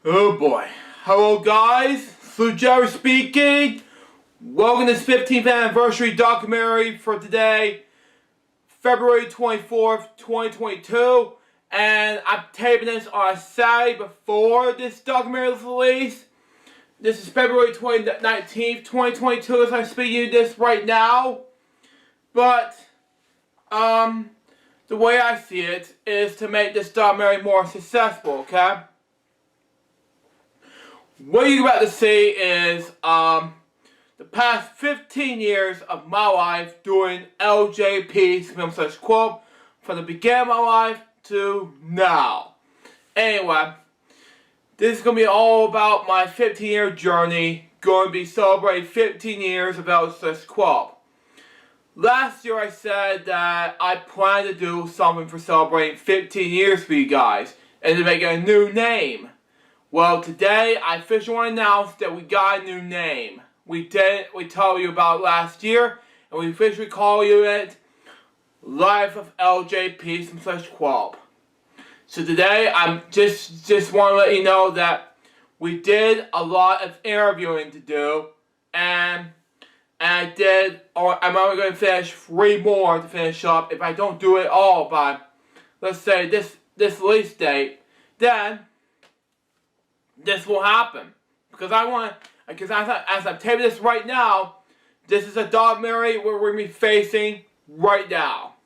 Oh boy. Hello guys, thru speaking. Welcome to this 15th anniversary documentary for today, February 24th, 2022. And I'm taping this on a Saturday before this documentary is released. This is February 19th, 2022 as I'm speaking to this right now. But, the way I see it is to make this documentary more successful, okay? What you're about to see is the past 15 years of my life doing LJPCBM Kwelp from the beginning of my life to now. Anyway, this is going to be all about my 15-year journey. Going to be celebrating 15 years of Kwelp. Last year I said that I plan to do something for celebrating 15 years for you guys and to make a new name. Well, today I officially want to announce that we got a new name. We told you about last year, and we officially call you it Life of LJPCBM. So today I'm just want to let you know that we did a lot of interviewing to do, and I'm only going to finish 3 more to finish up. If I don't do it all by, let's say, this release date, then this will happen. Because as I'm taping this right now, this is a documentary where we're going to be facing right now.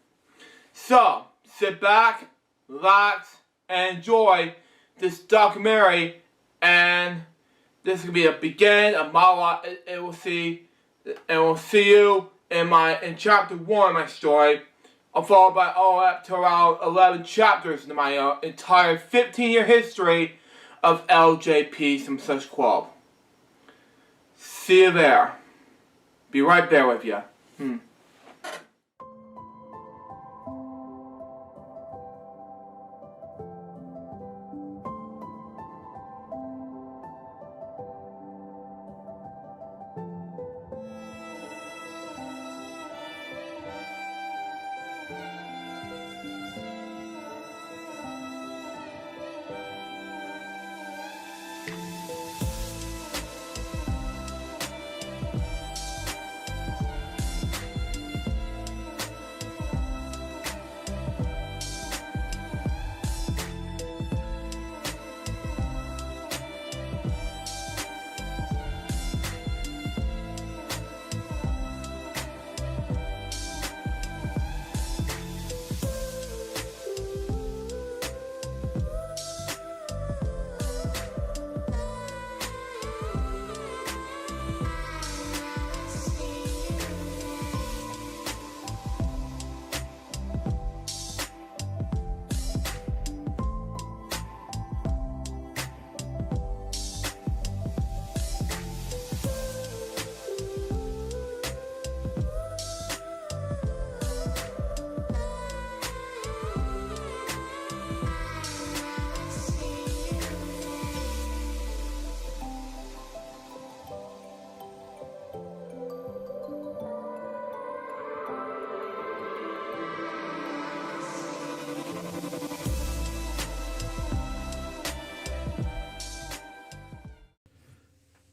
So, sit back, relax, and enjoy this documentary, and this is going to be a beginning of my life. We'll see you in chapter 1 of my story, followed by all up to around 11 chapters in my entire 15-year history of LJPCBM. See you there. Be right there with you.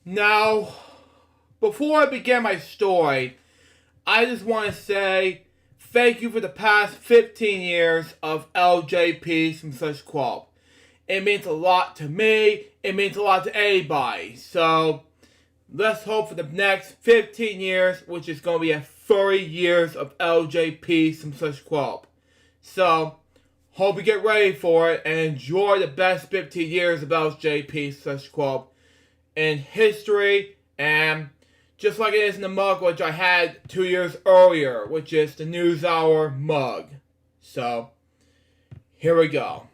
Now, before I begin my story, I just want to say thank you for the past 15 years of LJPCBM. It means a lot to me, it means a lot to anybody, so let's hope for the next 15 years, which is going to be 30 years of LJPCBM. So, hope you get ready for it and enjoy the best 15 years of LJPCBM in history, and just like it is in the mug which I had 2 years earlier, which is the NewsHour mug. So, here we go.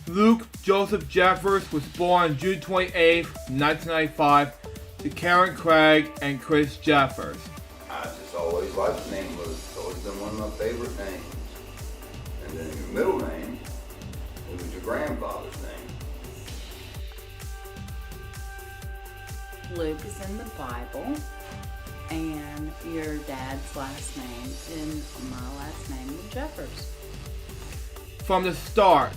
Luke Joseph Jeffers was born on June 28, 1995, to Karen Craig and Chris Jeffers. I just always liked the name Luke. It's always been one of my favorite names. And then your middle name, it was your grandfather's name. Luke is in the Bible. and your dad's last name and my last name is Jeffers. From the start,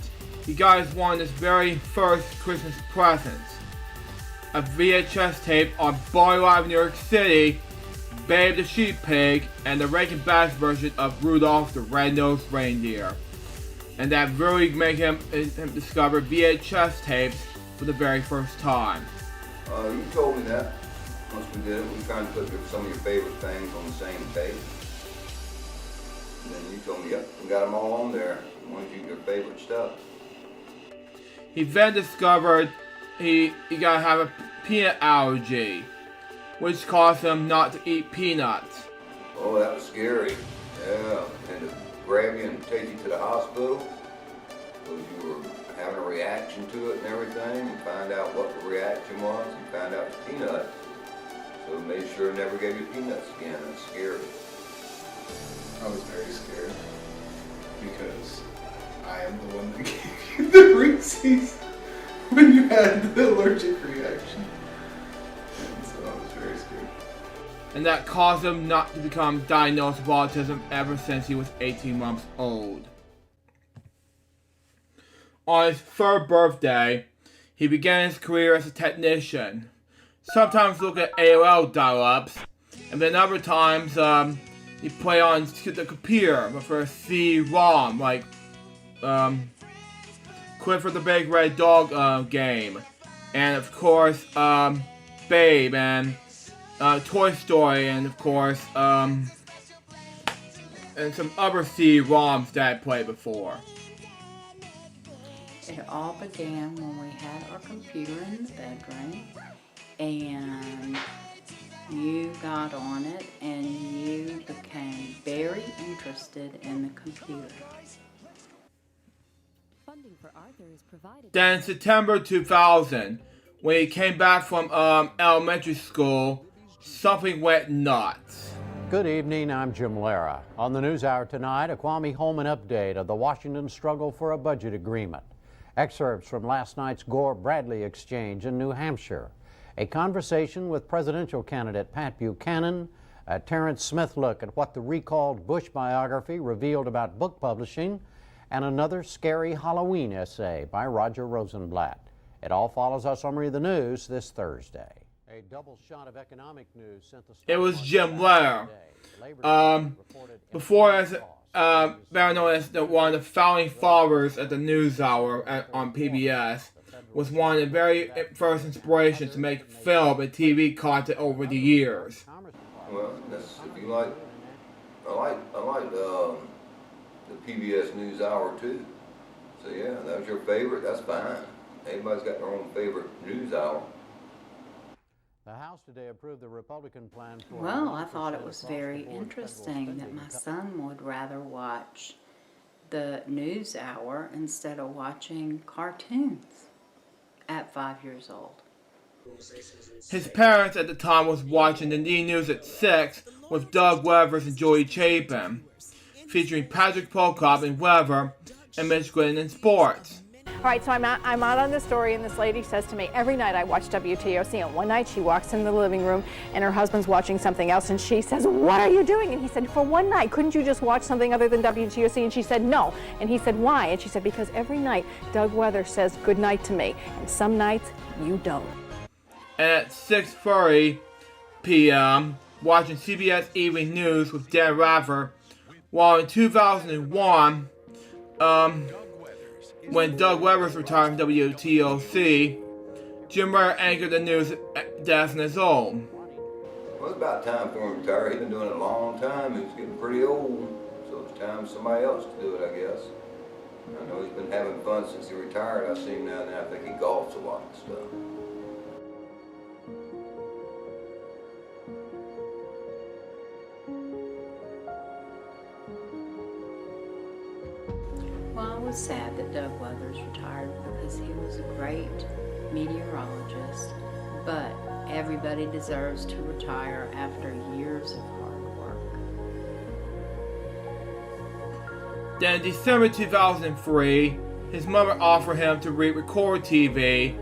you guys wanted this very first Christmas present. A VHS tape on Boy Live New York City, Babe the Sheep Pig, and the Rankin Bass version of Rudolph the Red-Nosed Reindeer. And that really made him discover VHS tapes for the very first time. You told me that. Once we did it, we tried to put some of your favorite things on the same tape. And then you told me, yep, we got them all on there. You want to keep your favorite stuff. He then discovered he gotta have a peanut allergy, which caused him not to eat peanuts. Oh, that was scary. Yeah, and to grab you and take you to the hospital because you were having a reaction to it and everything, and find out what the reaction was, and found out it's peanuts. So made sure never gave you peanuts again. That's scary. I was very scared because I am the one that gave you the Reese's when you had the allergic reaction. And so I was very scared. And that caused him not to become diagnosed with autism ever since he was 18 months old. On his third birthday, he began his career as a technician. Sometimes look at AOL dial-ups, and then other times he play on the computer for a CD-ROM, like Clifford the Big Red Dog game, and of course Babe and Toy Story, and of course and some other CD-ROMs that I played before. It all began when we had our computer in the bedroom, and you got on it and you became very interested in the computer. Then in September 2000, when he came back from elementary school, something went nuts. Good evening, I'm Jim Lara. On the NewsHour tonight, a Kwame Holman update of the Washington struggle for a budget agreement. Excerpts from last night's Gore-Bradley exchange in New Hampshire. A conversation with presidential candidate Pat Buchanan. A Terrence Smith look at what the recalled Bush biography revealed about book publishing. And another scary Halloween essay by Roger Rosenblatt. It all follows our summary of the news this Thursday. A double shot of economic news sent the It was Jim Lara. Before as better known as one of the founding fathers at the NewsHour on PBS, was one of the very first inspirations to make film and TV content over the years. Well, that's, if you like, I like the PBS NewsHour too. So yeah, that was your favorite. That's fine. Everybody's got their own favorite NewsHour. The House today approved the Republican plan for... Well, I thought it was very interesting that my son would rather watch the NewsHour instead of watching cartoons at 5 years old. His parents at the time was watching the D News at 6 with Doug Weathers and Joey Chapin, featuring Patrick Prokop and Weather and Mitch Glynn in sports. All right, so I'm out on the story, and this lady says to me, every night I watch WTOC, and one night she walks in the living room, and her husband's watching something else, and she says, what are you doing? And he said, for one night, couldn't you just watch something other than WTOC? And she said, no. And he said, why? And she said, because every night Doug Weathers says good night to me, and some nights you don't. And at 6:30 p.m., watching CBS Evening News with Dan Rather, while in 2001, when Doug Weathers retired from WTOC, Jim Lara anchored the news desk on his own. Well, it's about time for him to retire. He's been doing it a long time. He's getting pretty old, so it's time for somebody else to do it, I guess. I know he's been having fun since he retired. I've seen him now and then. I think he golfs a lot and stuff. Well, I was sad that Doug Weathers retired because he was a great meteorologist, but everybody deserves to retire after years of hard work. Then in December 2003, his mother offered him to re-record TV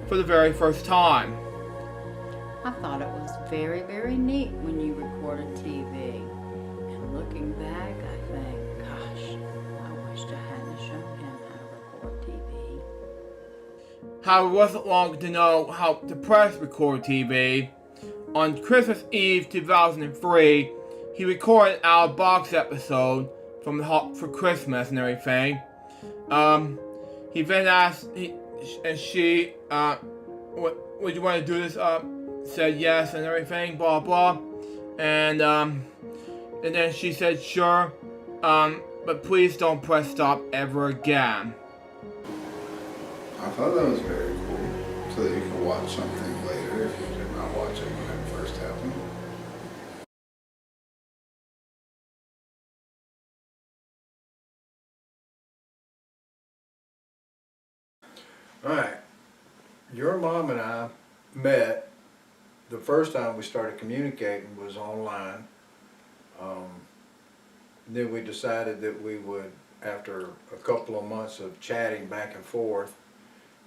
for the very first time. I thought it was very, very neat when you recorded TV. And looking back, I think, gosh, I wished I hadn't shown him how to record TV. How it wasn't long to know how to press record TV. On Christmas Eve 2003, he recorded our box episode for Christmas and everything. He then asked, she, would you want to do this? Said yes and everything, blah blah. And then she said sure, but please don't press stop ever again. I thought that was very cool, so that you could watch something later if you did not watch it when it first happened. Alright, your mom and I met the first time we started communicating was online. Then we decided that we would, after a couple of months of chatting back and forth,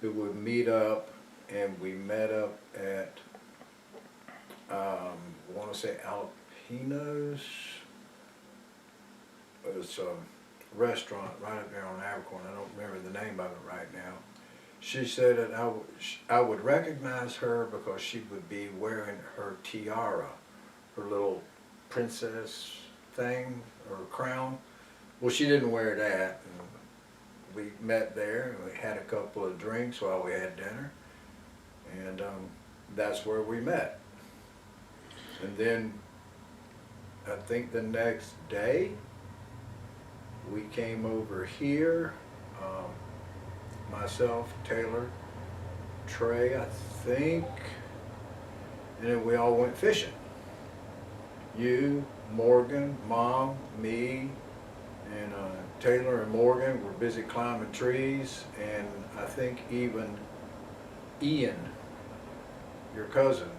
that we'd meet up, and we met up at, I want to say Alpino's. It's a restaurant right up there on Abercorn. I don't remember the name of it right now. She said that I would recognize her because she would be wearing her tiara, her little princess thing or crown. Well, she didn't wear that. And we met there and we had a couple of drinks while we had dinner, and that's where we met. And then I think the next day we came over here. Myself, Taylor, Trey, I think, and then we all went fishing. You, Morgan, Mom, me, and Taylor and Morgan were busy climbing trees, and I think even Ian, your cousin,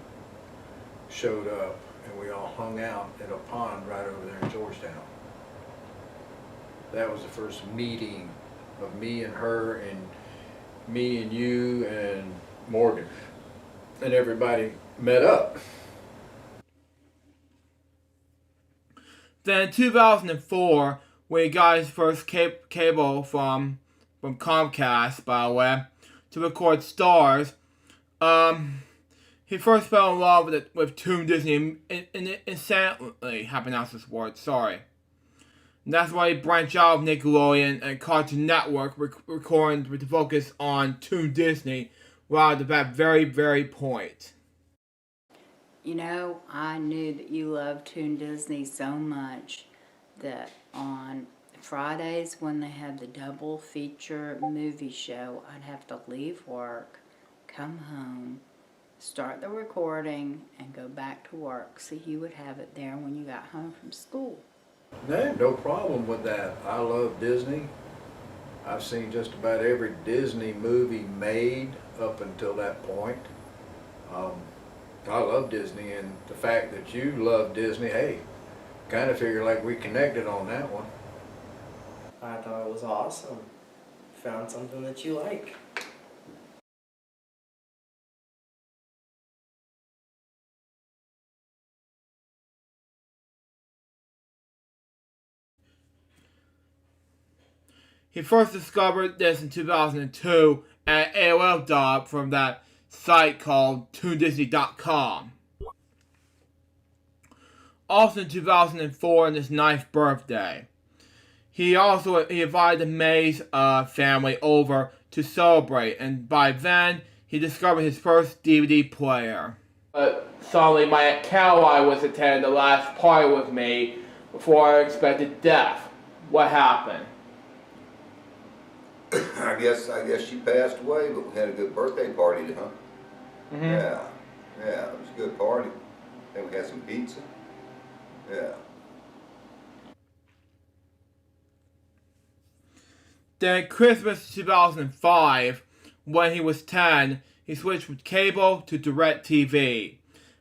showed up, and we all hung out at a pond right over there in Georgetown. That was the first meeting of me and her, and me and you and Morgan, and everybody met up. Then in 2004, when he got his first cable from Comcast, by the way, to record Stars, he first fell in love with Toon Disney instantly. How to pronounce this word? Sorry. And that's why he branched out of Nickelodeon and Cartoon Network, recording with the focus on Toon Disney, right at that very, very point. You know, I knew that you loved Toon Disney so much that on Fridays when they had the double feature movie show, I'd have to leave work, come home, start the recording, and go back to work so you would have it there when you got home from school. No problem with that. I love Disney. I've seen just about every Disney movie made up until that point. I love Disney, and the fact that you love Disney, hey, kind of figure like we connected on that one. I thought it was awesome. Found something that you like. He first discovered this in 2002 at AOL job from that site called ToonDisney.com. Also in 2004, on his 9th birthday, he invited the Mays family over to celebrate, and by then he discovered his first DVD player. Suddenly, my Aunt Caroline was attending the last party with me before I expected death. What happened? I guess she passed away, but we had a good birthday party, huh? Mm-hmm. Yeah, it was a good party. Then we had some pizza. Yeah. Then Christmas 2005, when he was 10, he switched from cable to DirecTV,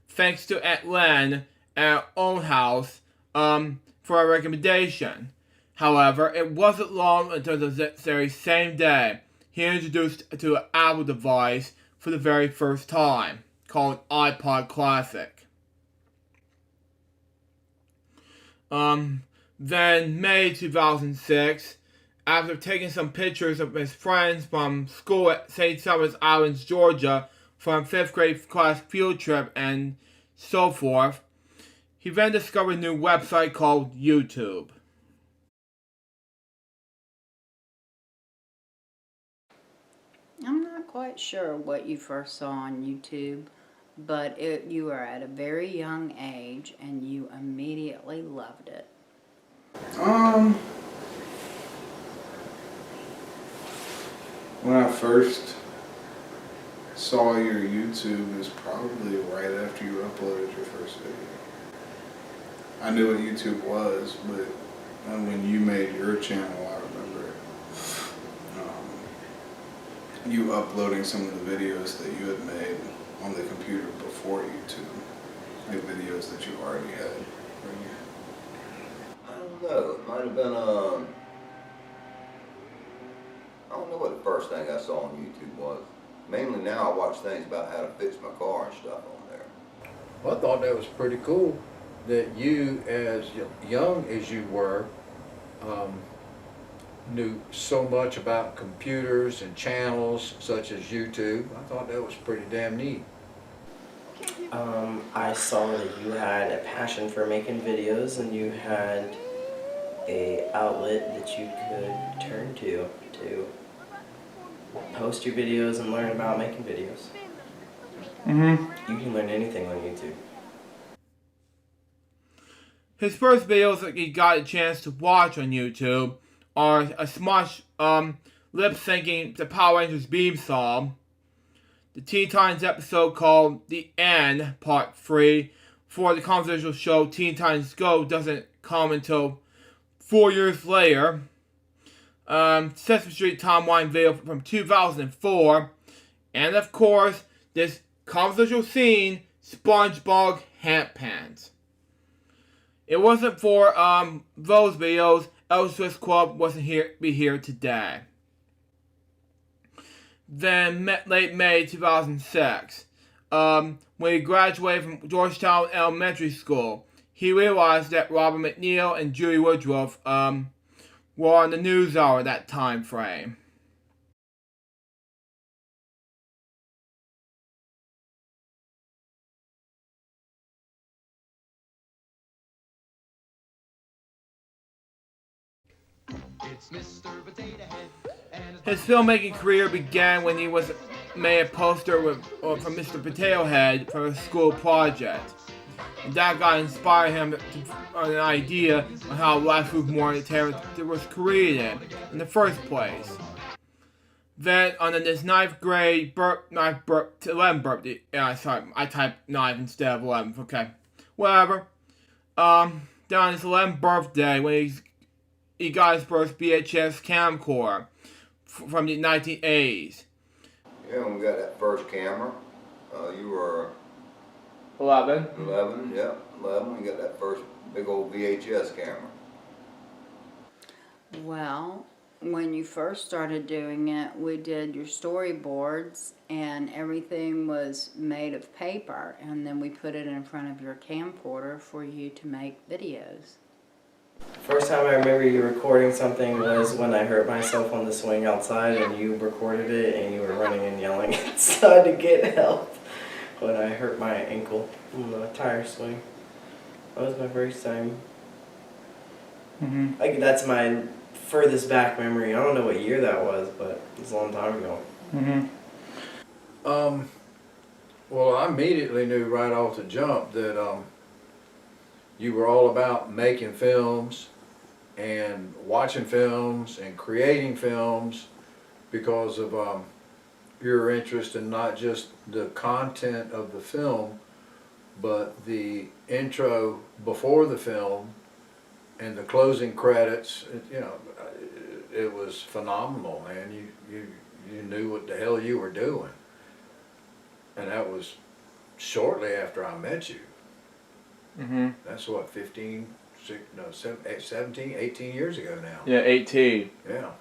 thanks to Aunt Len at our own house for a recommendation. However, it wasn't long until the very same day he introduced to an Apple device for the very first time, called iPod Classic. Then May 2006, after taking some pictures of his friends from school at St. Thomas Islands, Georgia, from 5th grade class field trip and so forth, he then discovered a new website called YouTube. I'm not quite sure what you first saw on YouTube, but you were at a very young age and you immediately loved it. When I first saw your YouTube, it was probably right after you uploaded your first video. I knew what YouTube was, but when you made your channel, I remember you uploading some of the videos that you had made on the computer before YouTube, like videos that you already had. I don't know, it might have been, I don't know what the first thing I saw on YouTube was. Mainly now I watch things about how to fix my car and stuff on there. Well, I thought that was pretty cool that you, as young as you were, knew so much about computers and channels such as YouTube. I thought that was pretty damn neat. I saw that you had a passion for making videos and you had a outlet that you could turn to post your videos and learn about making videos. You can learn anything on YouTube. His first videos that he got a chance to watch on YouTube are a smosh lip-syncing the Power Rangers Beam song, the Teen Titans episode called The End, Part 3, for the controversial show Teen Titans Go doesn't come until 4 years later, Sesame Street timeline video from 2004, and of course, this controversial scene, SpongeBob Handpans. It wasn't for those videos, LJPCBM wasn't here today. Then late May 2006, when he graduated from Georgetown Elementary School, he realized that Robert McNeil and Julie Woodruff were on the NewsHour at that time frame. His filmmaking career began when he made a poster from Mr. Potato Head for a school project. And that guy inspired him an idea on how Life with More was created in the first place. Then on this 9th grade 11th birthday, sorry, I typed 9 instead of 11, okay, whatever. Then on his 11th birthday, when he got his first VHS camcorder from the 1980s. Yeah, when we got that first camera, you were 11. 11, yeah, 11. We got that first big old VHS camera. Well, when you first started doing it, we did your storyboards and everything was made of paper, and then we put it in front of your camcorder for you to make videos. First time I remember you recording something was when I hurt myself on the swing outside and you recorded it and you were running and yelling outside to get help when I hurt my ankle on the tire swing. That was my first time. Like, that's my furthest back memory. I don't know what year that was, but it's a long time ago. Well, I immediately knew right off the jump that you were all about making films and watching films and creating films because of your interest in not just the content of the film, but the intro before the film and the closing credits. It was phenomenal, man. You knew what the hell you were doing. And that was shortly after I met you. That's what, 17, 18 years ago now. Yeah, 18. Yeah.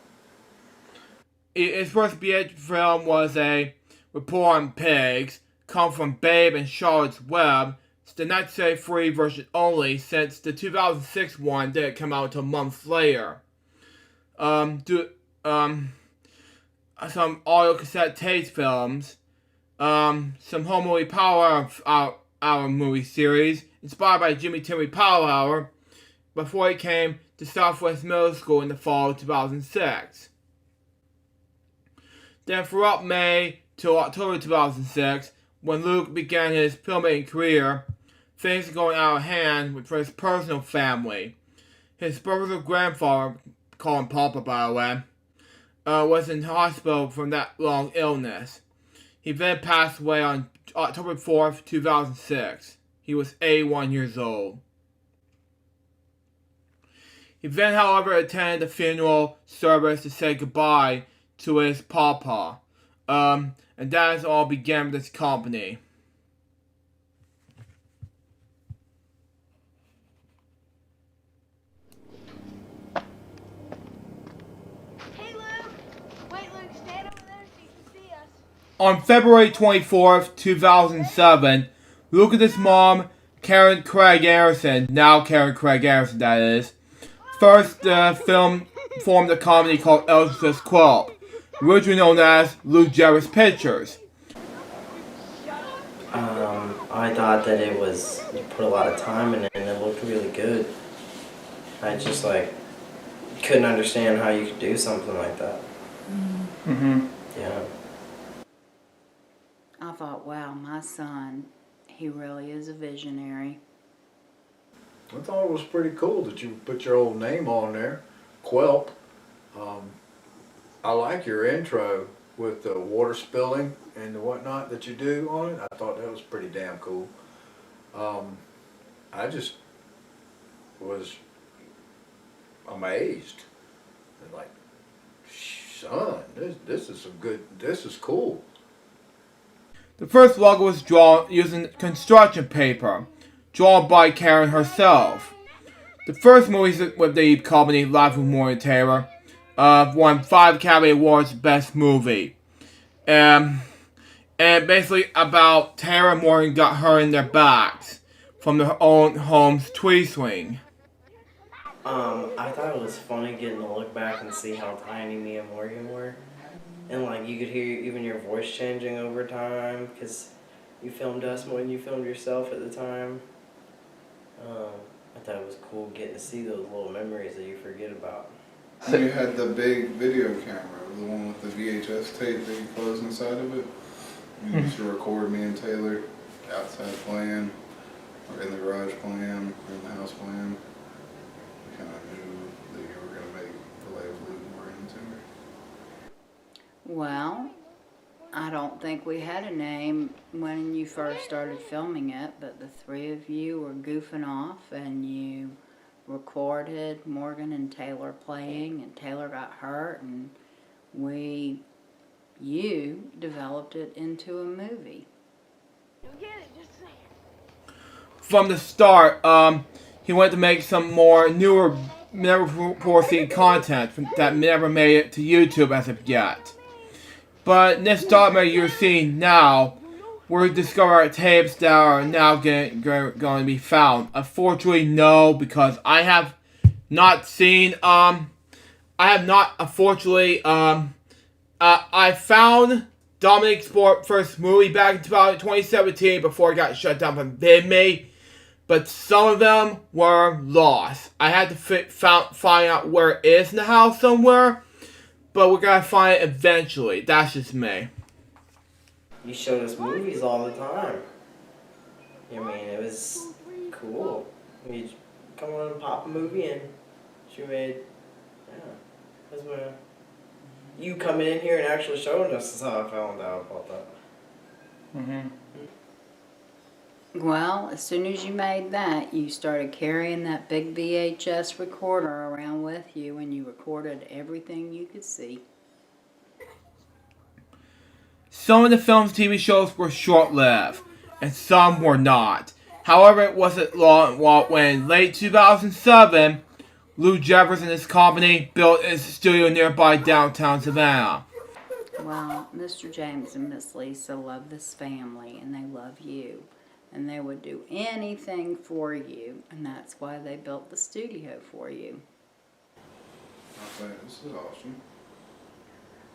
His first VHS film was a report on pigs come from Babe and Charlotte's Web. It's the 1973 version only, since the 2006 one didn't come out until months later. Some audio cassette tape films, some home movie Power Hour movie series, inspired by Jimmy Timmy Power Hour, before he came to Southwest Middle School in the fall of 2006. Then throughout May till October 2006, when Luke began his filmmaking career, things were going out of hand with his personal family. His brother's grandfather, called him Papa by the way, was in hospital from that long illness. He then passed away on October 4th, 2006. He was 81 years old. He then, however, attended the funeral service to say goodbye to his papa. And that is all began with this company. Hey Luke! Wait Luke, stand over there so you can see us. On February 24th, 2007, Luke and his mom, Karen Craig Anderson, now Karen Craig Anderson that is, first formed a company called LJPCBM Kwelp, originally known as Luke Jarvis Pictures. I thought that it was, you put a lot of time in it and it looked really good. I just couldn't understand how you could do something like that. Mm-hmm. Yeah. I thought, wow, my son, he really is a visionary. I thought it was pretty cool that you put your old name on there, Kwelp. I like your intro with the water spilling and the whatnot that you do on it. I thought that was pretty damn cool. I just was amazed. And like, son, this is some good, this is cool. The first logo was drawn using construction paper, drawn by Karen herself. The first movies with the company, Life with Maureen Taylor, won 5 Academy Awards Best Movie. And basically about Taylor and Morgan got her in their backs from their own home's tree swing. I thought it was funny getting to look back and see how tiny me and Morgan were. And you could hear even your voice changing over time because you filmed us more than you filmed yourself at the time. I thought it was cool getting to see those little memories that you forget about. You had the big video camera, the one with the VHS tape that you close inside of it. You used to record me and Taylor outside playing, or in the garage playing, or in the house playing. We kind of knew that you were going to make the life of Luke more into it. Well, I don't think we had a name when you first started filming it, but the three of you were goofing off and you recorded Morgan and Taylor playing, and Taylor got hurt, and you developed it into a movie. From the start, he wanted to make some more newer, never before seen content that never made it to YouTube as of yet. But in this documentary you're seeing now, we discover tapes that are now going to be found. Unfortunately, no, because I have not seen, I found Dominic's first movie back in 2017 before it got shut down from VidMe, but some of them were lost. I had to find out where it is in the house somewhere, but we're going to find it eventually. That's just me. You showed us movies all the time. I mean, it was cool. You'd come on and pop a movie and she made, that's when you coming in here and actually showing us is how I found out about that. Mm-hmm. Well, as soon as you made that, you started carrying that big VHS recorder around with you, and you recorded everything you could see. Some of the film's TV shows were short-lived, and some were not. However, it wasn't long when in late 2007, Lou Jeffers and his company built a studio nearby downtown Savannah. Well, Mr. James and Miss Lisa love this family, and they love you. And they would do anything for you, and that's why they built the studio for you. I think this is awesome.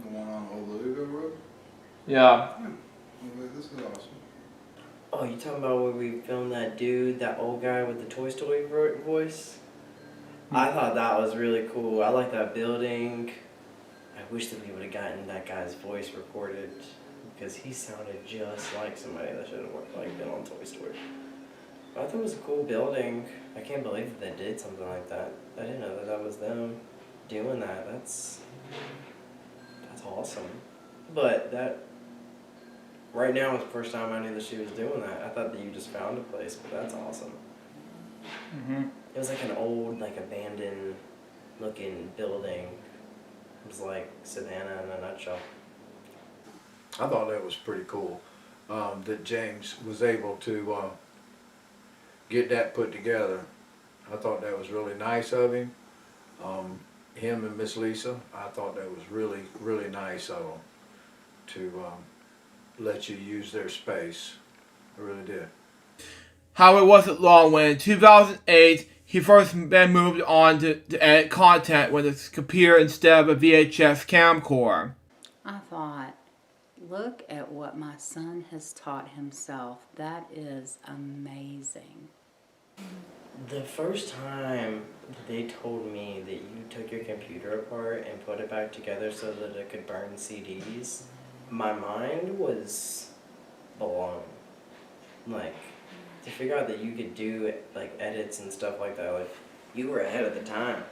The one on Old Louisville Road? Yeah. This is awesome. Oh, you talking about where we filmed that dude, that old guy with the Toy Story voice? I thought that was really cool. I like that building. I wish that we would have gotten that guy's voice recorded because he sounded just like somebody that should have been on Toy Story. I thought it was a cool building. I can't believe that they did something like that. I didn't know that that was them doing that. That's awesome. But that right now was the first time I knew that she was doing that. I thought that you just found a place, but that's awesome. It was like an old, like abandoned looking building. It was like Savannah in a nutshell. I thought that was pretty cool, that James was able to get that put together. I thought that was really nice of him. Him and Miss Lisa, I thought that was really, really nice of them to let you use their space. I really did. How it wasn't long when in 2008 he first then moved on to edit content with his computer instead of a VHS camcorder. I thought, look at what my son has taught himself. That is amazing. The first time they told me that you took your computer apart and put it back together so that it could burn CDs, my mind was blown. Like, to figure out that you could do like edits and stuff like that, like you were ahead of the time.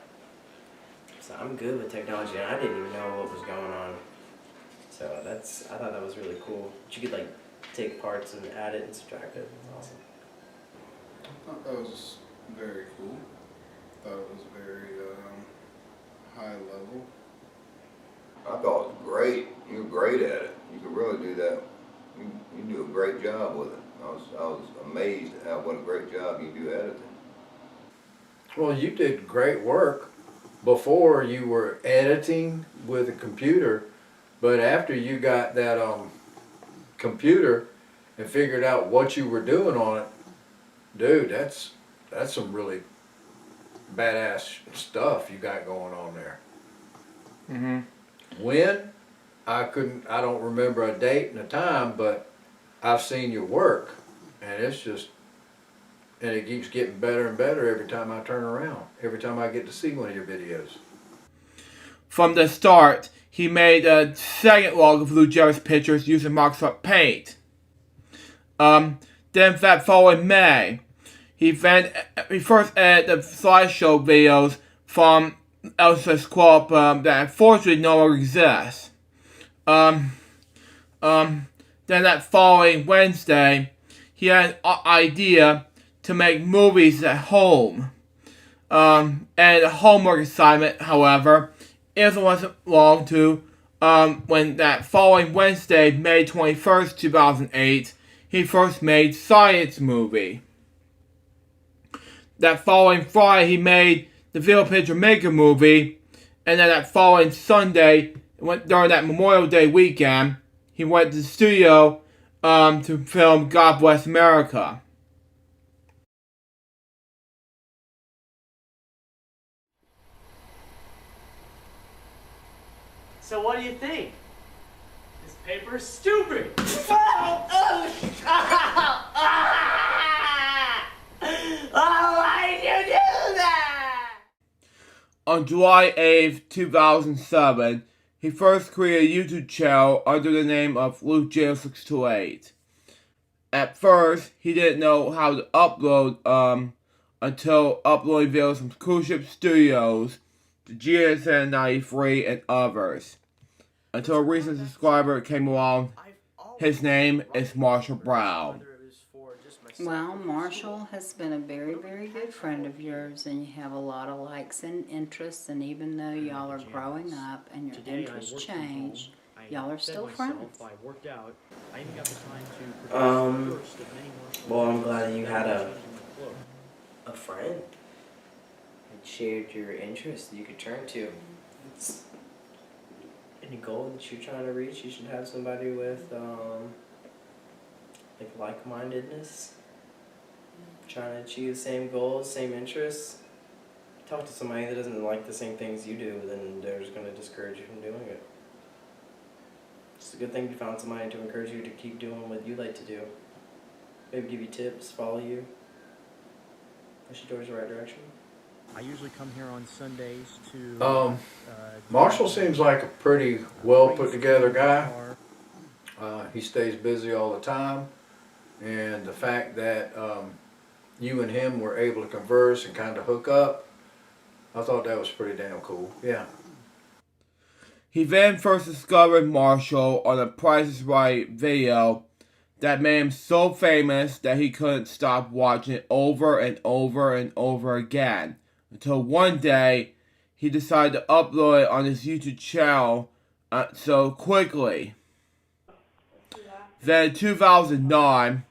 So I'm good with technology, and I didn't even know what was going on. So I thought that was really cool. That you could like take parts and add it and subtract it. It's awesome. I thought that was very cool. I thought it was very high level. I thought it was great. You were great at it. You could really do that. You do a great job with it. I was amazed at what a great job you do editing. Well, you did great work before you were editing with a computer, but after you got that computer and figured out what you were doing on it, dude, that's some really badass stuff you got going on there. When? I don't remember a date and a time, but I've seen your work, and it keeps getting better and better every time I turn around, every time I get to see one of your videos. From the start, he made a second log of Lou Jarrett's pictures using Microsoft Paint. Then that following May, he first edited the slideshow videos from Kwelp that unfortunately no longer exists. Then that following Wednesday, he had an idea to make movies at home. And a homework assignment, however, it wasn't long to when that following Wednesday, May 21st, 2008, he first made Science Movie. That following Friday, he made the Video Picture Maker movie, and then that following Sunday, during that Memorial Day weekend, he went to the studio to film God Bless America. So what do you think? This paper's stupid! Why did you do that? On July 8th, 2007, he first created a YouTube channel under the name of LukeJ628. At first, he didn't know how to upload until uploading videos from Cruise Ship Studios, the GSN 93, and others. Until a recent subscriber came along. His name is Marshall Brown. Well, Marshall has been a very, very good friend of yours, and you have a lot of likes and interests, and even though y'all are growing up and your interests change, y'all are still friends. Well, I'm glad that you had a friend that shared your interests that you could turn to. any goal that you're trying to reach, you should have somebody with like-mindedness, trying to achieve the same goals, same interests. Talk to somebody that doesn't like the same things you do, then they're just going to discourage you from doing it. It's a good thing you found somebody to encourage you to keep doing what you like to do. Maybe give you tips, follow you, push you towards the right direction. I usually come here on Sundays to... Marshall seems like a pretty well put together guy. He stays busy all the time, and the fact that you and him were able to converse and kind of hook up, I thought that was pretty damn cool. Yeah. He then first discovered Marshall on a Price is Right video that made him so famous that he couldn't stop watching it over and over and over again. Until one day, he decided to upload it on his YouTube channel so quickly. Then in 2009,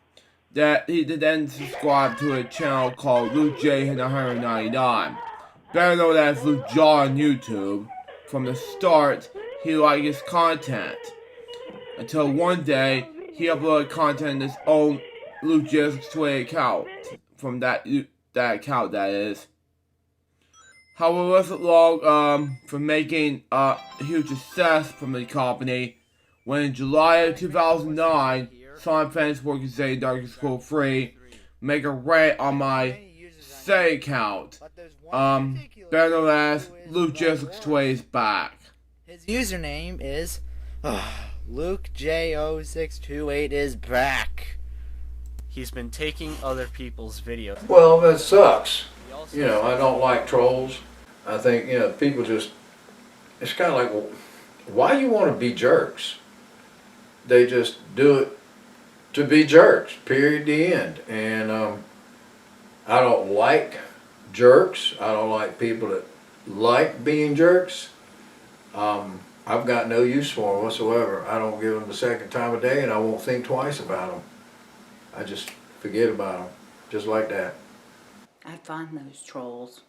that he then subscribed to a channel called Luke J 199, better known as Luke Jaw on YouTube. From the start, he liked his content. Until one day, he uploaded content in his own Luke J Twitter account. From that account, that is. However, it wasn't long from making a huge success from the company when in July of 2009, some fans working saying Dark School Free make a rant on my Say account. Better known as Luke J628 is back. His username is Luke J0628 is back. He's been taking other people's videos. Well, that sucks. You know, I don't like trolls. I think, you know, people just, it's kind of like, well, why you want to be jerks? They just do it to be jerks, period, the end. And I don't like jerks. I don't like people that like being jerks. I've got no use for them whatsoever. I don't give them the second time of day, and I won't think twice about them. I just forget about them, just like that. I'd find those trolls,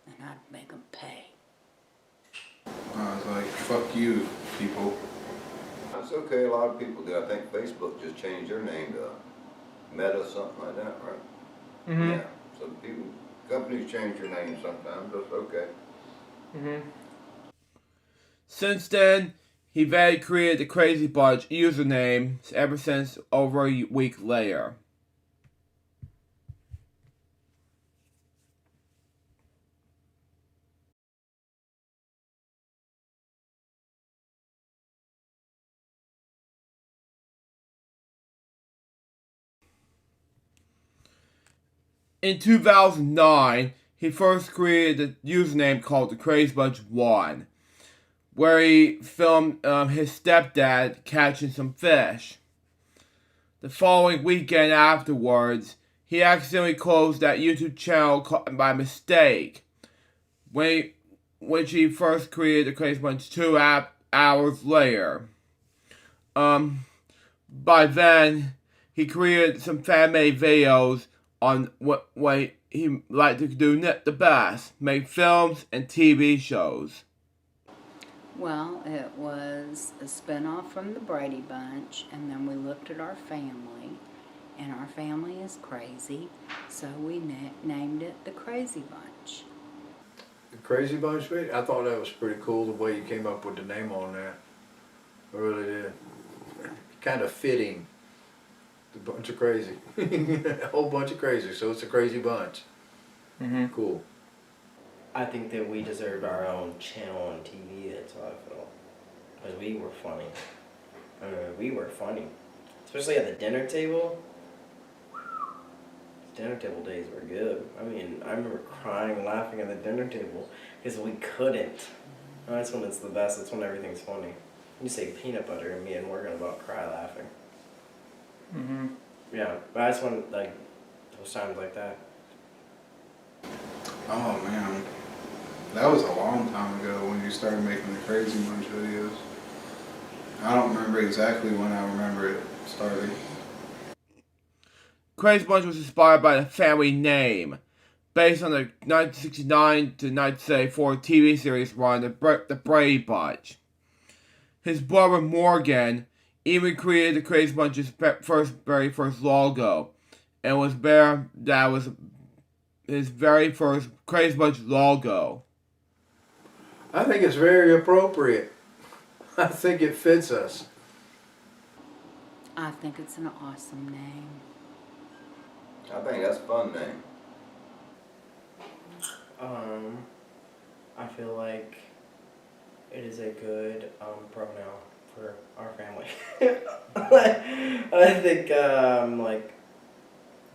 and I'd make them pay. I was like, fuck you, people. That's okay, a lot of people do. I think Facebook just changed their name to Meta, something like that, right? Mm-hmm. Yeah, so people, companies change their name sometimes, that's okay. Mm-hmm. Since then, he then created the Crazy Bunch username ever since over a week later. In 2009, he first created a username called the Crazy Bunch 1, where he filmed his stepdad catching some fish. The following weekend afterwards, he accidentally closed that YouTube channel by mistake, which he first created the Crazy Bunch 2 hours later. By then, he created some fan-made videos on what he liked to do the best, make films and TV shows. Well, it was a spinoff from the Brady Bunch, and then we looked at our family, and our family is crazy, so we named it the Crazy Bunch. The Crazy Bunch video? I thought that was pretty cool, the way you came up with the name on that. I really did. Kind of fitting. The bunch of crazy. A whole bunch of crazy, so it's a crazy bunch. Mm-hmm. Cool. I think that we deserved our own channel on TV, that's how I felt. Because we were funny. I mean, we were funny. Especially at the dinner table. Dinner table days were good. I mean, I remember crying and laughing at the dinner table because we couldn't. And that's when it's the best, that's when everything's funny. You say peanut butter and me and Morgan about cry laughing. Mm-hmm. Yeah, but I just want, like, those times like that. Oh man, that was a long time ago when you started making the Crazy Bunch videos. I don't remember exactly when I remember it starting. Crazy Bunch was inspired by the family name, based on the 1969 to 1974 TV series run, The Brady Bunch. his brother Morgan even created the Crazy Bunch's very first logo. And that was his very first Crazy Bunch logo. I think it's very appropriate. I think it fits us. I think it's an awesome name. I think that's a fun name. I feel like it is a good pronoun for our family. I think like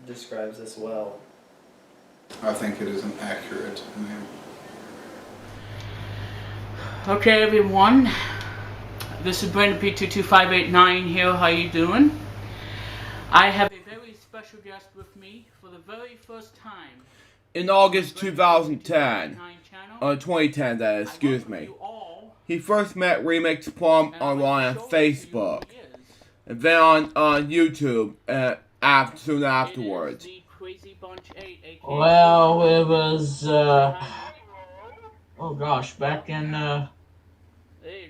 describes us well. I think it is an accurate name. Okay, everyone. This is Brandon P22589 here. How you doing? I have a very special guest with me for the very first time. In August 2010, 2010 that is, excuse me. He first met Remix Plum online on Facebook, and then on YouTube soon afterwards. Well, it was, oh gosh, back in,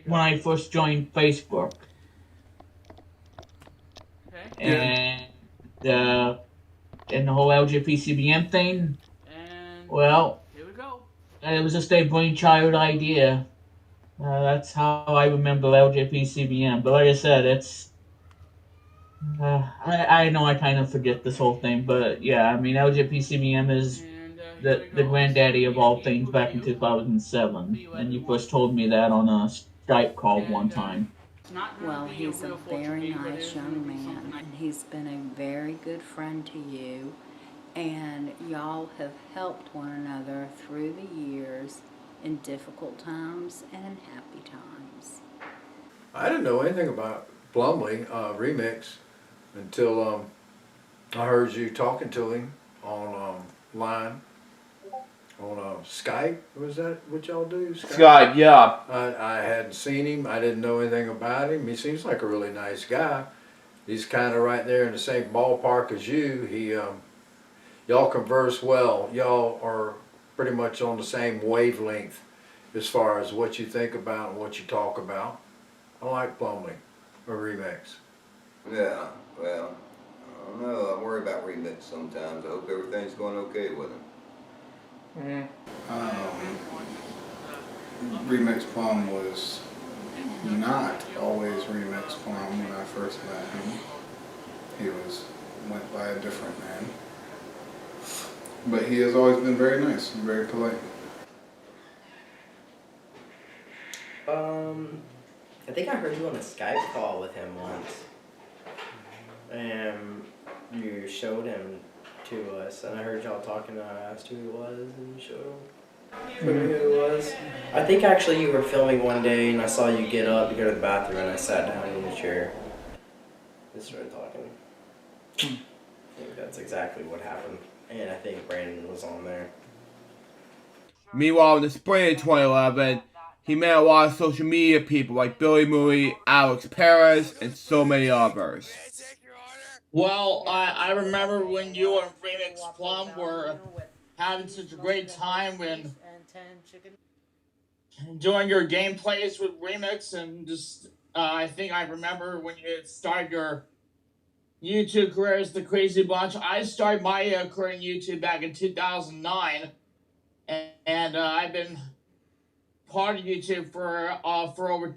when I first joined Facebook. And the whole LJPCBM thing, well, it was just a brainchild idea. That's how I remember LJPCBM. But like I said, it's, I know I kind of forget this whole thing, but yeah, I mean, LJPCBM is the granddaddy of all things back in 2007. And you first told me that on a Skype call one time. Well, he's a very nice young man, and he's been a very good friend to you, and y'all have helped one another through the years in difficult times and in happy times. I didn't know anything about Plumley Remix until I heard you talking to him on line. On Skype, was that what y'all do? Skype, yeah. I hadn't seen him. I didn't know anything about him. He seems like a really nice guy. He's kind of right there in the same ballpark as you. Y'all converse well. Y'all are pretty much on the same wavelength as far as what you think about and what you talk about. I like Plumley, or Remix. Yeah, well, I don't know. I worry about Remix sometimes. I hope everything's going okay with him. Remix Plum was not always Remix Plum when I first met him. He went by a different name. But he has always been very nice and very polite. I think I heard you on a Skype call with him once. And you showed him to us, and I heard y'all talking, and I asked who he was, and you showed him who he was. I think actually you were filming one day, and I saw you get up to go to the bathroom, and I sat down in the chair and started talking. I think that's exactly what happened, and I think Brandon was on there. Meanwhile, in the spring of 2011, he met a lot of social media people like Billy Mooney, Alex Perez, and so many others. Well, I remember when you and Remix Plum were having such a great time when doing your gameplays with Remix, and just I think I remember when you started your YouTube career as the Crazy Bunch. I started my career in YouTube back in 2009, and I've been part of YouTube for over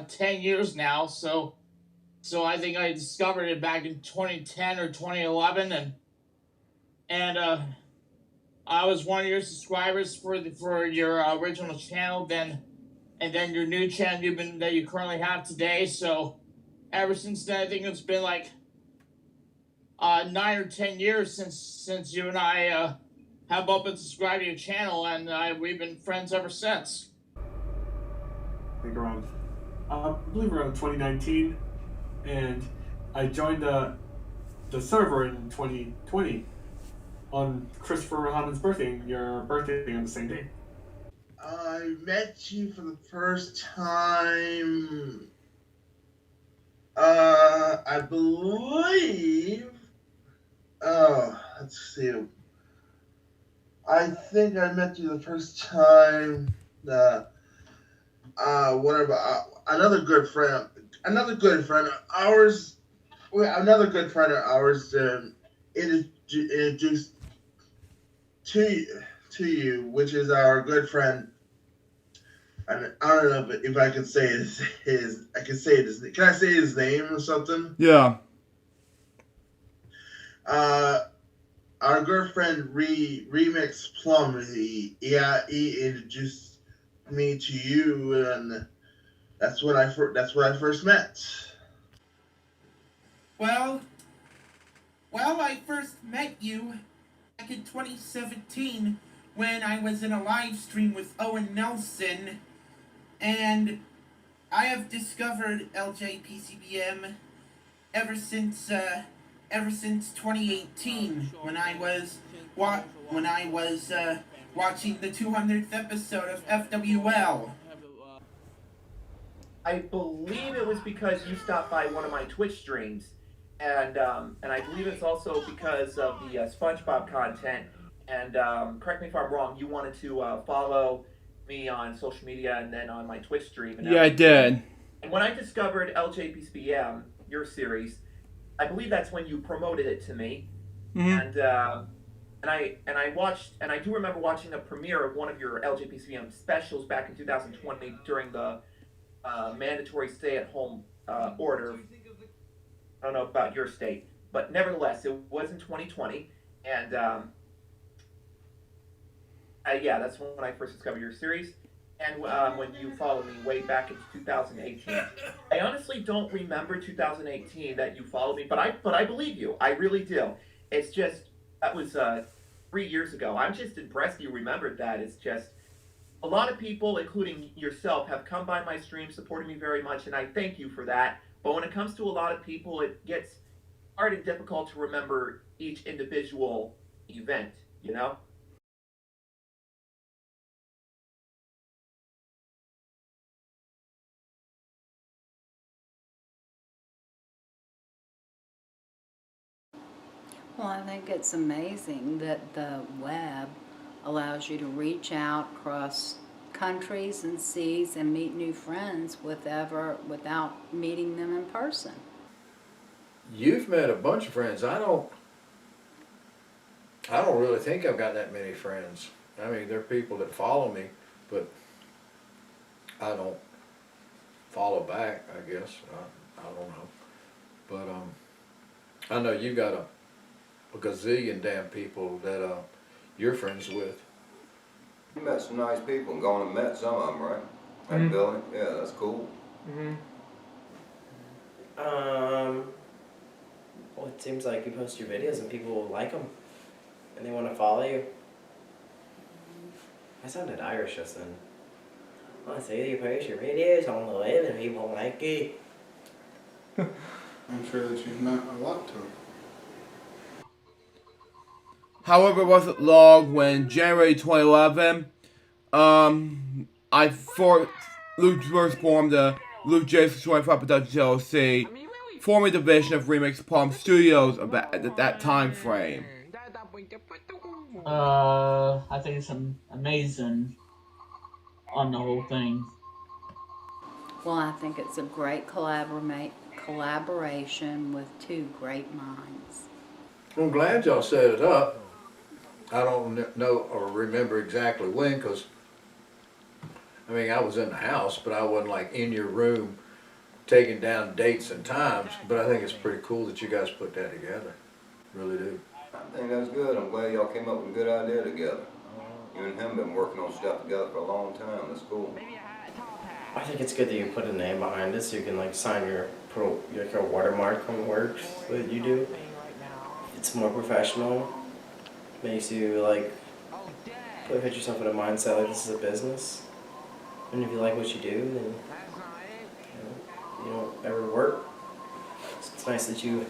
10 years now. So I think I discovered it back in 2010 or 2011, and I was one of your subscribers for your original channel, and then your new channel that you currently have today. So ever since then, I think it's been like 9 or 10 years since you and I have both been subscribed to your channel, and we've been friends ever since. I think I believe around 2019. And I joined the server in 2020 on Christopher Hammond's birthday, and your birthday on the same day. I met you for the first time, I believe, let's see. I think I met you the first time, another good friend of ours, introduced to you, which is our good friend. And I don't know if I can say his. I can say his. Can I say his name or something? Yeah. Our good friend Remix Plum. He introduced me to you, and that's when I first met. Well, I first met you back in 2017 when I was in a live stream with Owen Nelson, and I have discovered LJPCBM ever since 2018 when I was watching the 200th episode of FWL. I believe it was because you stopped by one of my Twitch streams, and I believe it's also because of the SpongeBob content. And correct me if I'm wrong, you wanted to follow me on social media and then on my Twitch stream. And Yeah, I did. And when I discovered LJPCBM, your series, I believe that's when you promoted it to me. Mm-hmm. And I watched, and I do remember watching a premiere of one of your LJPCBM specials back in 2020 during the mandatory stay-at-home order. I don't know about your state, but nevertheless, it was in 2020, and yeah, that's when I first discovered your series, and when you followed me way back into 2018. I honestly don't remember 2018 that you followed me, but I believe you. I really do. It's just that was 3 years ago. I'm just impressed you remembered that. It's just. A lot of people, including yourself, have come by my stream, supported me very much, and I thank you for that. But when it comes to a lot of people, it gets hard and difficult to remember each individual event, you know? Well, I think it's amazing that the web allows you to reach out across countries and seas and meet new friends without meeting them in person. You've met a bunch of friends. I don't really think I've got that many friends. I mean, there are people that follow me, but I don't follow back, I guess. I don't know. But I know you got a gazillion damn people that you're friends with. You met some nice people and gone and met some of them, right? Like Billy? Yeah, that's cool. Well, it seems like you post your videos and people like them, and they want to follow you. I sounded Irish just then. I see you post your videos on the web and people like it. I'm sure that you've meant a lot to them. However, it wasn't long when January 2011, Luke first formed the Luke J. 25 Production LLC, forming a division of Remix Palm Studios at that time frame. I think it's amazing on the whole thing. Well, I think it's a great collaboration with two great minds. I'm glad y'all set it up. I don't know or remember exactly when, because I mean, I was in the house, but I wasn't like in your room taking down dates and times. But I think it's pretty cool that you guys put that together. Really do. I think that's good. I'm glad y'all came up with a good idea together. You and him been working on stuff together for a long time. That's cool. I think it's good that you put a name behind it so you can like sign your watermark on works that you do. It's more professional. Makes you like put yourself in a mindset like this is a business. And if you like what you do, then you don't ever work. So it's nice that you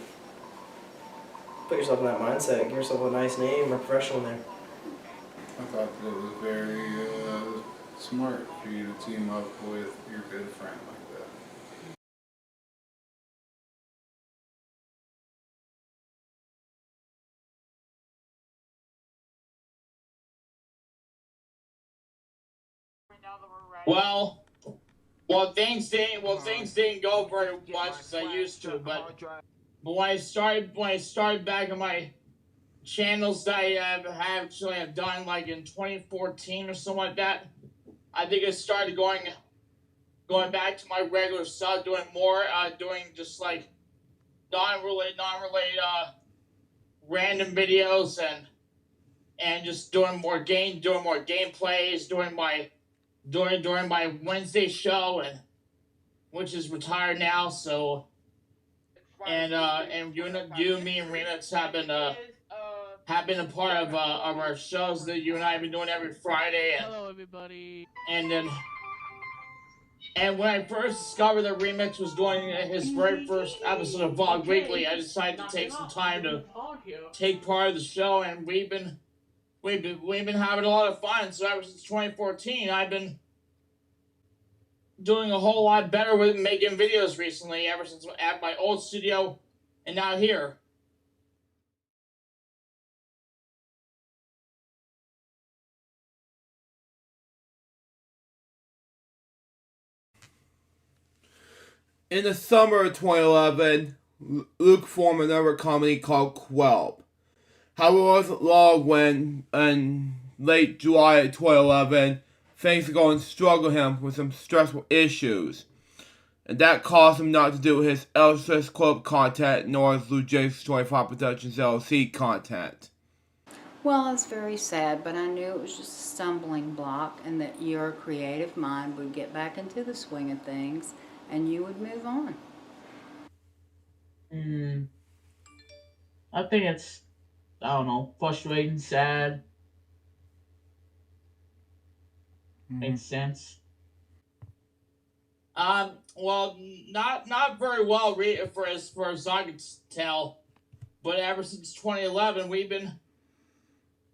put yourself in that mindset, give yourself a nice name, a professional name. I thought that it was very smart for you to team up with your good friend like that. Well, Well, things didn't go very much as I used to, but when I started back on my channels that I have done like in 2014 or something like that, I think I started going back to my regular stuff, doing more, doing just like non-related, random videos and just doing more gameplays, during my Wednesday show, and which is retired now. So and me and Remix have been a part of our shows that you and I have been doing every Friday. And, hello, everybody. And when I first discovered that Remix was doing his very first episode of Vlog Weekly, I decided to take some time to take part of the show, and we've been having a lot of fun. So ever since 2014, I've been doing a whole lot better with making videos recently, ever since at my old studio and now here. In the summer of 2011, Luke formed another company called Kwelp. However, it wasn't long when, in late July of 2011, things were going to struggle him with some stressful issues. And that caused him not to do his LJPCBM Club content nor his Luke 25 Productions LLC content. Well, it's very sad, but I knew it was just a stumbling block and that your creative mind would get back into the swing of things and you would move on. I think it's, I don't know, frustrating, sad. Makes sense. Well, not very well for as far as I can tell, but ever since 2011, we've been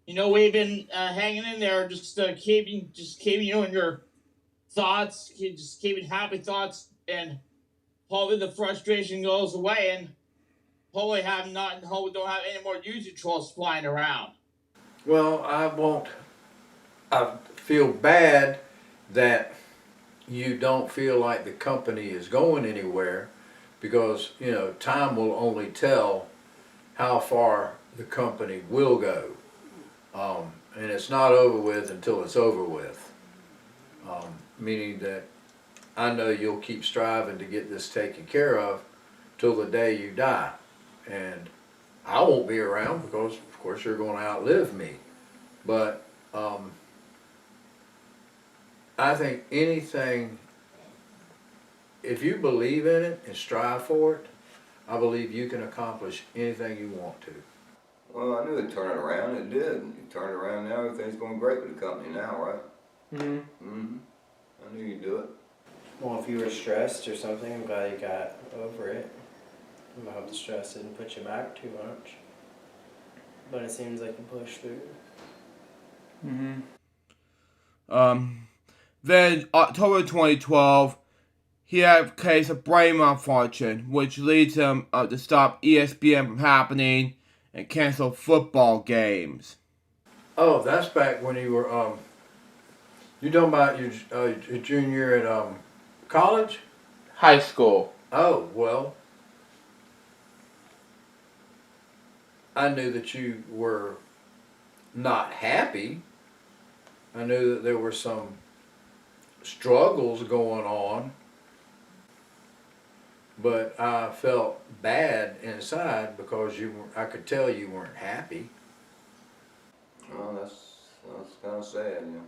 hanging in there, just keeping you in your thoughts, just keeping happy thoughts, and hopefully the frustration goes away, and hopefully don't have any more YouTube trolls flying around. Well, I feel bad that you don't feel like the company is going anywhere, because, you know, time will only tell how far the company will go. And it's not over with until it's over with. Meaning that I know you'll keep striving to get this taken care of till the day you die. And I won't be around because, of course, you're going to outlive me. But I think anything, if you believe in it and strive for it, I believe you can accomplish anything you want to. Well, I knew it'd turn it around. It did. It turned around now. Everything's going great with the company now, right? I knew you'd do it. Well, if you were stressed or something, I'm glad you got over it. I hope the stress didn't put you back too much. But it seems like you pushed through. Then, October 2012, he had a case of brain malfunction, which leads him to stop ESPN from happening and cancel football games. Oh, that's back when you were, you talking about your junior at college? High school. Oh, well, I knew that you were not happy. I knew that there were some struggles going on, but I felt bad inside because I could tell you weren't happy. Well, that's kind of sad, you know.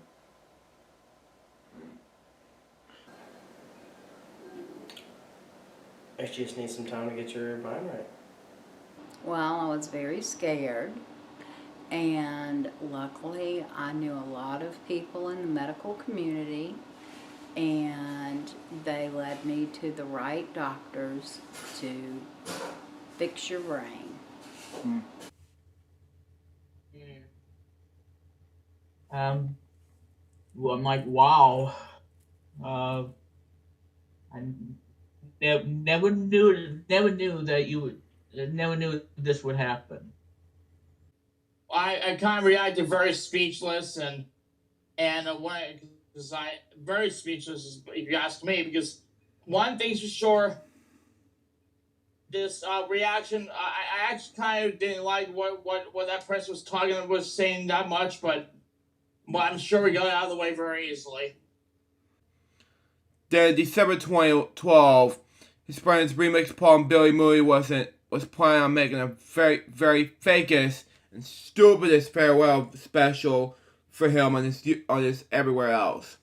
You just need some time to get your mind right. Well, I was very scared, and luckily I knew a lot of people in the medical community, and they led me to the right doctors to fix your brain. Well, I'm like, wow. I never knew that you would. Never knew this would happen. I kind of reacted very speechless, and when very speechless, if you ask me, because one thing's for sure, this reaction, I actually kind of didn't like what that person was saying that much, but I'm sure we got it out of the way very easily. Then December 2012, his friend's remix poem Billy Moody was planning on making a very, very fakest and stupidest farewell special for him on his Everywhere Else.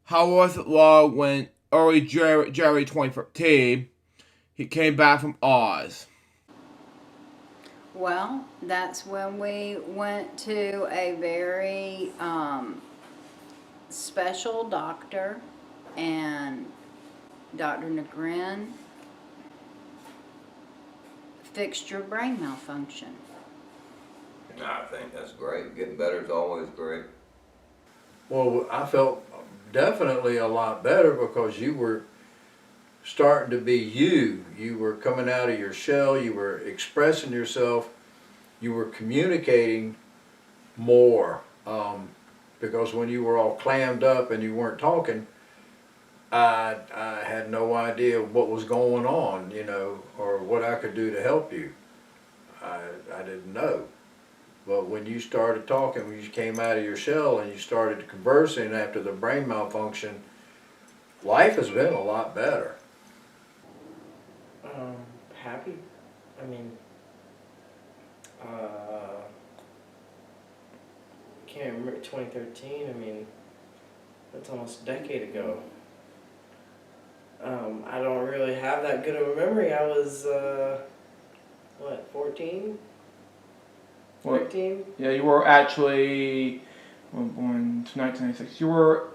How was it long when early January 2013, he came back from Oz? Well, that's when we went to a very special doctor, and Dr. Negrin fixed your brain malfunction. I think that's great. Getting better is always great. Well, I felt definitely a lot better because you were starting to be you. You were coming out of your shell, you were expressing yourself, you were communicating more. Because when you were all clammed up and you weren't talking, I had no idea what was going on, you know, or what I could do to help you. I didn't know. But when you started talking, when you came out of your shell and you started conversing after the brain malfunction, life has been a lot better. Happy? I mean, can't remember 2013. I mean, that's almost a decade ago. I don't really have that good of a memory. I was, what, 14? 14? Yeah, you were actually born 1996. You were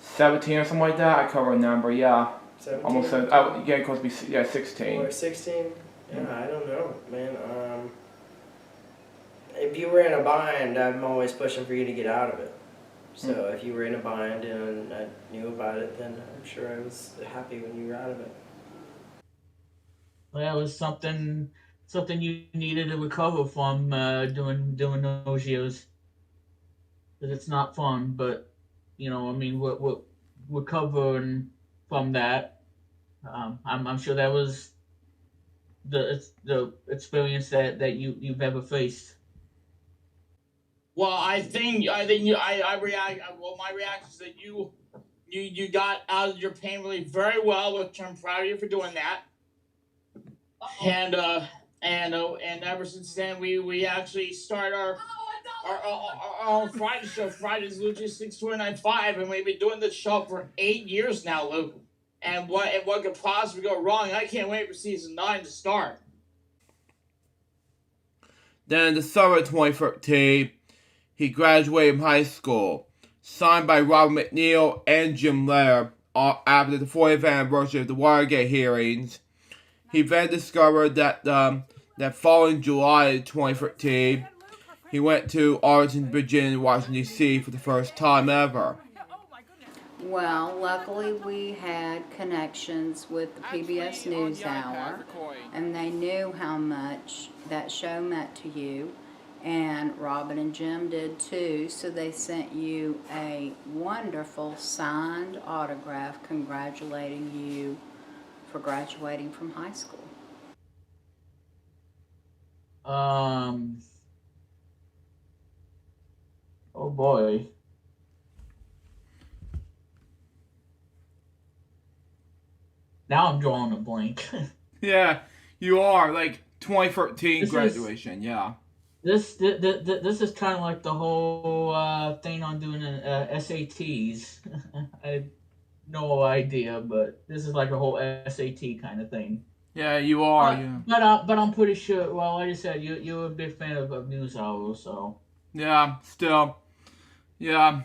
17 or something like that. I can't remember. Yeah, 17? almost. Yeah, close to be 16. Or 16? Yeah, I don't know, man. If you were in a bind, I'm always pushing for you to get out of it. So if you were in a bind and I knew about it, then I'm sure I was happy when you were out of it. Well, it was something you needed to recover from doing those years. Because it's not fun, but you know, I mean, we're recovering from that. I'm sure that was the experience that you've ever faced. Well, I think my reaction is that you got out of your pain really very well, which I'm proud of you for doing that. And ever since then we actually start our own Friday show, Fridays Logistics 295, and we've been doing this show for 8 years now, Luke. And what could possibly go wrong? I can't wait for season 9 to start. Then in the summer of 2013, he graduated from high school, signed by Robert McNeil and Jim Lehrer after the 40th anniversary of the Watergate hearings. He then discovered that that following July 2013, he went to Arlington, Virginia, Washington, D.C. for the first time ever. Well, luckily we had connections with the PBS NewsHour, and they knew how much that show meant to you, and Robin and Jim did too, so they sent you a wonderful signed autograph congratulating you for graduating from high school. Oh boy. Now I'm drawing a blank. Yeah, you are, like 2013 graduation, yeah. This is kind of like the whole thing on doing SATs. I have no idea, but this is like a whole SAT kind of thing. Yeah, you are. Yeah. But I'm pretty sure. Well, like I said, you're a big fan of NewsHour, so. Yeah, still. Yeah.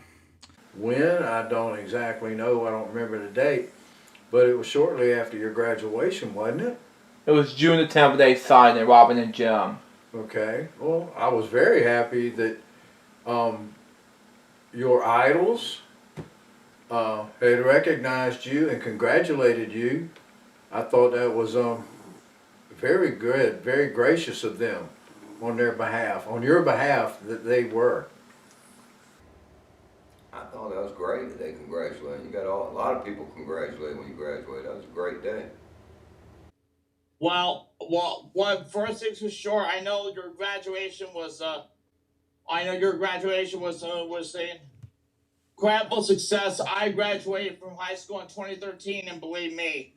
When, I don't exactly know. I don't remember the date, but it was shortly after your graduation, wasn't it? It was June the 10th they signed it, Robin and Jim. Okay. Well, I was very happy that your idols had recognized you and congratulated you. I thought that was very good, very gracious of them on their behalf, on your behalf that they were. I thought that was great that they congratulated. You got a lot of people congratulate when you graduate. That was a great day. Well, one first things for sure. I know your graduation was. I know your graduation was a incredible success. I graduated from high school in 2013, and believe me,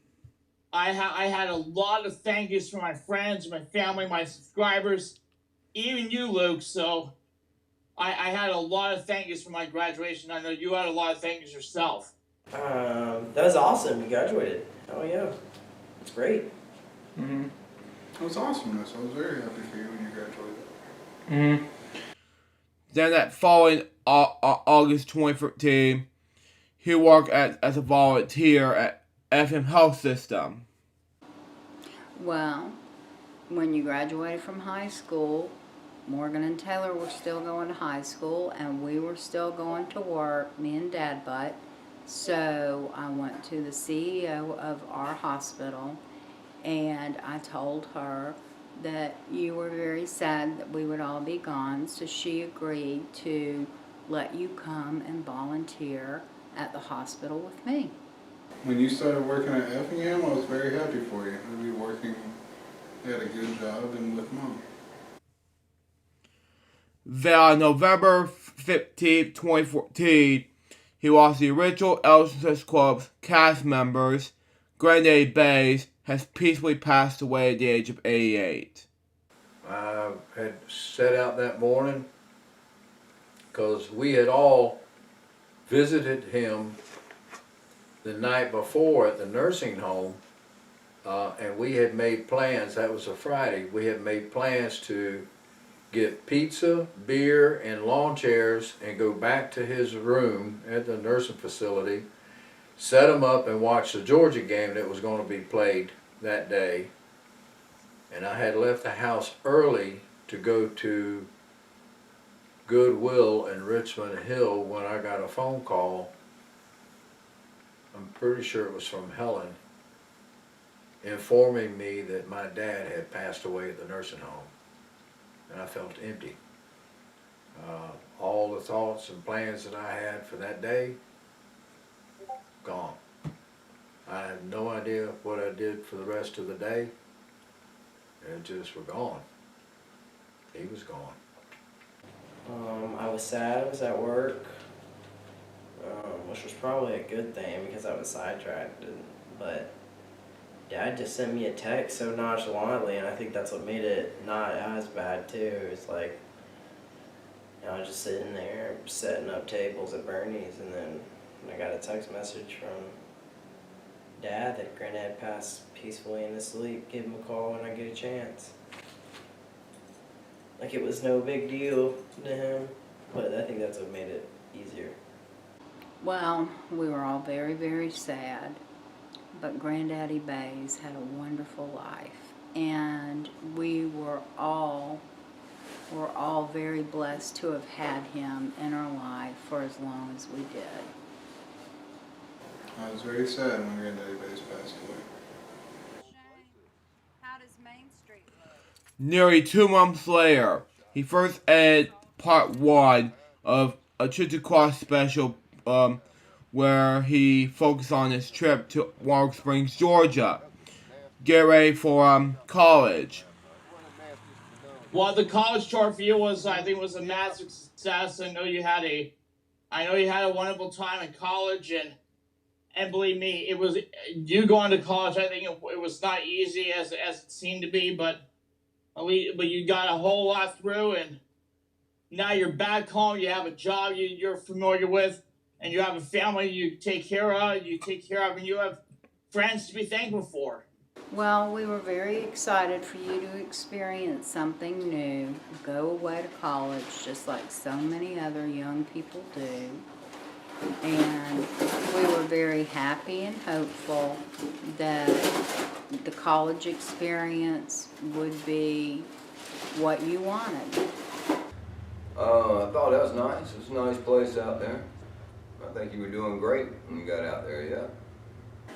I had a lot of thank yous from my friends, my family, my subscribers, even you, Luke. So I had a lot of thank yous for my graduation. I know you had a lot of thank yous yourself. That was awesome. You graduated. Oh yeah, it's great. It was awesomeness. I was very happy for you when you graduated. Then that following August 2013, he worked as a volunteer at FM Health System. Well, when you graduated from high school, Morgan and Taylor were still going to high school, and we were still going to work, me and Dad Butt. So I went to the CEO of our hospital, and I told her that you were very sad that we would all be gone, so she agreed to let you come and volunteer at the hospital with me. When you started working at Effingham, I was very happy for you. You'd be working at a good job and with Mom. Then on November 15, 2014, he lost the original LJPCBM Club's cast members. Granddaddy Bays has peacefully passed away at the age of 88. I had set out that morning because we had all visited him the night before at the nursing home, and we had made plans. That was a Friday. We had made plans to get pizza, beer, and lawn chairs and go back to his room at the nursing facility, set him up and watch the Georgia game that was going to be played that day. And I had left the house early to go to Goodwill in Richmond Hill when I got a phone call. I'm pretty sure it was from Helen, informing me that my dad had passed away at the nursing home. And I felt empty. All the thoughts and plans that I had for that day, gone. I had no idea what I did for the rest of the day. It just were gone. He was gone. I was sad. I was at work, which was probably a good thing because I was sidetracked. But Dad just sent me a text so nonchalantly, and I think that's what made it not as bad too. It's like, you know, I was just sitting there setting up tables at Bernie's, and then I got a text message from Dad that Granddad passed peacefully in his sleep. Give him a call when I get a chance. Like it was no big deal to him, but I think that's what made it easier. Well, we were all very, very sad, but Granddaddy Bays had a wonderful life, and we're all very blessed to have had him in our life for as long as we did. I was very sad when Granddaddy Bays passed away. How does Main Street look? Nearly 2 months later, he first aired part 1 of a Trip to Cross special, where he focused on his trip to Warwick Springs, Georgia. Get ready for college. Well, the college tour for you was, I think, was a massive success. I know you had a wonderful time in college, and believe me, it was you going to college. I think it was not easy as it seemed to be, but you got a whole lot through, and now you're back home. You have a job you're familiar with, and you have a family you take care of. And you have friends to be thankful for. Well, we were very excited for you to experience something new, go away to college just like so many other young people do. And we were very happy and hopeful that the college experience would be what you wanted. I thought that was nice. It was a nice place out there. I think you were doing great when you got out there, yeah.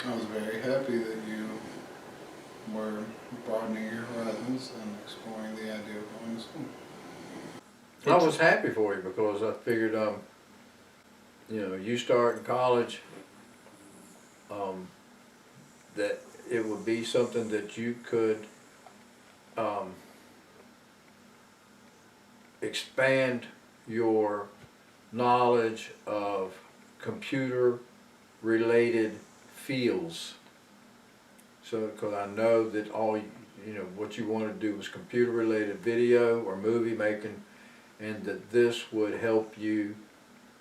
I was very happy that you were broadening your horizons and exploring the idea of going to school. I was happy for you because I figured you start in college, that it would be something that you could expand your knowledge of computer related fields. So, because I know that what you want to do was computer related video or movie making, and that this would help you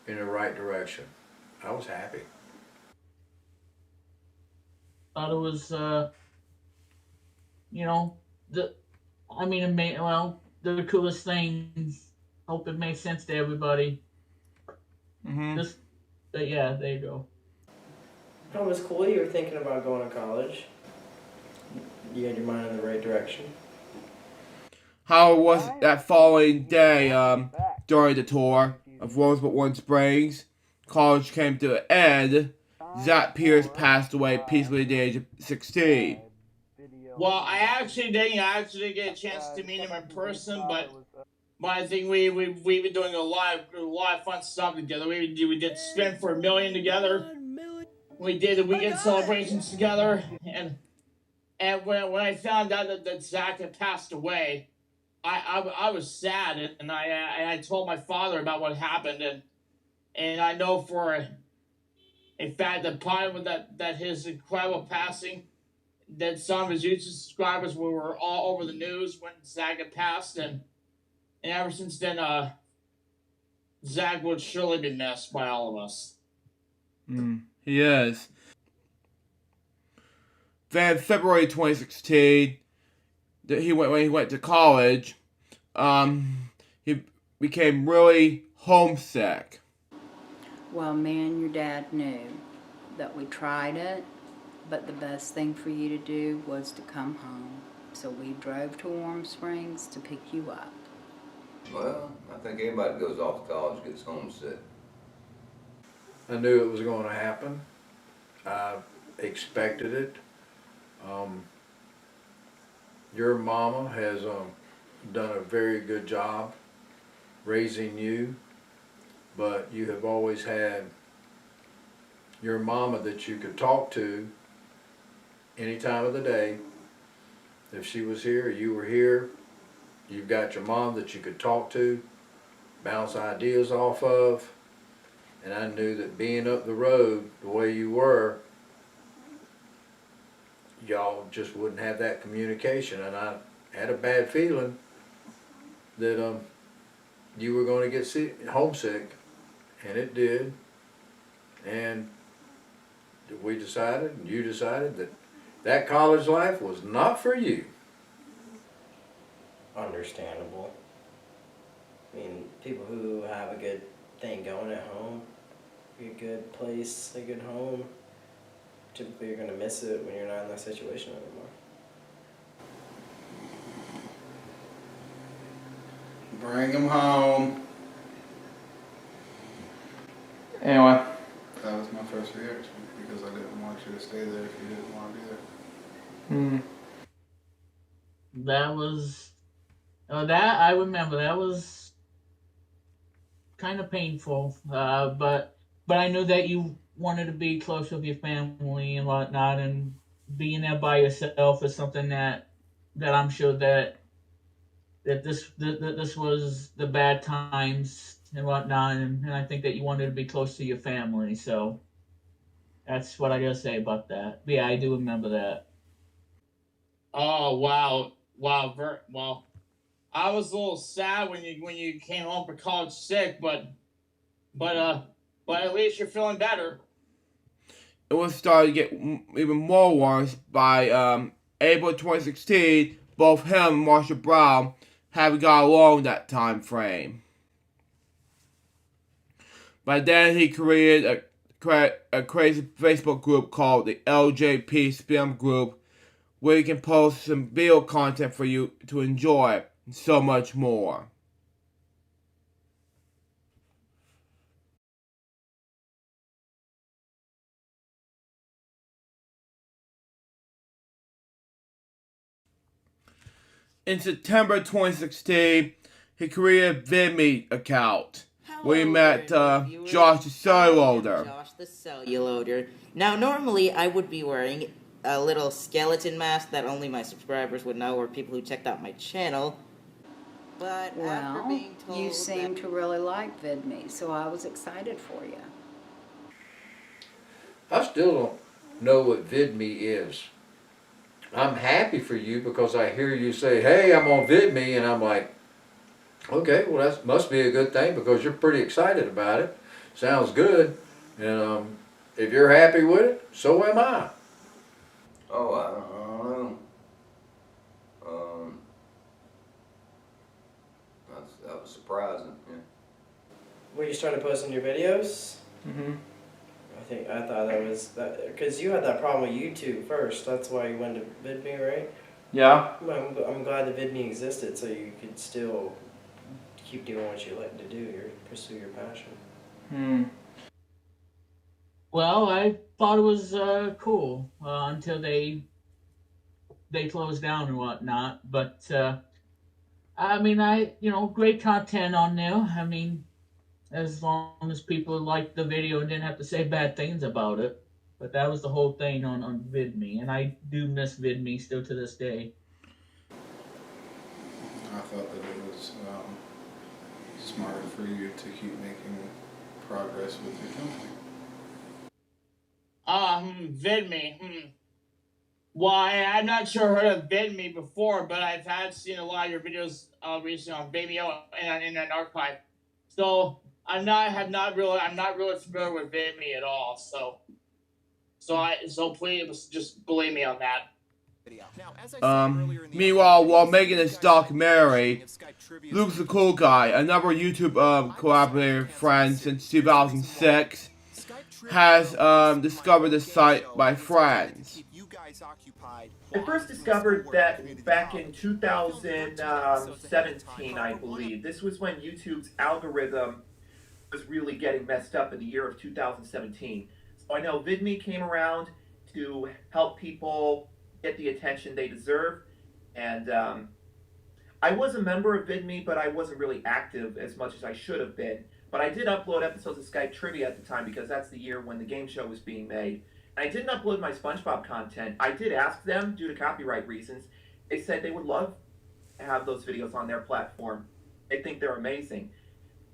in the right direction. I was happy. Thought it was, the the coolest things. Hope it makes sense to everybody. But yeah, there you go. It was cool you were thinking about going to college. You had your mind in the right direction. How was that following day during the tour of Rosebud One Springs? College came to an end. Zach Pierce passed away peacefully at the age of 16. Well, I actually didn't get a chance to meet him in person, but I think we've been doing a lot of fun stuff together. We did Spin for $1 Million together. We did the weekend celebrations together, and when I found out that Zach had passed away, I was sad, and I told my father about what happened, and I know for a fact that part of that his incredible passing, that some of his YouTube subscribers were all over the news when Zach had passed, and ever since then, Zach would surely be missed by all of us. He is. Then February 2016, when he went to college, he became really homesick. Well, me and your dad knew that we tried it, but the best thing for you to do was to come home. So we drove to Warm Springs to pick you up. Well, I think anybody that goes off to college gets homesick. I knew it was going to happen. I expected it. Your mama has done a very good job raising you, but you have always had your mama that you could talk to any time of the day. If she was here, you were here, you've got your mom that you could talk to, bounce ideas off of, and I knew that being up the road the way you were, y'all just wouldn't have that communication, and I had a bad feeling that you were going to get homesick, and it did, and we decided, and you decided, that college life was not for you. Understandable. I mean, people who have a good thing going at home, a good place, a good home, typically you're going to miss it when you're not in that situation anymore. Bring him home. Anyway. That was my first reaction, because I didn't want you to stay there if you didn't want to be there. That was, that I remember. That was kind of painful. But I knew that you wanted to be close with your family and whatnot, and being there by yourself is something that I'm sure that this was the bad times and whatnot, and I think that you wanted to be close to your family. So that's what I gotta say about that. But yeah, I do remember that. Oh wow. Well, I was a little sad when you came home from college sick, but at least you're feeling better. It was starting to get even more worse by April 2016. Both him and Marshall Brown haven't got along that time frame. By then, he created a crazy Facebook group called the LJPCBM group, where you can post some video content for you to enjoy, and so much more. In September 2016, he created a VidMe account. we met Josh the Celluloader. Josh the Celluloader. Now, normally I would be wearing a little skeleton mask that only my subscribers would know, or people who checked out my channel. But after Well, being told you seem to really like VidMe, so I was excited for you. I still don't know what VidMe is. I'm happy for you because I hear you say, hey, I'm on VidMe, and I'm like, okay, well, that must be a good thing because you're pretty excited about it. Sounds good. And if you're happy with it, so am I. Oh, I don't know. That was surprising. Yeah. When you started posting your videos? Mm-hmm. I thought that was that because you had that problem with YouTube first. That's why you went to VidMe, right? Yeah. I'm glad that VidMe existed, so you could still keep doing what you like to do. Pursue your passion. Well, I thought it was cool until they closed down and whatnot. But I mean, great content on there. I mean, as long as people liked the video and didn't have to say bad things about it. But that was the whole thing on VidMe, and I do miss VidMe still to this day. I thought that it was smarter for you to keep making progress with your company. VidMe. Well, I'm not sure heard of VidMe before, but I've seen a lot of your videos recently on Vimeo and in an archive. So I'm not really familiar with VidMe at all. So please just believe me on that. Meanwhile, while making this documentary, Luke's the cool guy, another YouTube collaborator friend since 2006, has discovered the site by friends. I first discovered that back in 2017, I believe. This was when YouTube's algorithm was really getting messed up in the year of 2017. So I know VidMe came around to help people get the attention they deserve. And I was a member of VidMe, but I wasn't really active as much as I should have been. But I did upload episodes of Skype Trivia at the time because that's the year when the game show was being made. And I didn't upload my SpongeBob content. I did ask them, due to copyright reasons, they said they would love to have those videos on their platform. They think they're amazing.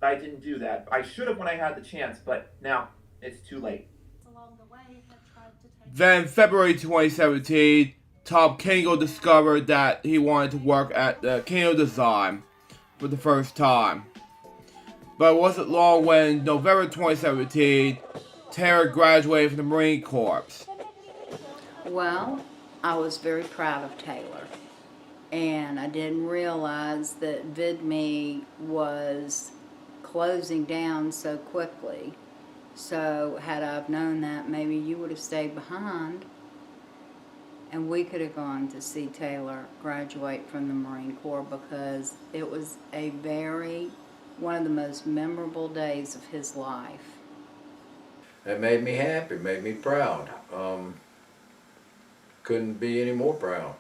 But I didn't do that. I should have when I had the chance, but now it's too late. Then, February 2017, Tom Kingle discovered that he wanted to work at the Kingle Design for the first time. But it wasn't long when, November 2017, Taylor graduated from the Marine Corps. Well, I was very proud of Taylor. And I didn't realize that VidMe was closing down so quickly. So had I've known that, maybe you would have stayed behind and we could have gone to see Taylor graduate from the Marine Corps, because it was one of the most memorable days of his life. It made me happy, made me proud. Couldn't be any more proud.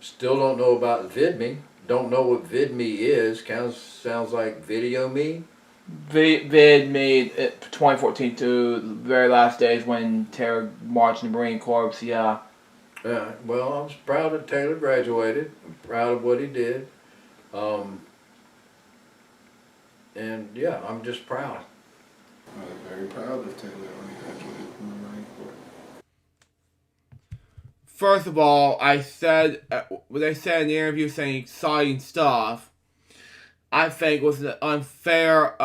Still don't know about VidMe. Don't know what VidMe is. Kind of sounds like Video Me. VidMe 2014 to the very last days when Taylor marched in the Marine Corps, yeah. Yeah, well, I was proud that Taylor graduated. I'm proud of what he did. And yeah, I'm just proud. I was very proud of Taylor when he graduated from the Marine Corps. First of all, I said, what I said in the interview saying exciting stuff, I think was an unfair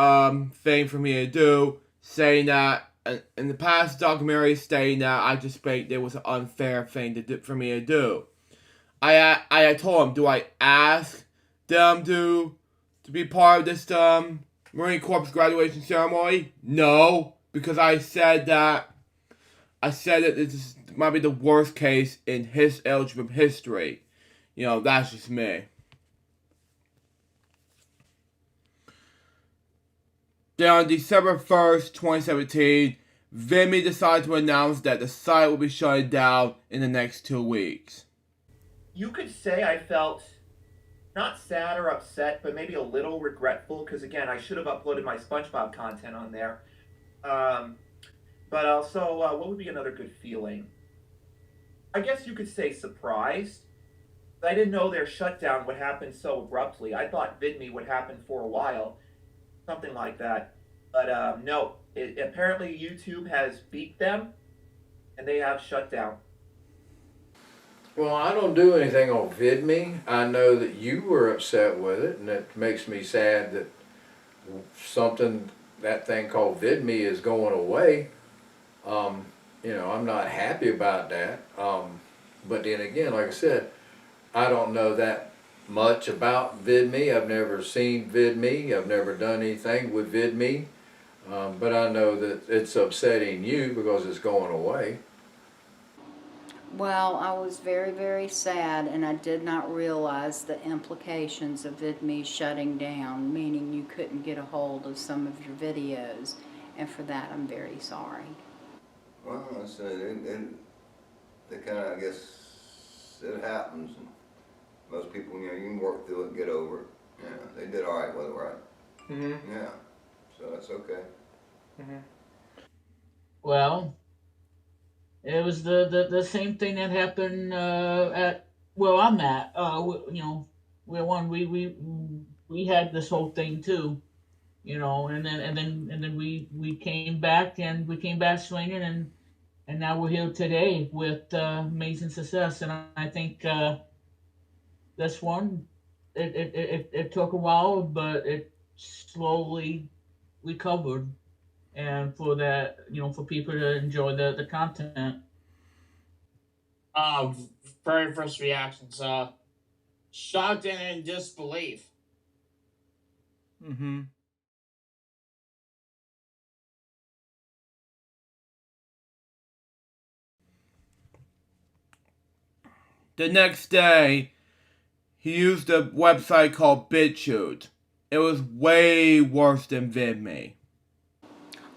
thing for me to do, saying that in the past documentary, saying that I just think it was an unfair thing for me to do. I told him, do I ask them to be part of this Marine Corps graduation ceremony? No, because I said that this might be the worst case in his LGBT history. You know, that's just me. Then on December 1st, 2017, VidMe decided to announce that the site will be shut down in the next 2 weeks. You could say I felt not sad or upset, but maybe a little regretful because again, I should have uploaded my SpongeBob content on there. But also, what would be another good feeling? I guess you could say surprised. I didn't know their shutdown would happen so abruptly. I thought VidMe would happen for a while, something like that. But no, apparently YouTube has beat them, and they have shut down. Well, I don't do anything on VidMe. I know that you were upset with it, and it makes me sad that that thing called VidMe is going away. You know, I'm not happy about that. But then again, like I said, I don't know that much about VidMe. I've never seen VidMe. I've never done anything with VidMe. But I know that it's upsetting you because it's going away. Well, I was very, very sad, and I did not realize the implications of VidMe shutting down, meaning you couldn't get a hold of some of your videos, and for that I'm very sorry. Well, I said, they kind of, I guess, it happens. And most people, you know, you can work through it and get over it. Yeah, they did all right with it, right? Mm-hmm. Yeah, so that's okay. Mm-hmm. Well, it was the same thing that happened at where I'm at. You know, we had this whole thing too. You know, and then we came back and we came back swinging and now we're here today with amazing success. And I think this one it took a while, but it slowly recovered. And for that, you know, for people to enjoy the content. Very first reactions, shocked and in disbelief. Mm-hmm. The next day, he used a website called BitChute. It was way worse than VidMe.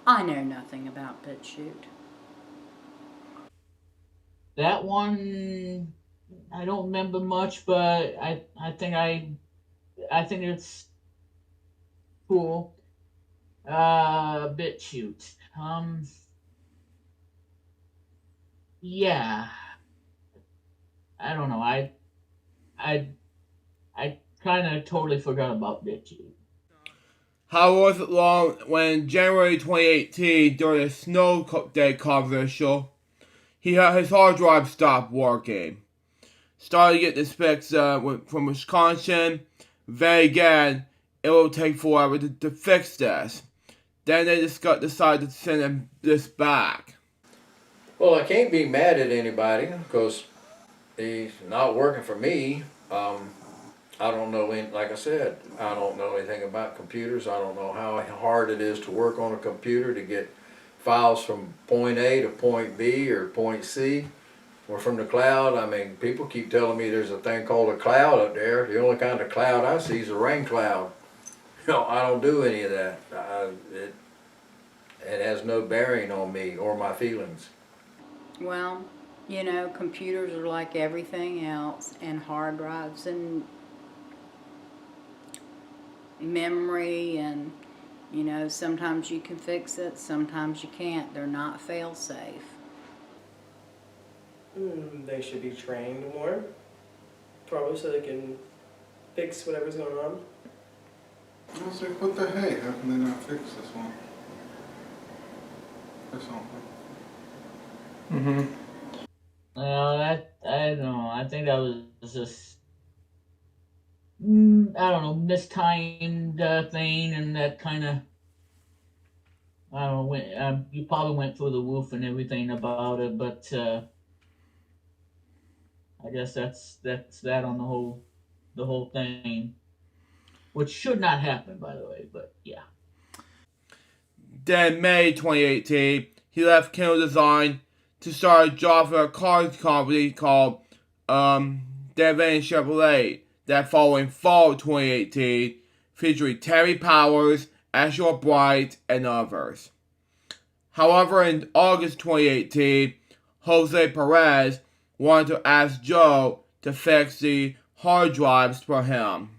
I know nothing about BitChute. That one, I don't remember much, but I think it's cool. BitChute. Yeah. I don't know. I kind of totally forgot about BitChute. How was it long when January 2018, during a snow day controversial, his hard drive stopped working. Started to get this fixed from Wisconsin. Then again, it will take forever to fix this. Then they just decided to send him this back. Well, I can't be mad at anybody because he's not working for me. I don't know, like I said, I don't know anything about computers. I don't know how hard it is to work on a computer to get files from point A to point B or point C or from the cloud. I mean, people keep telling me there's a thing called a cloud up there. The only kind of cloud I see is a rain cloud. You know, I don't do any of that. It has no bearing on me or my feelings. Well, you know, computers are like everything else, and hard drives and memory, and you know, sometimes you can fix it, sometimes you can't. They're not fail-safe. They should be trained more, probably, so they can fix whatever's going on. I was like, what the heck? How can they not fix this one? Or something. Mm-hmm. I don't know. I think that was just I don't know, mistimed thing, and that kind of I don't know. You probably went through the roof and everything about it, but I guess that's that on the whole thing, which should not happen, by the way. But yeah. Then May 2018, he left Kindle Design to start a job for a car company called Devane Chevrolet. That following fall 2018, featuring Terry Powers, Asher Bright, and others. However, in August 2018, Jose Perez wanted to ask Joe to fix the hard drives for him.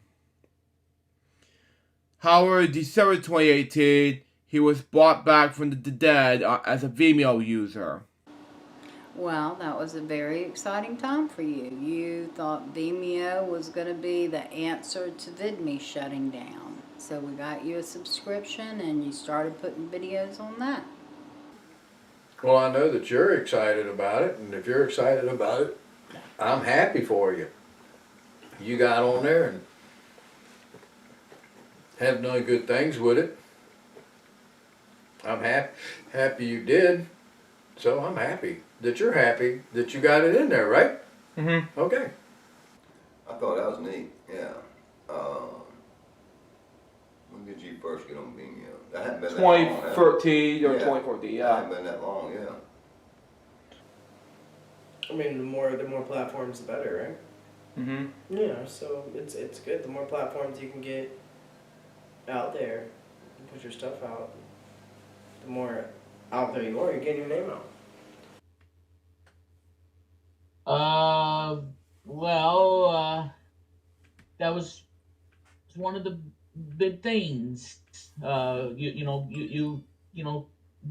However, in December 2018, he was brought back from the dead as a Vimeo user. Well, that was a very exciting time for you. You thought Vimeo was going to be the answer to VidMe shutting down. So we got you a subscription and you started putting videos on that. Well, I know that you're excited about it, and if you're excited about it, I'm happy for you. You got on there and have done good things with it. I'm happy you did, so I'm happy that you're happy that you got it in there, right? Mm-hmm. Okay. I thought that was neat, yeah. When did you first get on Vimeo? That hadn't been that long. 2013 or 2014, yeah. That hadn't been that long, yeah. I mean, the more platforms, the better, right? Mm-hmm. Yeah, so it's good. The more platforms you can get out there and put your stuff out, the more out there you are, you're getting your name out. That was one of the big things. You know,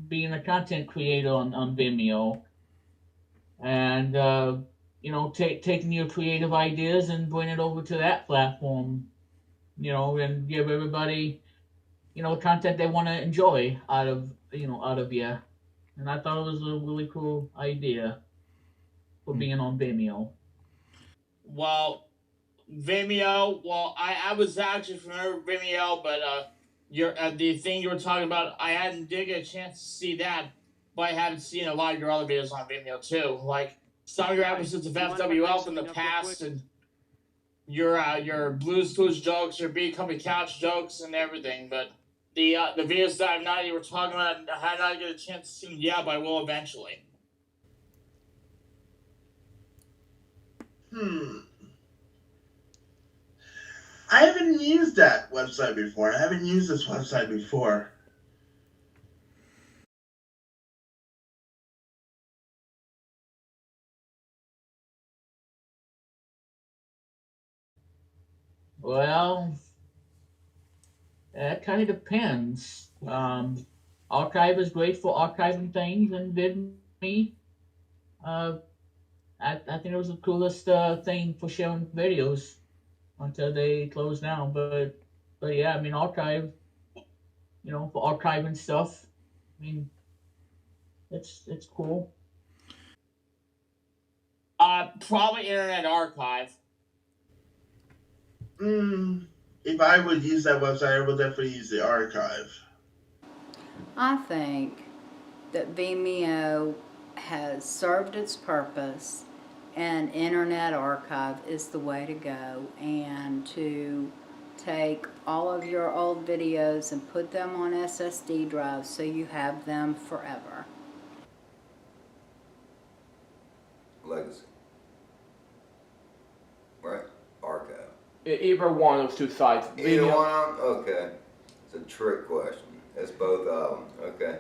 being a content creator on Vimeo, and you know, taking your creative ideas and bring it over to that platform, you know, and give everybody, you know, content they want to enjoy out of you. And I thought it was a really cool idea for being on Vimeo. Well, Vimeo. Well, I was actually familiar with Vimeo, but the thing you were talking about, didn't get a chance to see that, but I haven't seen a lot of your other videos on Vimeo too. Like some of your episodes of FWL in the past, and your Blues Clues jokes, your B Company Couch jokes, and everything. But the videos that you were talking about, I had not get a chance to see them yet, but I will eventually. I haven't used that website before. I haven't used this website before. Well, that kind of depends. Archive is great for archiving things, and VidMe, I think it was the coolest thing for sharing videos until they closed down. But yeah, I mean, archive, you know, for archiving stuff. I mean, it's cool. Probably Internet Archive. If I would use that website, I would definitely use the archive. I think that Vimeo has served its purpose and Internet Archive is the way to go, and to take all of your old videos and put them on SSD drives so you have them forever. Legacy. Right? Archive. Either one of those two sites. Either one of them? Okay. It's a trick question. It's both of them. Okay.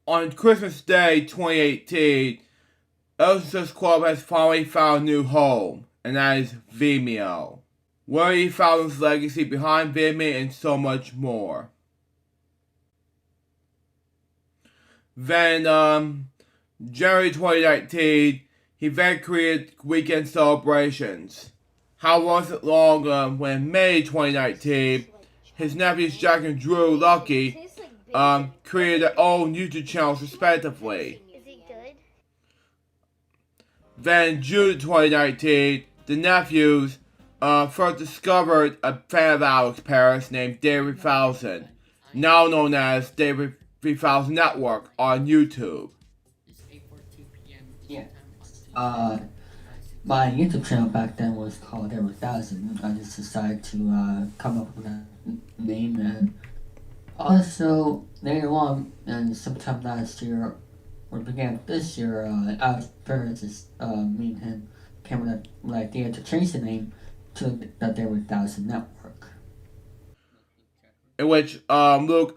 On Christmas Day 2018, LJPCBM Club has finally found a new home, and that is Vimeo, where he found his legacy behind Vimeo and so much more. Then, January 2019, he then created weekend celebrations. How wasn't long when in May 2019, his nephews Jack and Drew Lucky created their own YouTube channels respectively. Is it good? Then in June 2019, the nephews first discovered a fan of Alex Paris named David 3000, now known as David 3000 Network on YouTube. Yeah. My YouTube channel back then was called David 3000. I just decided to come up with that name, and also later on, and sometime last year, when it began this year, Alex Perez, me and him came with the idea to change the name to the There 1000 Network. In which Luke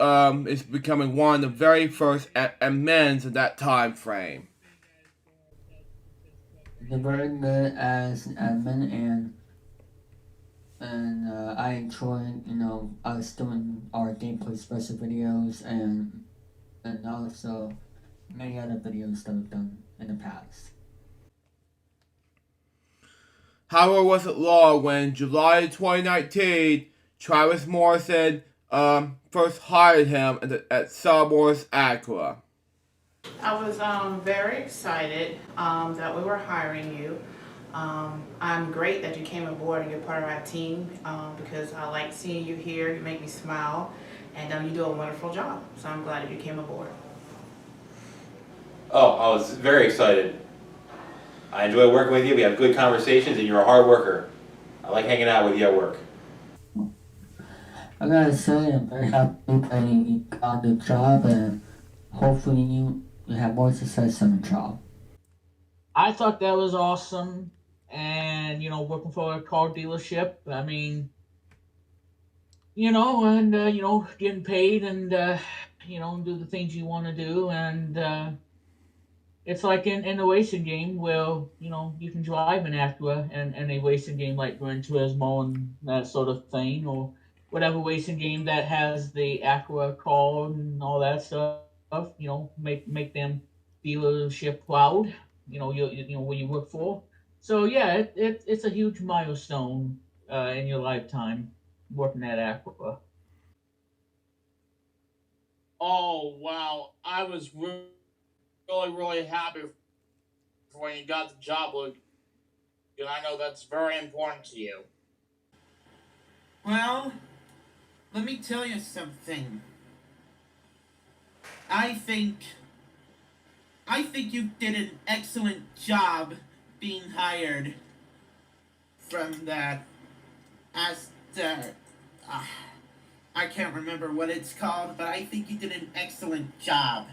is becoming one of the very first admins in that time frame. They're very good as an admin, and I enjoy, us doing our gameplay special videos and also many other videos that we've done in the past. However, it wasn't long when July 2019, Travis Morrison first hired him at Sawmores Aqua. I was very excited that we were hiring you. I'm great that you came aboard and you're part of our team because I like seeing you here. You make me smile, and you do a wonderful job. So I'm glad that you came aboard. Oh, I was very excited. I enjoy working with you. We have good conversations, and you're a hard worker. I like hanging out with you at work. I gotta say, I'm very happy that you got the job, and hopefully you have more success on the job. I thought that was awesome, and working for a car dealership. I mean, getting paid and do the things you want to do, and it's like in a racing game where you can drive an Acura and a racing game like Gran Turismo and that sort of thing, or whatever racing game that has the Acura car and all that stuff. Make them dealership proud. Where you work for. So yeah, it's a huge milestone in your lifetime working at Acura. Oh wow, I was really happy when you got the job, Luke. And I know that's very important to you. Well, let me tell you something. I think you did an excellent job being hired from that I can't remember what it's called, but I think you did an excellent job.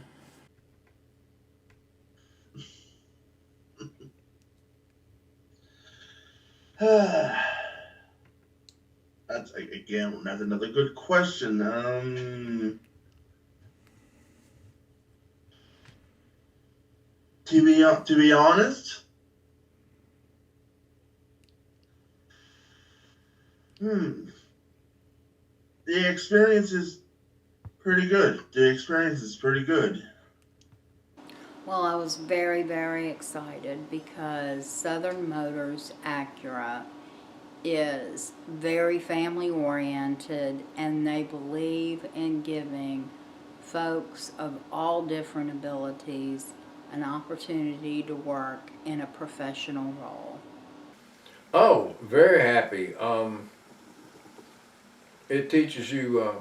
That's another good question. To be honest, the experience is pretty good. Well, I was very, very excited because Southern Motors Acura is very family oriented, and they believe in giving folks of all different abilities an opportunity to work in a professional role. Oh, very happy. It teaches you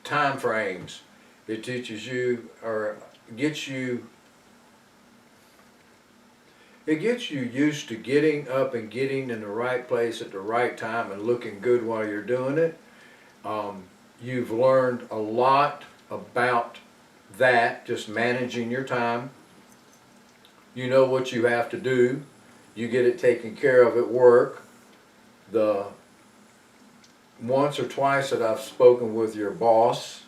time frames. It teaches you, or gets you, it gets you used to getting up and getting in the right place at the right time and looking good while you're doing it. You've learned a lot about that, just managing your time. You know what you have to do. You get it taken care of at work. The once or twice that I've spoken with your boss,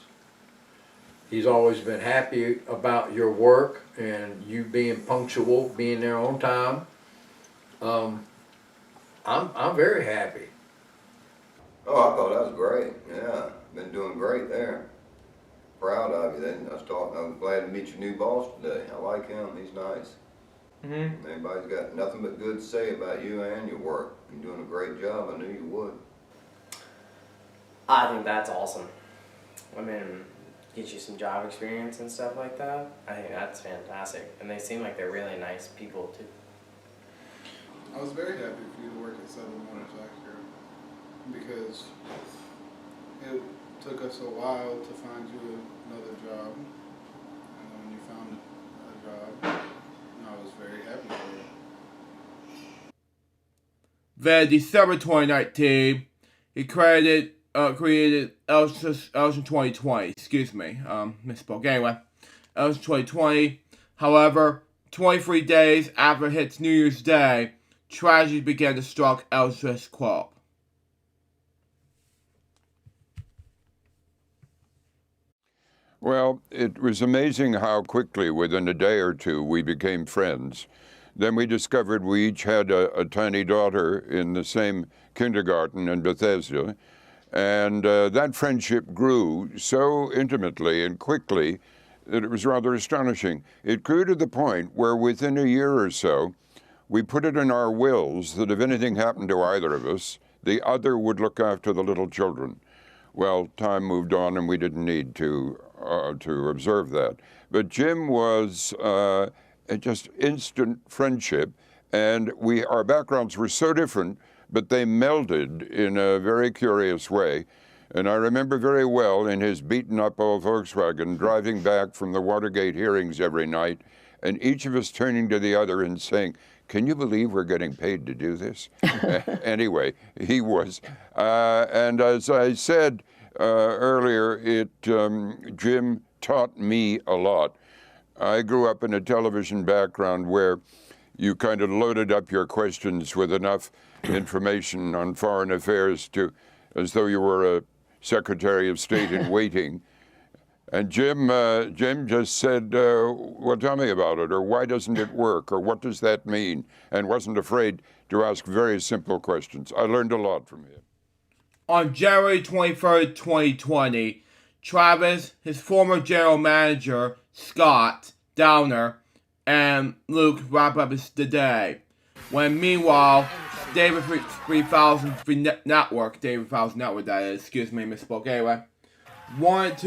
he's always been happy about your work and you being punctual, being there on time. I'm very happy. Oh, I thought that was great. Yeah, been doing great there. Proud of you. Then I'm glad to meet your new boss today. I like him. He's nice. Mm-hmm. Everybody's got nothing but good to say about you and your work. You're doing a great job. I knew you would. I think that's awesome. I mean, get you some job experience and stuff like that. I think that's fantastic. And they seem like they're really nice people too. I was very happy for you to work at Southern Motors Acura because it took us a while to find you another job. And when you found a job, I was very happy for you. Then December 2019, he created Elgin 2020. Excuse me, misspoke. Anyway, Elgin 2020 However, 23 days after it hits New Year's Day, tragedy began to stalk Eldridge Kwelp. Well, it was amazing how quickly, within a day or two, we became friends. Then we discovered we each had a tiny daughter in the same kindergarten in Bethesda, and that friendship grew so intimately and quickly that it was rather astonishing. It grew to the point where within a year or so, we put it in our wills that if anything happened to either of us, the other would look after the little children. Well, time moved on and we didn't need to observe that. But Jim was just instant friendship, and our backgrounds were so different, but they melded in a very curious way. And I remember very well in his beaten up old Volkswagen driving back from the Watergate hearings every night, and each of us turning to the other and saying, "Can you believe we're getting paid to do this?" Anyway, he was. And as I said earlier, Jim taught me a lot. I grew up in a television background where you kind of loaded up your questions with enough information on foreign affairs as though you were a Secretary of State in waiting. And Jim just said, well, tell me about it, or why doesn't it work, or what does that mean? And wasn't afraid to ask very simple questions. I learned a lot from him. On January 23rd, 2020, Travis, his former general manager, Scott Downer, and Luke wrap up the day. When meanwhile, David 3000 Network, that is, excuse me, misspoke anyway, wanted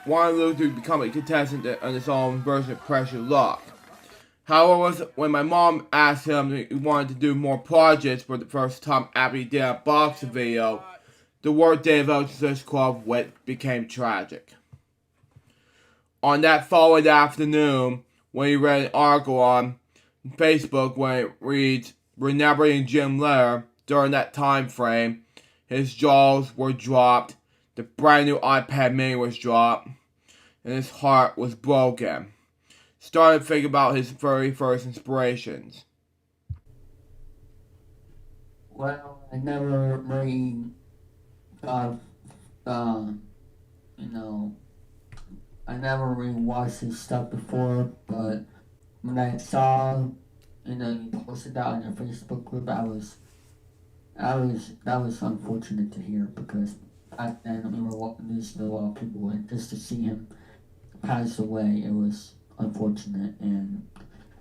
Luke to become a contestant on his own version of Pressure Luck. However, when my mom asked him if he wanted to do more projects for the first time after he did a boxing video, the workday of Eldridge Kwelp became tragic. On that following afternoon, when he read an article on Facebook when it reads, "Remembering Jim Lehrer," during that time frame, his jaws were dropped, the brand new iPad mini was dropped, and his heart was broken. Started to think about his very first inspirations. Well, I never really thought, I never really watched his stuff before, but when I saw, you posted that on your Facebook group, that was unfortunate to hear, because back then we were losing a lot of people, and just to see him pass away, it was unfortunate, and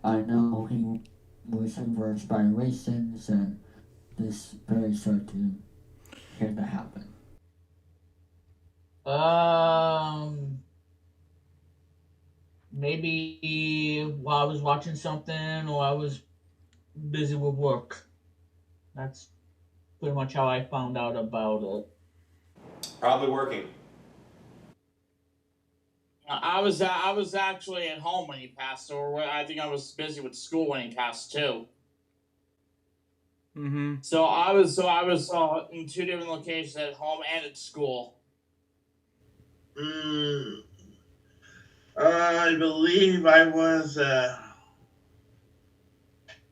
I know he was in for inspirations, and just very sorry to hear that happen. Maybe while I was watching something or I was busy with work. That's pretty much how I found out about it. Probably working. I was actually at home when he passed, or I think I was busy with school when he passed too. Mm-hmm. So I was in two different locations, at home and at school. I believe I was.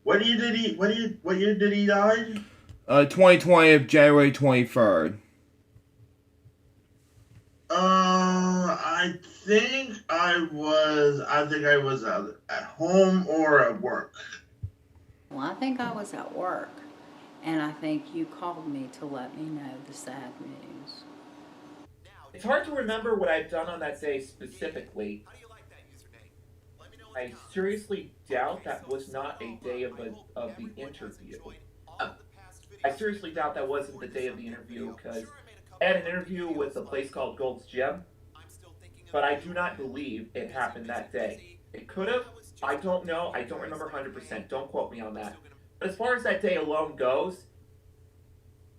What year did he die? 2020 of January 23rd. I think I was at home or at work. Well, I think I was at work, and I think you called me to let me know the sad news. It's hard to remember what I've done on that day specifically. I seriously doubt that was not a day of the interview. I seriously doubt that wasn't the day of the interview, because I had an interview with a place called Gold's Gym, but I do not believe it happened that day. It could have. I don't know. I don't remember 100%. Don't quote me on that. But as far as that day alone goes,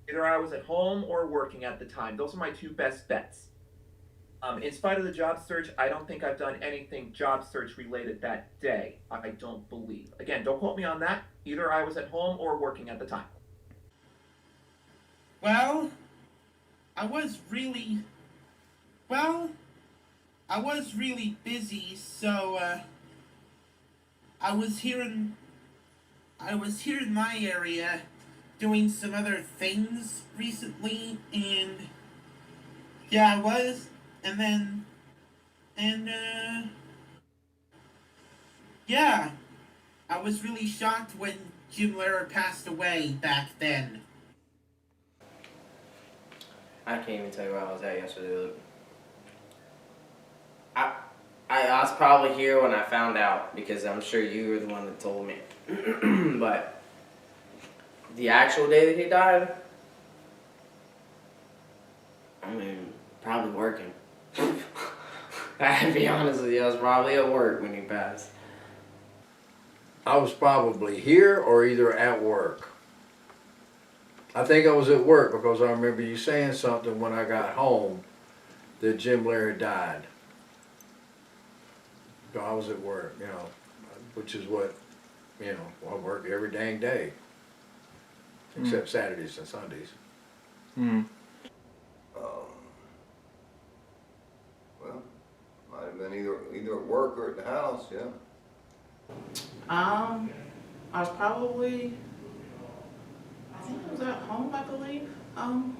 either I was at home or working at the time. Those are my two best bets. In spite of the job search, I don't think I've done anything job search related that day. I don't believe. Again, don't quote me on that. Either I was at home or working at the time. Well, I was really busy, so I was here in my area doing some other things recently, and yeah, I was, yeah, I was really shocked when Jim Lehrer passed away back then. I can't even tell you where I was at yesterday. I was probably here when I found out, because I'm sure you were the one that told me. But the actual day that he died, I mean, probably working. I have to be honest with you, I was probably at work when he passed. I was probably here or either at work. I think I was at work because I remember you saying something when I got home that Jim Lehrer died. So I was at work, you know, which is what, you know, I work every dang day, except Saturdays and Sundays. Well, might have been either at work or at the house, yeah. I was probably, I think I was at home, I believe,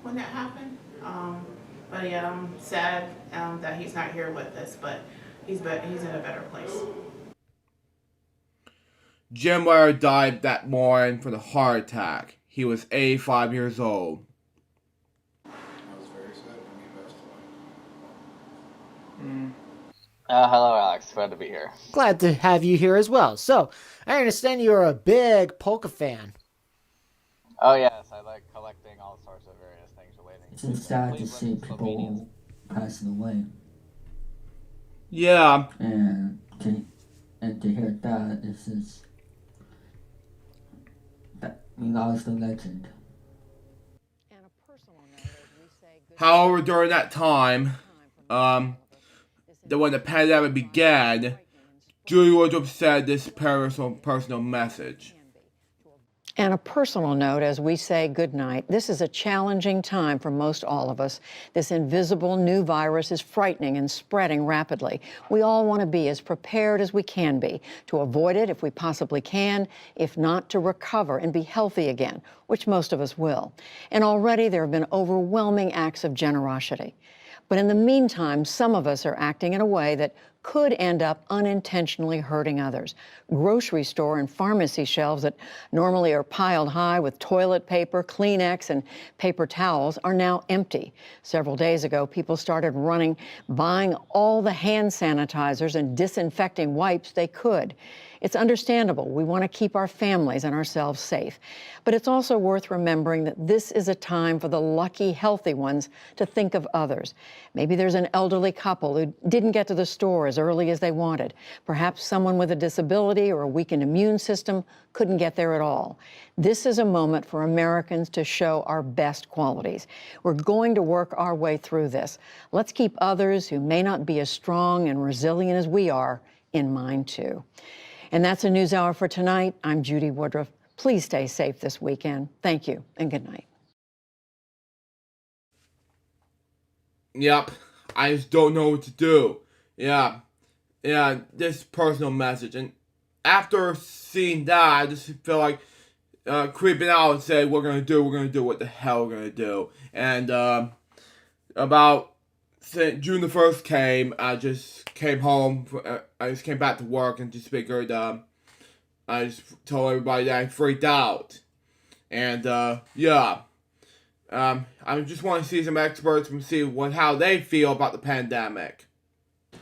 when that happened. But yeah, I'm sad that he's not here with us, but he's in a better place. Jim Lehrer died that morning from a heart attack. He was 85 years old. I was very sad when he passed away. Hello, Alex. Glad to be here. Glad to have you here as well. So, I understand you're a big polka fan. Oh, yes. I like collecting all sorts of various things relating It's just sad to see people passing away. Yeah. And to hear that, it's just that we lost a legend. However, during that time, when the pandemic began, Judy Woodruff said this personal message. And a personal note, as we say goodnight, this is a challenging time for most all of us. This invisible new virus is frightening and spreading rapidly. We all want to be as prepared as we can be to avoid it if we possibly can, if not, to recover and be healthy again, which most of us will. And already there have been overwhelming acts of generosity. But in the meantime, some of us are acting in a way that could end up unintentionally hurting others. Grocery store and pharmacy shelves that normally are piled high with toilet paper, Kleenex, and paper towels are now empty. Several days ago, people started buying all the hand sanitizers and disinfecting wipes they could. It's understandable. We want to keep our families and ourselves safe. But it's also worth remembering that this is a time for the lucky, healthy ones to think of others. Maybe there's an elderly couple who didn't get to the store as early as they wanted. Perhaps someone with a disability or a weakened immune system couldn't get there at all. This is a moment for Americans to show our best qualities. We're going to work our way through this. Let's keep others who may not be as strong and resilient as we are in mind, too. And that's a News Hour for tonight. I'm Judy Woodruff. Please stay safe this weekend. Thank you and good night. Yep, I just don't know what to do. Yeah, this personal message. And after seeing that, I just feel like creeping out and say, we're going to do what the hell we're going to do. And about June the 1st came, I just came home, I just came back to work and just figured, I just told everybody that I freaked out. And yeah, I just want to see some experts and see how they feel about the pandemic.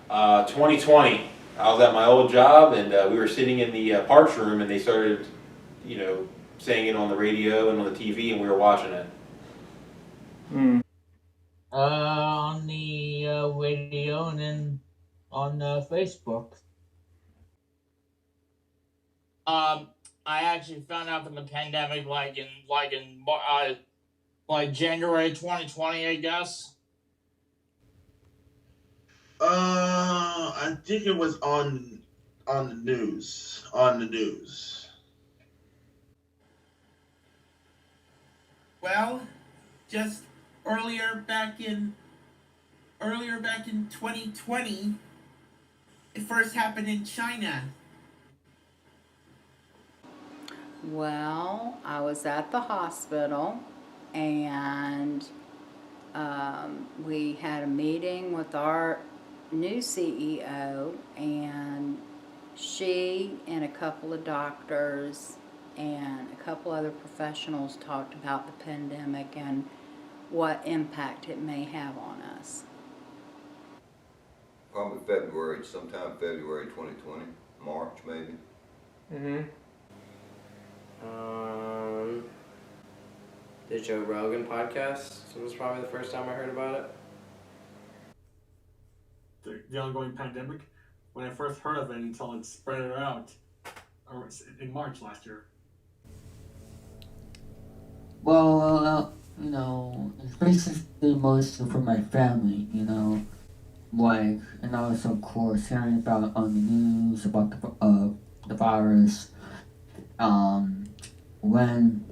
2020, I was at my old job and we were sitting in the parts room and they started, saying it on the radio and on the TV and we were watching it. On the radio and then on Facebook. I actually found out from the pandemic like in January 2020, I guess. I think it was on the news. On the news. Well, just earlier back in 2020, it first happened in China. Well, I was at the hospital and we had a meeting with our new CEO, and she and a couple of doctors and a couple other professionals talked about the pandemic and what impact it may have on us. Probably February, sometime February 2020, March maybe. The Joe Rogan podcast was probably the first time I heard about it. The ongoing pandemic, when I first heard of it until it spread it out in March last year. Well, you know, it's basically mostly for my family, you know, like, and also, of course, hearing about on the news about the virus. When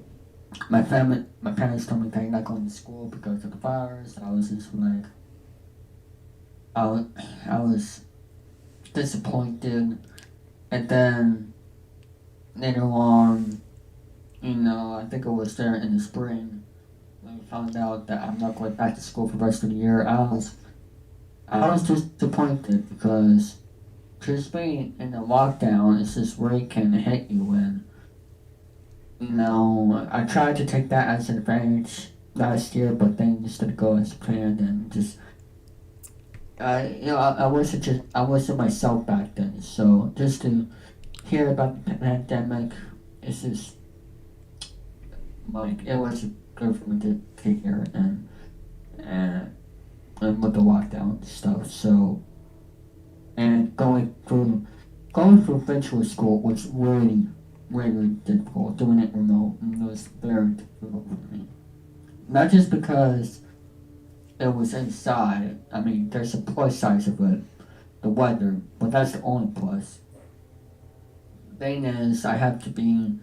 my parents told me they're not going to school because of the virus, I was just like, I was disappointed, and then later on, you know, I think it was there in the spring, when we found out that I'm not going back to school for the rest of the year. I was disappointed because just being in a lockdown is just where it can hit you when, you know, I tried to take that as an advantage last year, but things didn't go as planned, and just, I wasn't myself back then, so just to hear about the pandemic, it's just, like, it was good for me to hear, and with the lockdown stuff, so, and going through virtual school was really difficult, doing it remote, and it was very difficult for me. Not just because it was inside, I mean, there's a plus side of it, the weather, but that's the only plus. The thing is, I have to be,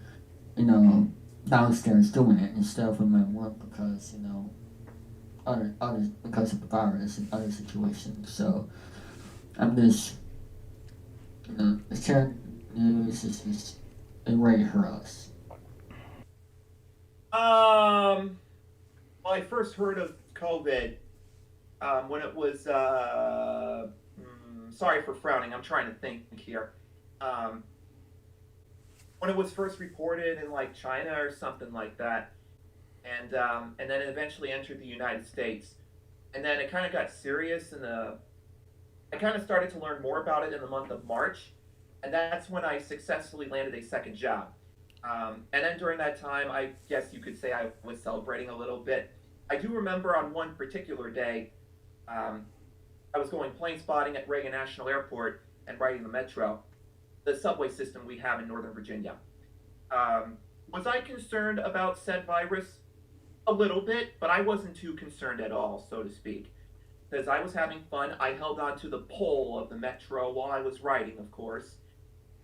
you know, downstairs doing it instead of in my work because, you know, because of the virus and other situations. So I'm just, you know, the shared news is just ready for us. Well, I first heard of COVID when it was. Sorry for frowning. I'm trying to think here. When it was first reported in like China or something like that, and then it eventually entered the United States, and then it kind of got serious I kind of started to learn more about it in the month of March, and that's when I successfully landed a second job. And then during that time, I guess you could say I was celebrating a little bit. I do remember on one particular day, I was going plane spotting at Reagan National Airport and riding the metro, the subway system we have in Northern Virginia. Was I concerned about said virus? A little bit, but I wasn't too concerned at all, so to speak. Because I was having fun. I held on to the pole of the metro while I was riding, of course.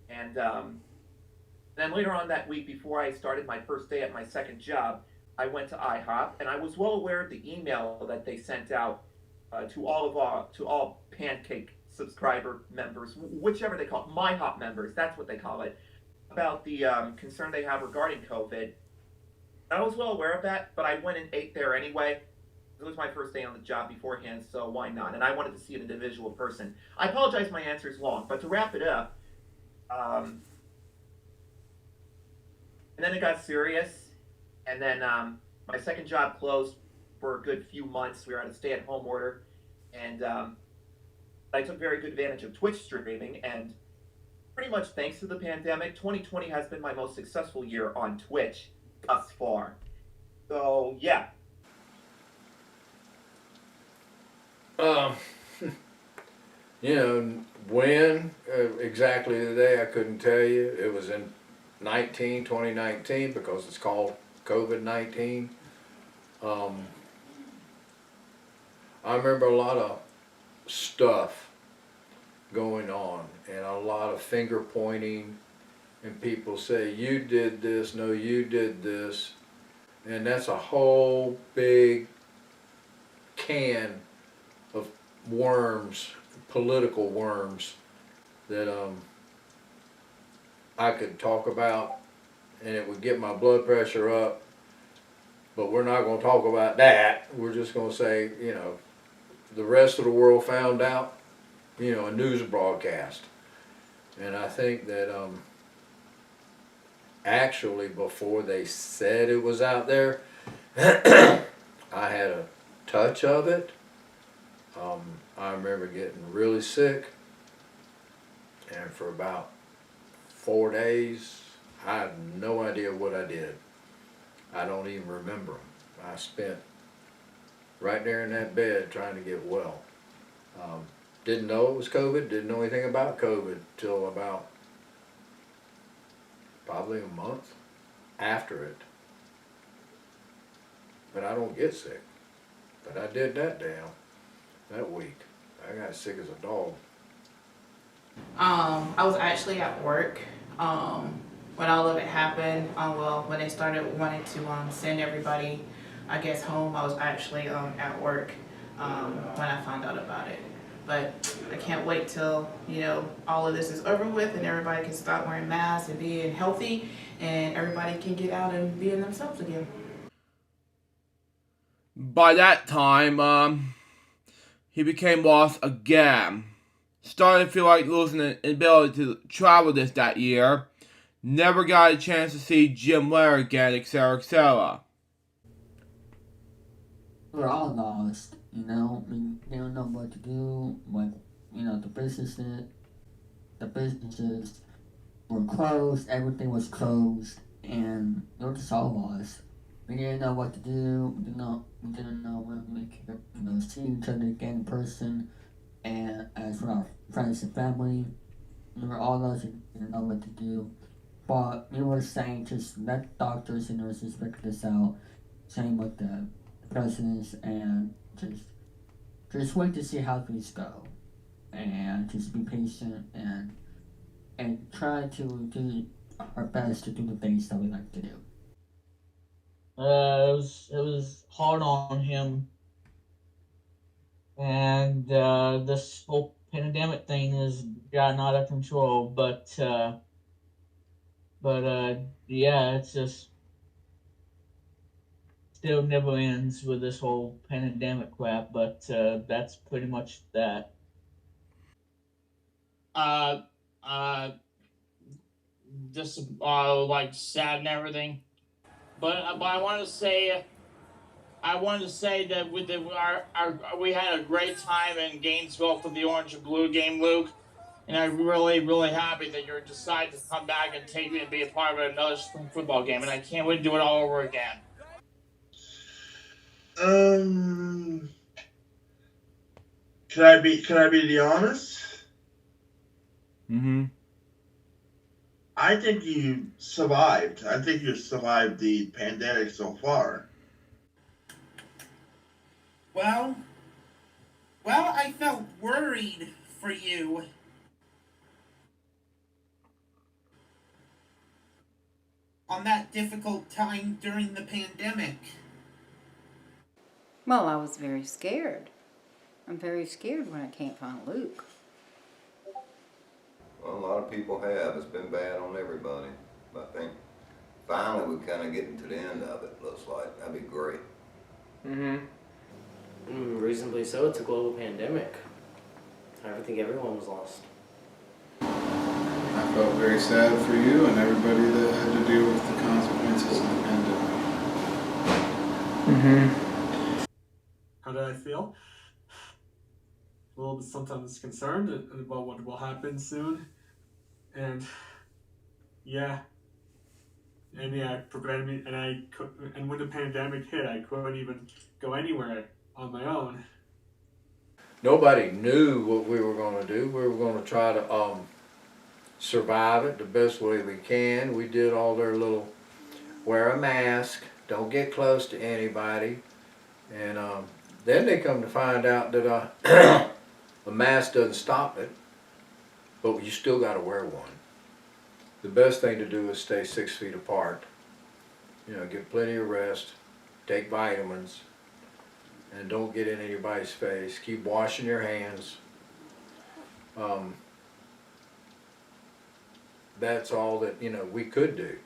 And then later on that week, before I started my first day at my second job, I went to IHOP, and I was well aware of the email that they sent out to all Pancake subscriber members, whichever they call it, MyHop members, that's what they call it, about the concern they have regarding COVID. I was well aware of that, but I went and ate there anyway. It was my first day on the job beforehand, so why not? And I wanted to see an individual person. I apologize my answer is long, but to wrap it up, and then it got serious, and then my second job closed for a good few months. We were at a stay-at-home order, and I took very good advantage of Twitch streaming, and pretty much thanks to the pandemic, 2020 has been my most successful year on Twitch thus far. So, yeah. You know, when exactly the day, I couldn't tell you. It was in 2019, because it's called COVID-19. I remember a lot of stuff going on and a lot of finger pointing, and people say, you did this, no, you did this. And that's a whole big can of worms, political worms, that I could talk about, and it would get my blood pressure up. But we're not going to talk about that. We're just going to say, you know, the rest of the world found out, you know, a news broadcast. And I think that actually before they said it was out there, I had a touch of it. I remember getting really sick, and for about 4 days, I had no idea what I did. I don't even remember them. I spent right there in that bed trying to get well. Didn't know it was COVID, didn't know anything about COVID till about probably a month after it. But I don't get sick. But I did that week. I got sick as a dog. I was actually at work when all of it happened. Well, when they started wanting to send everybody, I guess, home, I was actually at work when I found out about it. But I can't wait till, you know, all of this is over with and everybody can stop wearing masks and being healthy and everybody can get out and being themselves again. By that time, he became lost again. Started to feel like losing the ability to travel that year. Never got a chance to see Jim Ware again, etc., etc. We're all lost, you know. We don't know what to do. What, you know, the businesses were closed. Everything was closed, and we were just all lost. We didn't know what to do. We didn't know when we could, you know, see each other again in person, and as for our friends and family, we were all lost and didn't know what to do. But we were saying just let doctors and nurses figure this out. Same with the presidents, and just wait to see how things go, and just be patient and try to do our best to do the things that we like to do. It was hard on him, and this whole pandemic thing has gotten out of control. But yeah, it's just still never ends with this whole pandemic crap. But that's pretty much that. Just like sad and everything. But I wanted to say that with we had a great time in Gainesville for the Orange and Blue game, Luke. And I'm really happy that you decided to come back and take me and be a part of another spring football game. And I can't wait to do it all over again. Can I be the honest? Mm-hmm. I think you survived. I think you survived the pandemic so far. Well, I felt worried for you. On that difficult time during the pandemic. Well, I was very scared. I'm very scared when I can't find Luke. Well, a lot of people have. It's been bad on everybody. But I think finally we're kind of getting to the end of it, looks like. That'd be great. Reasonably so. It's a global pandemic. I think everyone was lost. I felt very sad for you and everybody that had to deal with the consequences of the pandemic. How did I feel? A little bit sometimes concerned about what will happen soon. And yeah, prevented me, and when the pandemic hit, I couldn't even go anywhere on my own. Nobody knew what we were going to do. We were going to try to survive it the best way we can. We did all their little wear a mask, don't get close to anybody, and then they come to find out that a mask doesn't stop it, but you still got to wear one. The best thing to do is stay 6 feet apart. You know, get plenty of rest, take vitamins, and don't get in anybody's face. Keep washing your hands. That's all that, you know, we could do.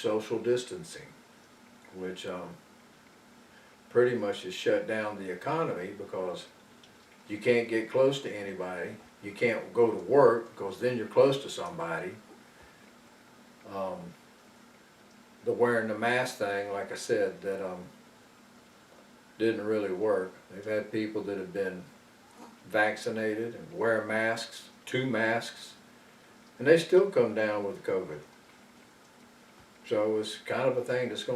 social distancing, which pretty much has shut down the economy because you can't get close to anybody. You can't go to work because then you're close to somebody. The wearing the mask thing, like I said, that didn't really work. They've had people that have been vaccinated and wear masks, 2 masks, and they still come down with COVID. So it's kind of a thing that's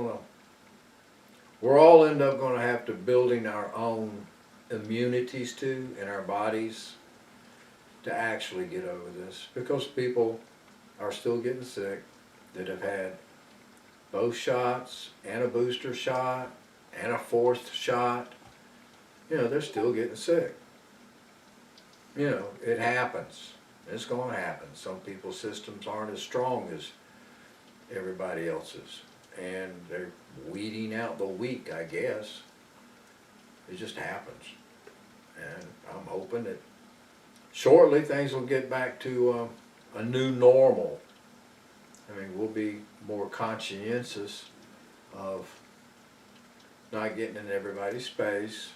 we're all end up gonna have to building our own immunities to in our bodies to actually get over this, because people are still getting sick that have had both shots and a booster shot and a 4th shot. You know, they're still getting sick. You know, it happens. It's going to happen. Some people's systems aren't as strong as everybody else's, and they're weeding out the weak, I guess. It just happens. And I'm hoping that shortly things will get back to a new normal. I mean, we'll be more conscientious of not getting in everybody's space,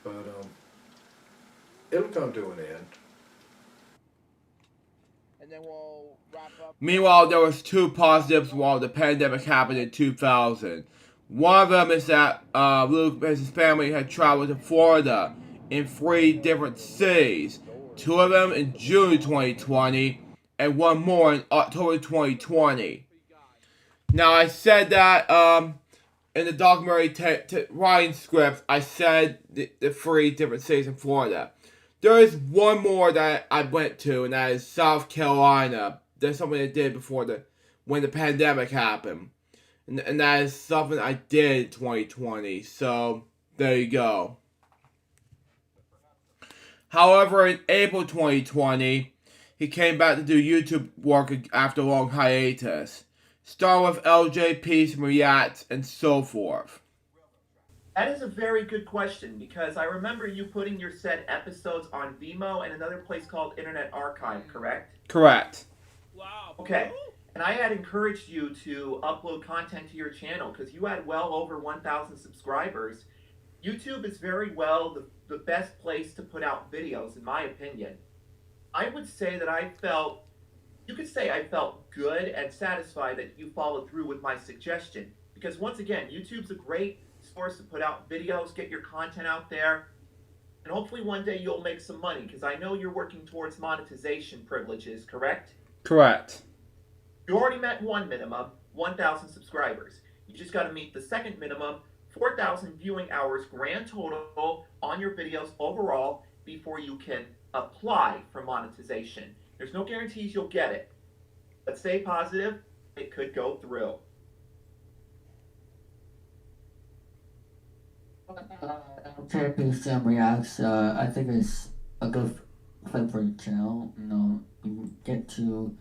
but it'll come to an end. And then we'll wrap up. Meanwhile, there was 2 positives while the pandemic happened in 2000. One of them is that Luke and his family had traveled to Florida in 3 different cities. 2 of them in June 2020, and 1 more in October 2020. Now, I said that in the documentary writing script, I said the 3 different cities in Florida. There is 1 more that I went to, and that is South Carolina. There's something I did before when the pandemic happened. And that is something I did in 2020. So, there you go. However, in April 2020, he came back to do YouTube work after a long hiatus. Starting with LJP, some reacts, and so forth. That is a very good question, because I remember you putting your said episodes on Vimeo and another place called Internet Archive, correct? Correct. Wow. Okay. And I had encouraged you to upload content to your channel because you had well over 1,000 subscribers. YouTube is very well the best place to put out videos, in my opinion. I would say that I felt good and satisfied that you followed through with my suggestion. Because once again, YouTube's a great source to put out videos, get your content out there, and hopefully one day you'll make some money, because I know you're working towards monetization privileges, correct? Correct. You already met 1 minimum, 1,000 subscribers. You just got to meet the 2nd minimum, 4,000 viewing hours grand total on your videos overall before you can apply for monetization. There's no guarantees you'll get it, but stay positive, it could go through. LJPCBM reacts. I think it's a good thing for your channel. You know, you get to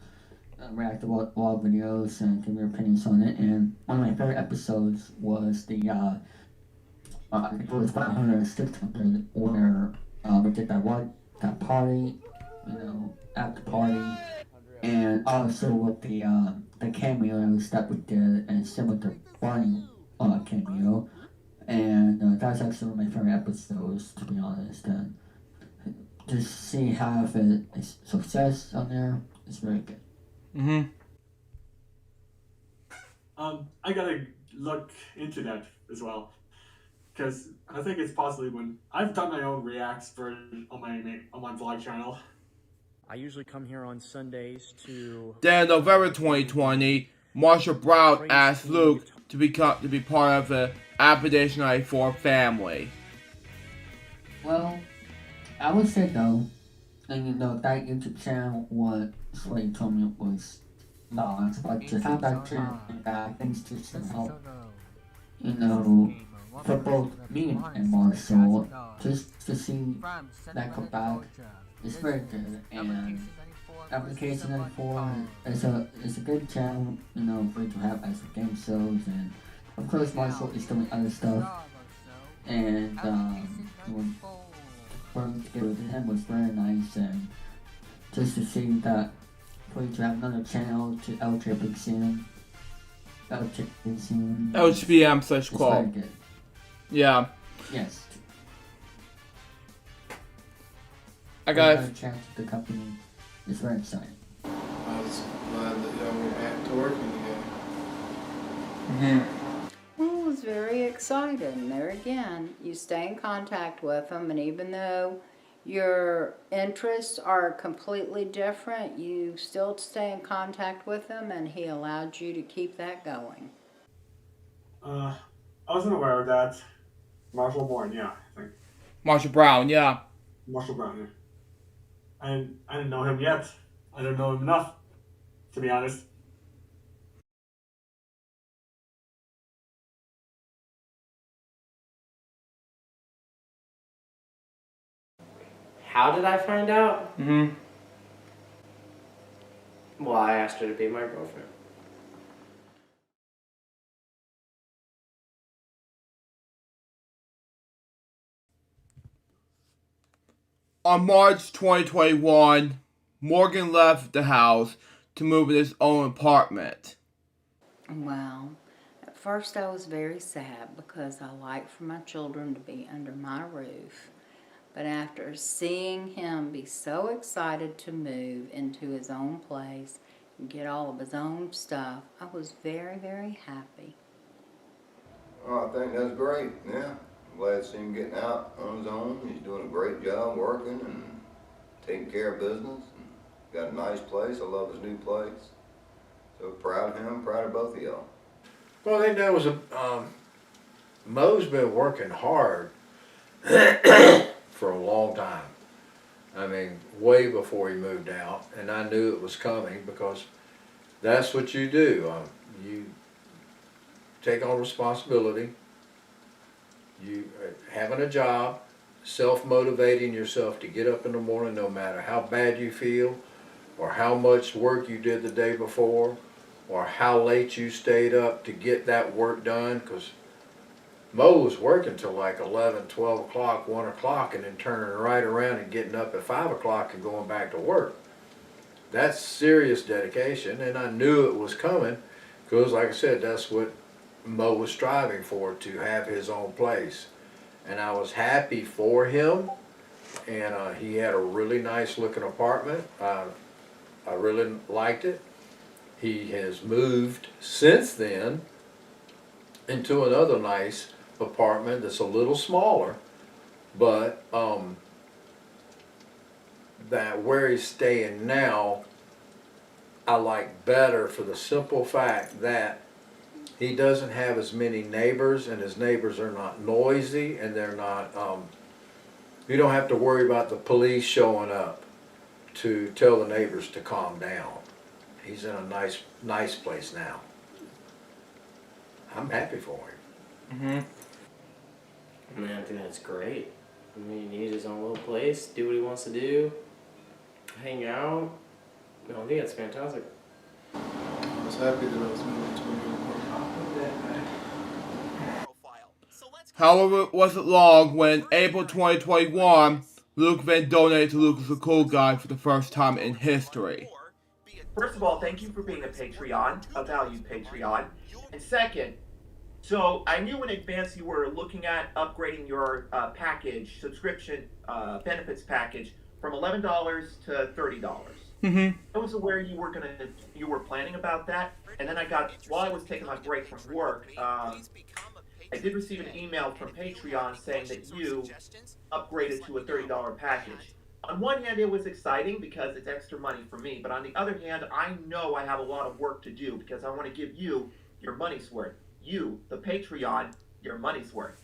react to all videos and give your opinions on it. And one of my favorite episodes was the I think it was 500 600 where we did that party, you know, after party, and also with the cameos that we did, and similar to Barney cameo. And that's actually one of my favorite episodes, to be honest. And just see how if it is success on there, it's very good. I gotta look into that as well, because I think it's possibly when I've done my own reacts version on my vlog channel. I usually come here on Sundays to. Then in November 2020, Marshall Brown asked Luke to be part of the Appalachian 94 family. Well, I would say though, and you know that YouTube channel, what Slade told me was not, but to have that channel and that things just to help, you know, for both me and Marshall, just to see that come back, it's very good. And Application 94 is a good channel, you know, for it to have as game shows, and of course Marshall is doing other stuff, and working together with him was very nice, and just to see that hopefully to have another channel to LJPCBM. LJPCBM. LJPCBM/Kwelp. It's very good. Yeah. Yes. I got a chat to the company. It's very exciting. I was glad that y'all were back to working together. Well, I was very excited. And there again, you stay in contact with them, and even though your interests are completely different, you still stay in contact with them, and he allowed you to keep that going. I wasn't aware of that. Marshall Bourne, yeah, I think. Marshall Brown, yeah. Marshall Brown, yeah. I didn't know him yet. I didn't know him enough, to be honest. How did I find out? Mm-hmm. Well, I asked her to be my girlfriend. On March 2021, Morgan left the house to move in his own apartment. Well, at first I was very sad because I like for my children to be under my roof. But after seeing him be so excited to move into his own place and get all of his own stuff, I was very, very happy. Oh, I think that's great, yeah. I'm glad to see him getting out on his own. He's doing a great job working and taking care of business. And got a nice place. I love his new place. So proud of him, proud of both of y'all. Well, I think that was Mo's been working hard for a long time. I mean, way before he moved out, and I knew it was coming because that's what you do. You take on responsibility. You having a job, self-motivating yourself to get up in the morning no matter how bad you feel or how much work you did the day before or how late you stayed up to get that work done, because Mo was working till like 11, 12 o'clock, 1 o'clock, and then turning right around and getting up at 5 o'clock and going back to work. That's serious dedication, and I knew it was coming because, like I said, that's what Mo was striving for, to have his own place. And I was happy for him, and he had a really nice looking apartment. I really liked it. He has moved since then into another nice apartment that's a little smaller, but that where he's staying now I like better for the simple fact that he doesn't have as many neighbors, and his neighbors are not noisy, and they're not you don't have to worry about the police showing up to tell the neighbors to calm down. He's in a nice place now. I'm happy for him. I mean, I think that's great. I mean, he needs his own little place, do what he wants to do, hang out. I think that's fantastic. I was happy that I was moving to a new apartment. However, it wasn't long when in April 2021, Luke Van donated to Lucas the Cool Guy for the first time in history. First of all, thank you for being a Patreon, a valued Patreon. And second, so I knew in advance you were looking at upgrading your package, subscription benefits package from $11 to $30. I was aware you were planning about that, and then while I was taking my break from work, I did receive an email from Patreon saying that you upgraded to a $30 package. On one hand, it was exciting because it's extra money for me, but on the other hand, I know I have a lot of work to do because I want to give you your money's worth. You, the Patreon, your money's worth.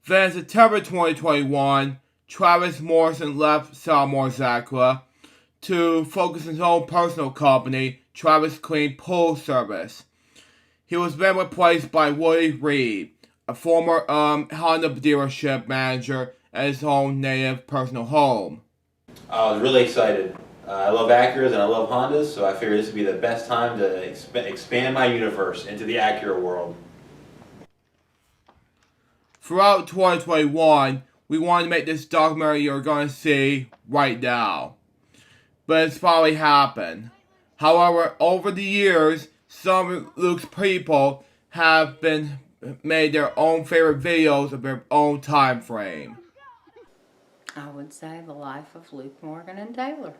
Then in September 2021, Travis Morrison left Salmore Zacla to focus on his own personal company, Travis Clean Pool Service. He was then replaced by Woody Reed, a former Honda dealership manager at his own native personal home. I was really excited. I love Acuras and I love Hondas, so I figured this would be the best time to expand my universe into the Acura world. Throughout 2021, we wanted to make this documentary you're going to see right now. but it's finally happened. However, over the years, some of Luke's people have been made their own favorite videos of their own time frame. I would say the life of Luke, Morgan, and Taylor.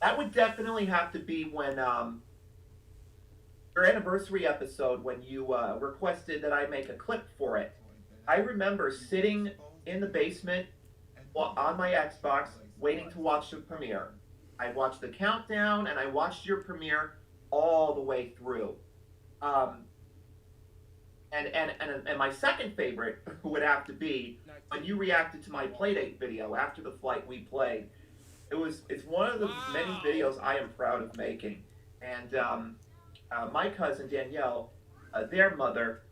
That would definitely have to be when your anniversary episode, when you requested that I make a clip for it. I remember sitting in the basement on my Xbox waiting to watch the premiere. I watched the countdown and I watched your premiere all the way through. And my second favorite would have to be when you reacted to my Playdate video after the flight we played. It's one of the many videos I am proud of making. And my cousin Danielle, their mother,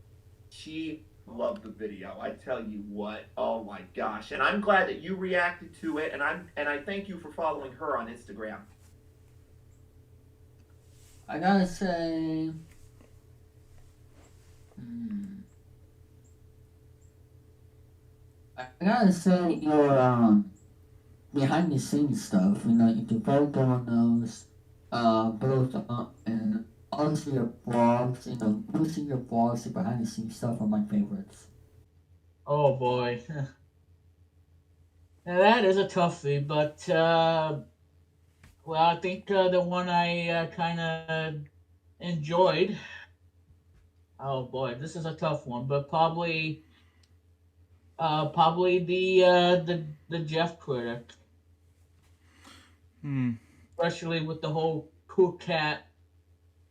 she loved the video. I tell you what, oh my gosh. And I'm glad that you reacted to it, and I thank you for following her on Instagram. I gotta say, I gotta say, your behind the scenes stuff, you know, you can vote on those, both and also your vlogs, you know, posting your vlogs and behind the scenes stuff are my favorites. Oh boy. Now that is a toughie, but well, I think the one I kind of enjoyed. Oh boy, this is a tough one, but probably the Jeff critic. Especially with the whole cool cat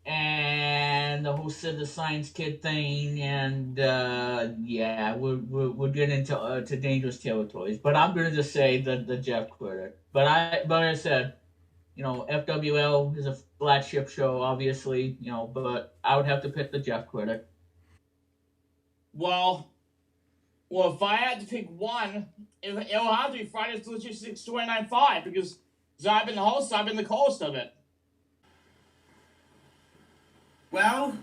and the whole Sid the Science Kid thing, and yeah, we'll get into to dangerous territories. But I'm gonna just say the Jeff critic. But I said, you know, FWL is a flagship show, obviously, you know, but I would have to pick the Jeff critic. Well, if I had to pick one, it'll have to be Fridays the 13th 295 because I've been the host, I've been the co-host of it. Well,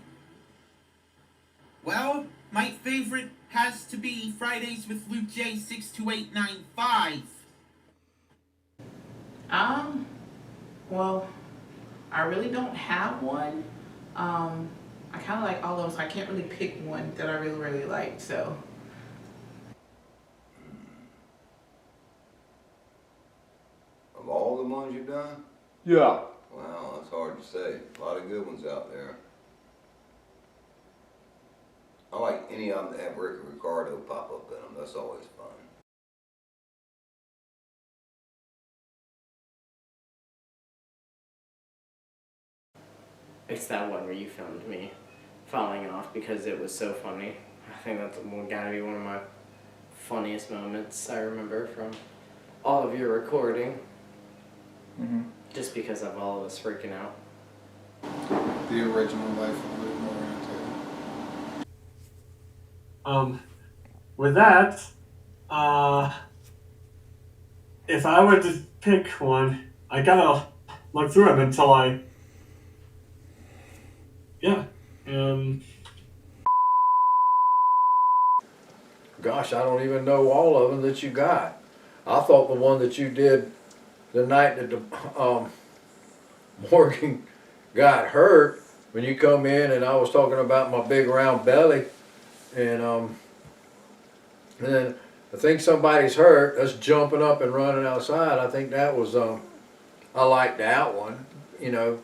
my favorite has to be Fridays with Luke J 62895. Well, I really don't have one. I kind of like all of them, so I can't really pick one that I really, really like, so. Of all the ones you've done? Yeah. Wow, that's hard to say. A lot of good ones out there. I like any of them that have Rick Ricardo pop up in them. That's always fun. It's that one where you filmed me falling off because it was so funny. I think that's gotta be one of my funniest moments I remember from all of your recording. Just because of all of us freaking out. The original Life of Luke Morgan and Taylor. With that, if I were to pick one, I gotta look through them until I. Yeah. Gosh, I don't even know all of them that you got. I thought the one that you did the night that the, Morgan got hurt, when you come in and I was talking about my big round belly, and then I think somebody's hurt, us jumping up and running outside. I think that was, I liked that one. You know,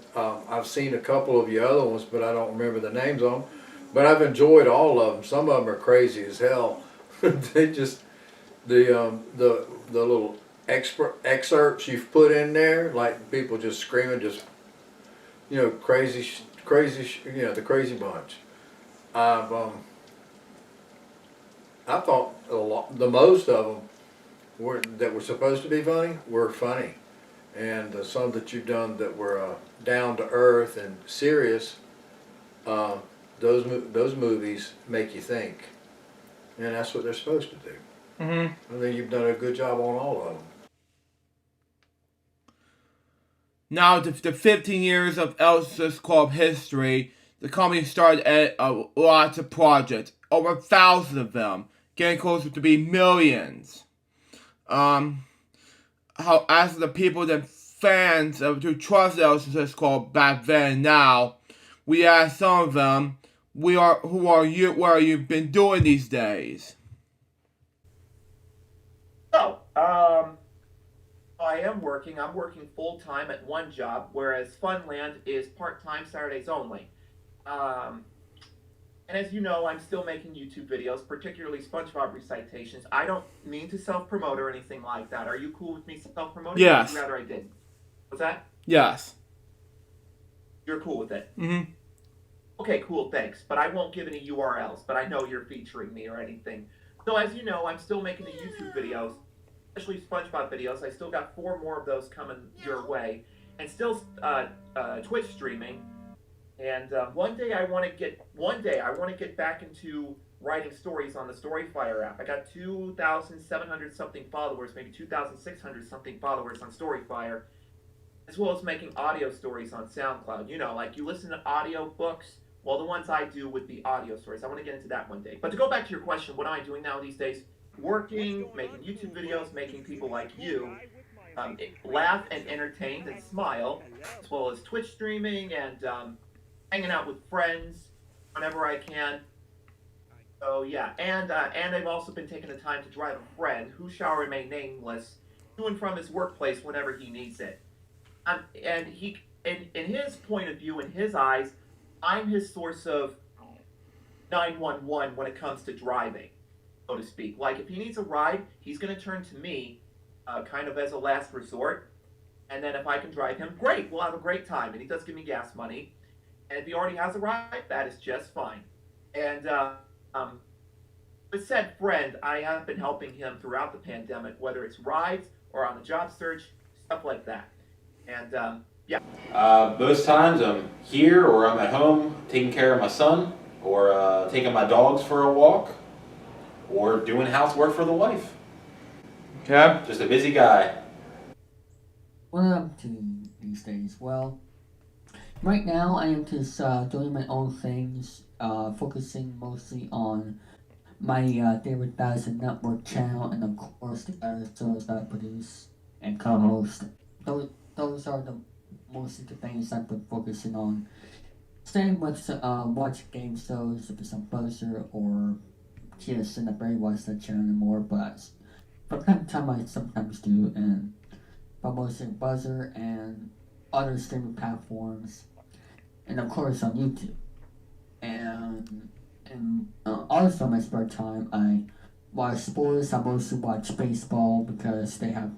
I've seen a couple of the other ones, but I don't remember the names of them. But I've enjoyed all of them. Some of them are crazy as hell. They just, the little excerpts you've put in there, like people just screaming, just, you know, crazy, you know, the crazy bunch. I thought the most of them that were supposed to be funny were funny, and some that you've done that were down to earth and serious. Those movies make you think, and that's what they're supposed to do. I think you've done a good job on all of them. Now, the 15 years of Elsa's Kwelp history, the company started lots of projects, over 1,000 of them, getting closer to be millions. How as the people that fans of who trust LJPCBM called back then and now, we asked some of them, who are you? What have you been doing these days? So, I am working. I'm working full time at one job, whereas Funland is part time Saturdays only. And as you know, I'm still making YouTube videos, particularly SpongeBob recitations. I don't mean to self-promote or anything like that. Are you cool with me self-promoting? Yes. Or would you rather I didn't? What's that? Yes. You're cool with it? Mm-hmm. Okay, cool, thanks. But I won't give any URLs, but I know you're featuring me or anything. So as you know, I'm still making the YouTube videos, especially SpongeBob videos. I still got 4 more of those coming your way. And still Twitch streaming. And one day I want to get back into writing stories on the Storyfire app. I got 2,700 something followers, maybe 2,600 something followers on Storyfire, as well as making audio stories on SoundCloud. You know, like you listen to audio books. Well, the ones I do would be audio stories. I want to get into that one day. But to go back to your question, what am I doing now these days? Working, making YouTube videos, making people like you laugh and entertain and smile, as well as Twitch streaming and hanging out with friends whenever I can. So yeah, and I've also been taking the time to drive a friend, who shall remain nameless, to and from his workplace whenever he needs it. And he, in his point of view, in his eyes, I'm his source of 911 when it comes to driving, so to speak. Like if he needs a ride, he's going to turn to me, kind of as a last resort. And then if I can drive him, great, we'll have a great time. And he does give me gas money. And if he already has a ride, that is just fine. And with said friend, I have been helping him throughout the pandemic, whether it's rides or on the job search, stuff like that. And yeah. Most times I'm here or I'm at home taking care of my son, or taking my dogs for a walk, or doing housework for the wife. Okay. Just a busy guy. What am I up to these days? Well, right now I am just doing my own things, focusing mostly on my David Dyson Network channel, and of course the shows that I produce and co-host. Those are the mostly the things I've been focusing on. Same with watch game shows, if it's on Buzzer or TSN. I barely watch that channel anymore, but from time to time I sometimes do, and but mostly Buzzer and other streaming platforms, and of course on YouTube. And also in my spare time I watch sports. I mostly watch baseball because they have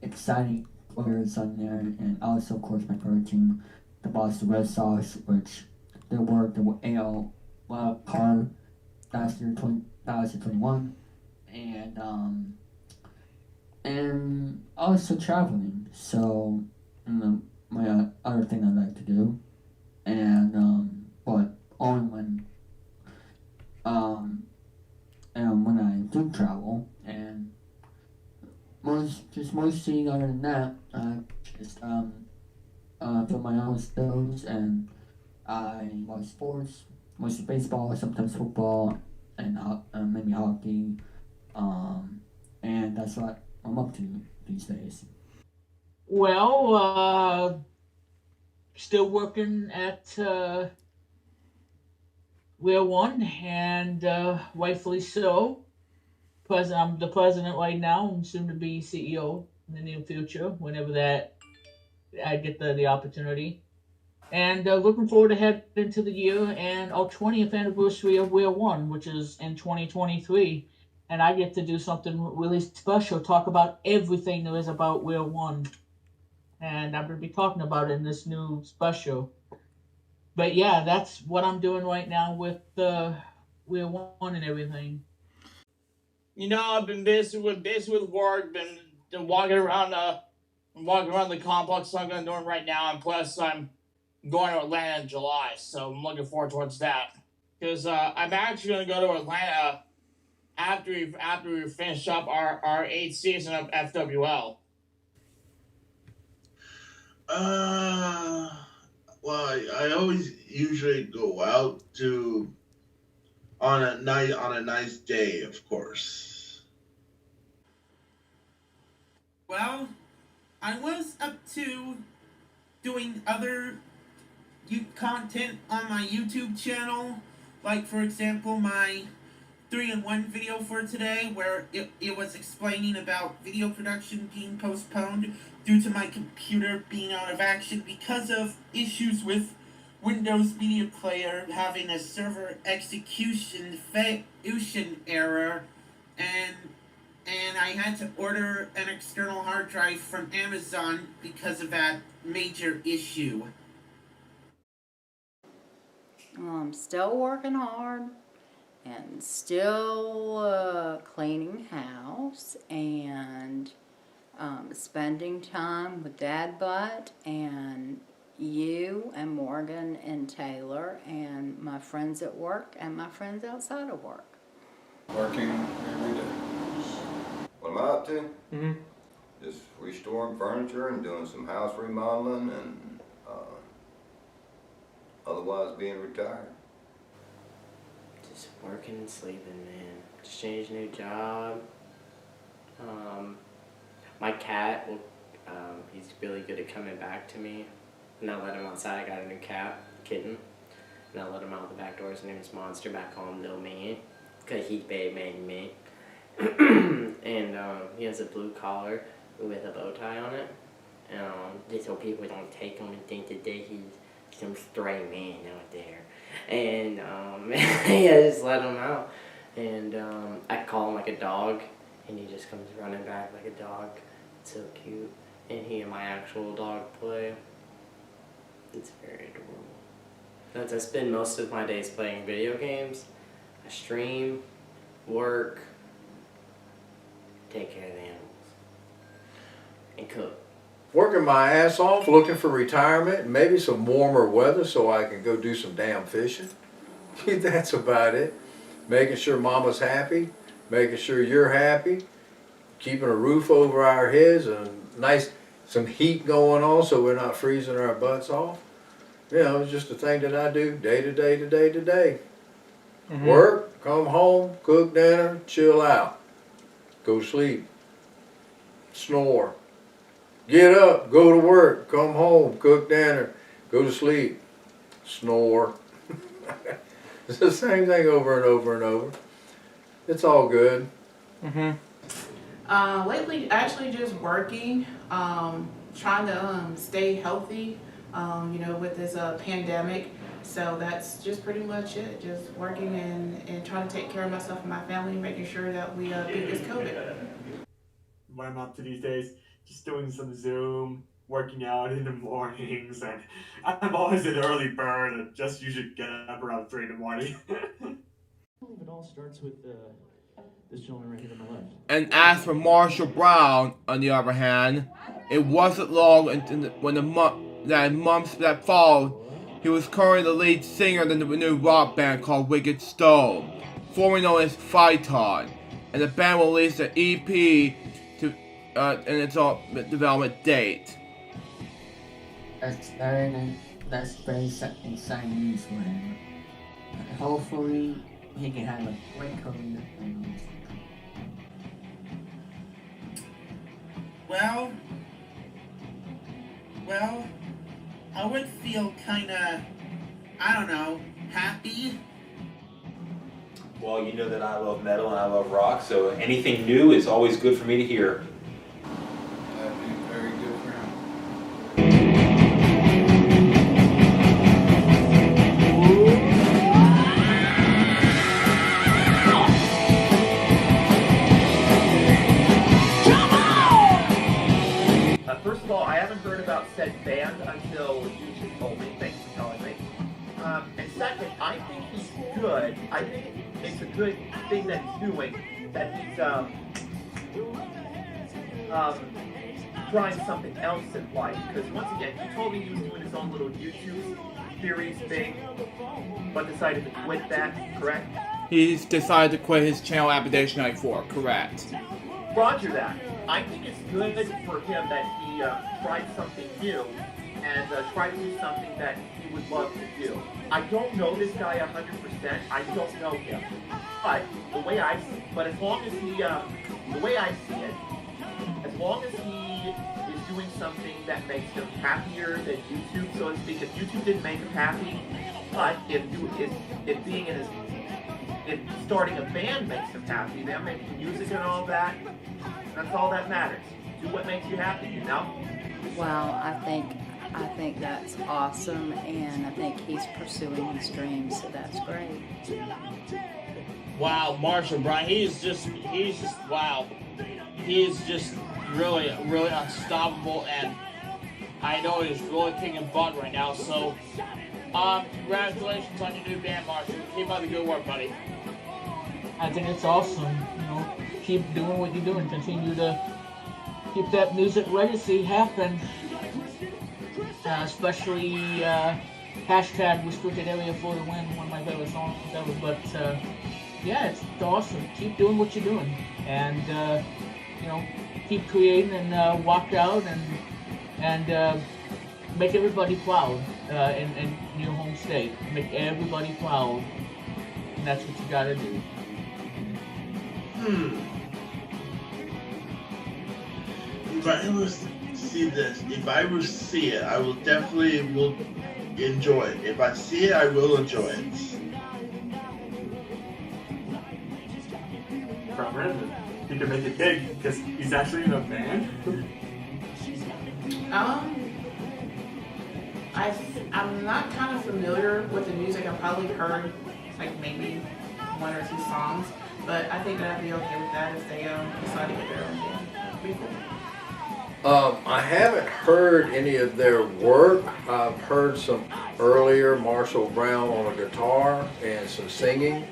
exciting players on there, and also of course my favorite team, the Boston Red Sox, which they were the AL wild card last year, 2021, and also traveling. So my other thing I like to do, and but only when I do travel, and mostly other than that, I just film my own shows, and I watch sports, mostly baseball, sometimes football, and maybe hockey, and that's what I'm up to these days. Well, still working at Wheel One, and rightfully so. I'm the president right now, and soon to be CEO in the near future, whenever that I get the opportunity. And looking forward to head into the year and our 20th anniversary of Wheel One, which is in 2023. And I get to do something really special, talk about everything there is about Wheel One. And I'm going to be talking about it in this new special. But yeah, that's what I'm doing right now with Wheel One and everything. You know, I've been busy with work, been walking around the complex like I'm doing right now, and plus I'm going to Atlanta in July, so I'm looking forward towards that. Because I'm actually going to go to Atlanta after we finish up our 8th season of FWL. Well, I always usually go out to on a nice day, of course. Well, I was up to doing other content on my YouTube channel, like for example my 3-in-1 video for today, where it was explaining about video production being postponed due to my computer being out of action because of issues with Windows Media Player having a server execution error, and I had to order an external hard drive from Amazon because of that major issue. Well, I'm still working hard and still cleaning house and spending time with Dad Butt and you and Morgan and Taylor and my friends at work and my friends outside of work. Working every day. What am I up to? Mm-hmm. Just restoring furniture and doing some house remodeling and otherwise being retired. Just working and sleeping, man. Just changed a new job. My cat, he's really good at coming back to me. And I let him outside. I got a new kitten. And I let him out the back door. His name is Monster, back home to me. Because he's made me. And he has a blue collar with a bow tie on it. Just so people don't take him and think that he's some stray man out there. And I just let him out. And I call him like a dog. And he just comes running back like a dog. It's so cute. And he and my actual dog play. It's very adorable. Since I spend most of my days playing video games, I stream, work, take care of the animals, and cook. Working my ass off, looking for retirement, maybe some warmer weather so I can go do some damn fishing. That's about it. Making sure Mama's happy, making sure you're happy, keeping a roof over our heads and some heat going on so we're not freezing our butts off. You know, it's just a thing that I do day to day to day to day. Mm-hmm. Work, come home, cook dinner, chill out, go to sleep, snore. Get up, go to work, come home, cook dinner, go to sleep, snore. It's the same thing over and over and over. It's all good. Mm-hmm. Lately, actually just working, trying to stay healthy, with this pandemic. So that's just pretty much it. Just working and trying to take care of myself and my family, making sure that we beat this COVID. What I'm up to these days, just doing some Zoom, working out in the mornings, and I'm always an early bird and just usually get up around 3 in the morning. I believe it all starts with this gentleman right here to my left. And as for Marshall Brown, on the other hand, it wasn't long when months that followed, he was currently the lead singer in the new rock band called Wicked Stone, formerly known as Phaeton, and the band will release an EP and its development date. That's very exciting news for him. Hopefully, he can have a great career. Well, I would feel kinda, I don't know, happy. Well, you know that I love metal and I love rock, so anything new is always good for me to hear. That'd be very good for him. First of all, I haven't heard about said band until you just told me. Thanks for telling me. And second, I think he's good. I think it's a good thing that he's doing. That he's trying something else in life. Because once again, he told me he was doing his own little YouTube series thing, but decided to quit that. Correct? He's decided to quit his channel Appalachian 94. Correct. Roger that. I think it's good for him that he tried something new and tried to do something that he would love to do. I don't know this guy 100%. I don't know him, but as long as he, the way I see it, as long as he is doing something that makes him happier than YouTube, so to speak. If YouTube didn't make him happy, but if being if starting a band makes him happy, then making music and all that, that's all that matters. Do what makes you happy, you know? Well, I think that's awesome, and I think he's pursuing his dreams, so that's great. Wow, Marshall, Brian, he's just wow. He is just really unstoppable, and I know he's really kicking butt right now. So, congratulations on your new band, Marshall. Keep up the good work, buddy. I think it's awesome. You know, keep doing what you're doing. Continue to keep that music legacy happen. Especially hashtag restricted area for the win, one of my favorite songs ever. But yeah, it's awesome. Keep doing what you're doing, and you know, keep creating and walk out and make everybody proud in your home state. Make everybody proud, and that's what you gotta do. If I ever see this, if I ever see it, I will definitely enjoy it. If I see it, I will enjoy it. From Brandon, he can make it big because he's actually in a band. I'm not kind of familiar with the music. I've probably heard like maybe one or two songs, but I think that I'd be okay with that if they decide to get their own band. That'd be cool. I haven't heard any of their work. I've heard some earlier Marshall Brown on a guitar and some singing,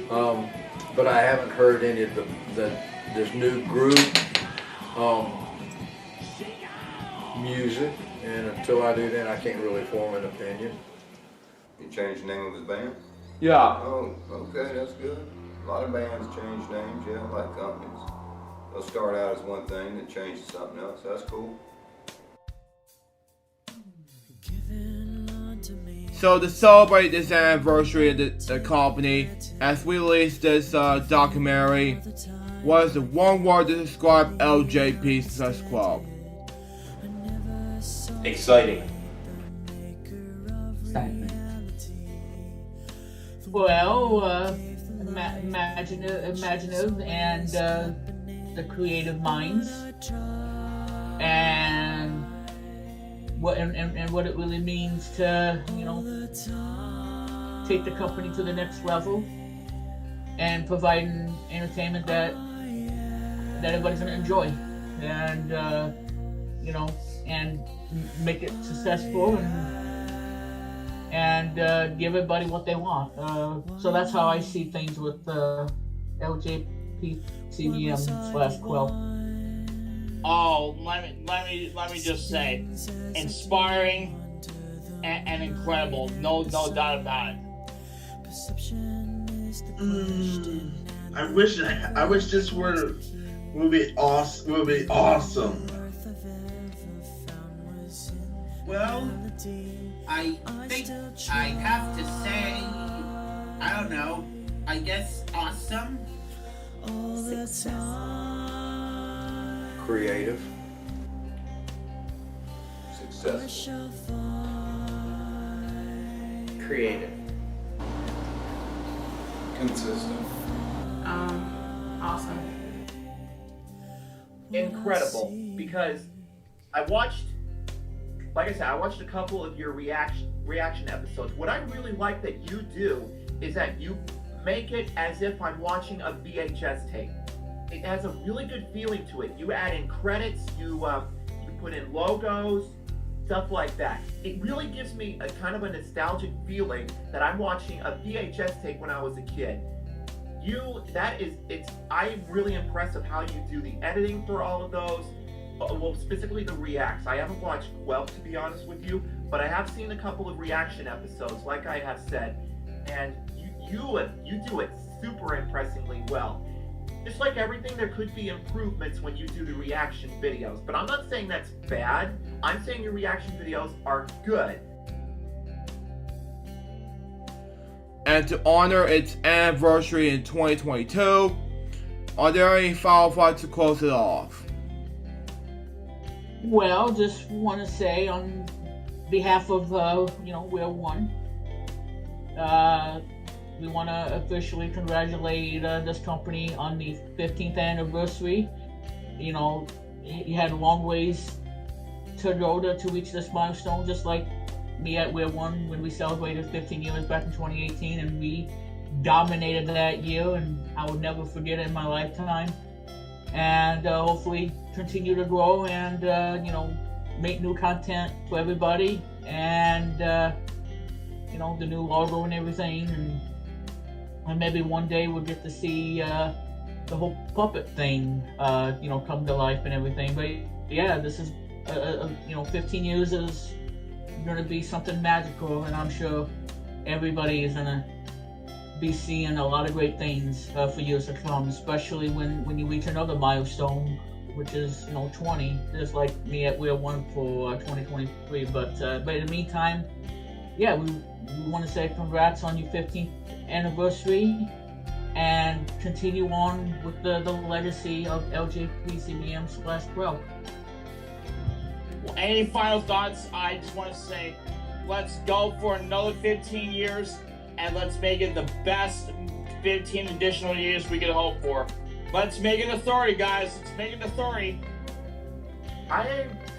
but I haven't heard any of this new group music. And until I do that, I can't really form an opinion. You changed the name of his band? Yeah. Oh, okay, that's good. A lot of bands change names, yeah, like companies. They'll start out as one thing and change to something else. That's cool. So to celebrate this anniversary of the company, as we released this documentary, what is the one word to describe LJPCBM? Exciting. Well, imaginative and the creative minds, and what it really means to, you know, take the company to the next level and providing entertainment that everybody's gonna enjoy, and you know, and make it successful and give everybody what they want. So that's how I see things with LJPCBM/Kwelp. Oh, let me just say, inspiring and incredible. No doubt about it. I wish this would be awesome. Well, I think I have to say, I don't know, I guess awesome. Success. Creative. Successful. Creative. Consistent. Awesome. Incredible, because I watched a couple of your reaction episodes. What I really like that you do is that you make it as if I'm watching a VHS tape. It has a really good feeling to it. You add in credits, you put in logos, stuff like that. It really gives me a kind of a nostalgic feeling that I'm watching a VHS tape when I was a kid. I'm really impressed with how you do the editing for all of those. Well, specifically the reacts. I haven't watched Kwelp, to be honest with you, but I have seen a couple of reaction episodes, like I have said, and you do it super impressively well. Just like everything, there could be improvements when you do the reaction videos, but I'm not saying that's bad. I'm saying your reaction videos are good. and to honor its anniversary in 2022, are there any final thoughts to close it off? Well, just want to say on behalf of, We're One, we want to officially congratulate this company on the 15th anniversary. You know, you had a long ways to go to reach this milestone, just like me at We're One when we celebrated 15 years back in 2018, and we dominated that year, and I will never forget it in my lifetime. And hopefully continue to grow and, make new content for everybody, and, the new logo and everything, and maybe one day we'll get to see the whole puppet thing, come to life and everything. But yeah, this is, 15 years is going to be something magical, and I'm sure everybody is going to be seeing a lot of great things for years to come, especially when you reach another milestone, which is 20, just like me at We're One for 2023. But in the meantime, yeah, we want to say congrats on your 15th anniversary, and continue on with the legacy of LJPCBM/Kwelp. Well, any final thoughts? I just want to say, let's go for another 15 years, and let's make it the best 15 additional years we could hope for. Let's make it a 30, guys. Let's make it a 30.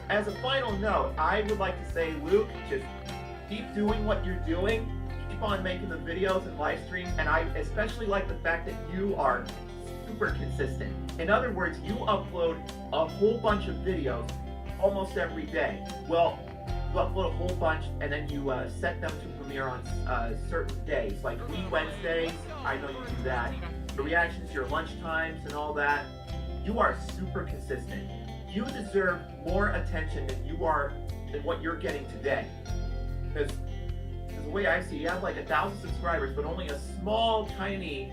As a final note, I would like to say, Luke, just keep doing what you're doing. Keep on making the videos and live streams, and I especially like the fact that you are super consistent. In other words, you upload a whole bunch of videos almost every day. Well, you upload a whole bunch, and then you set them to premiere on certain days, like Wednesdays. I know you do that. The reactions, your lunch times, and all that. You are super consistent. You deserve more attention than what you're getting today. Because the way I see it, you have like 1,000 subscribers, but only a small, tiny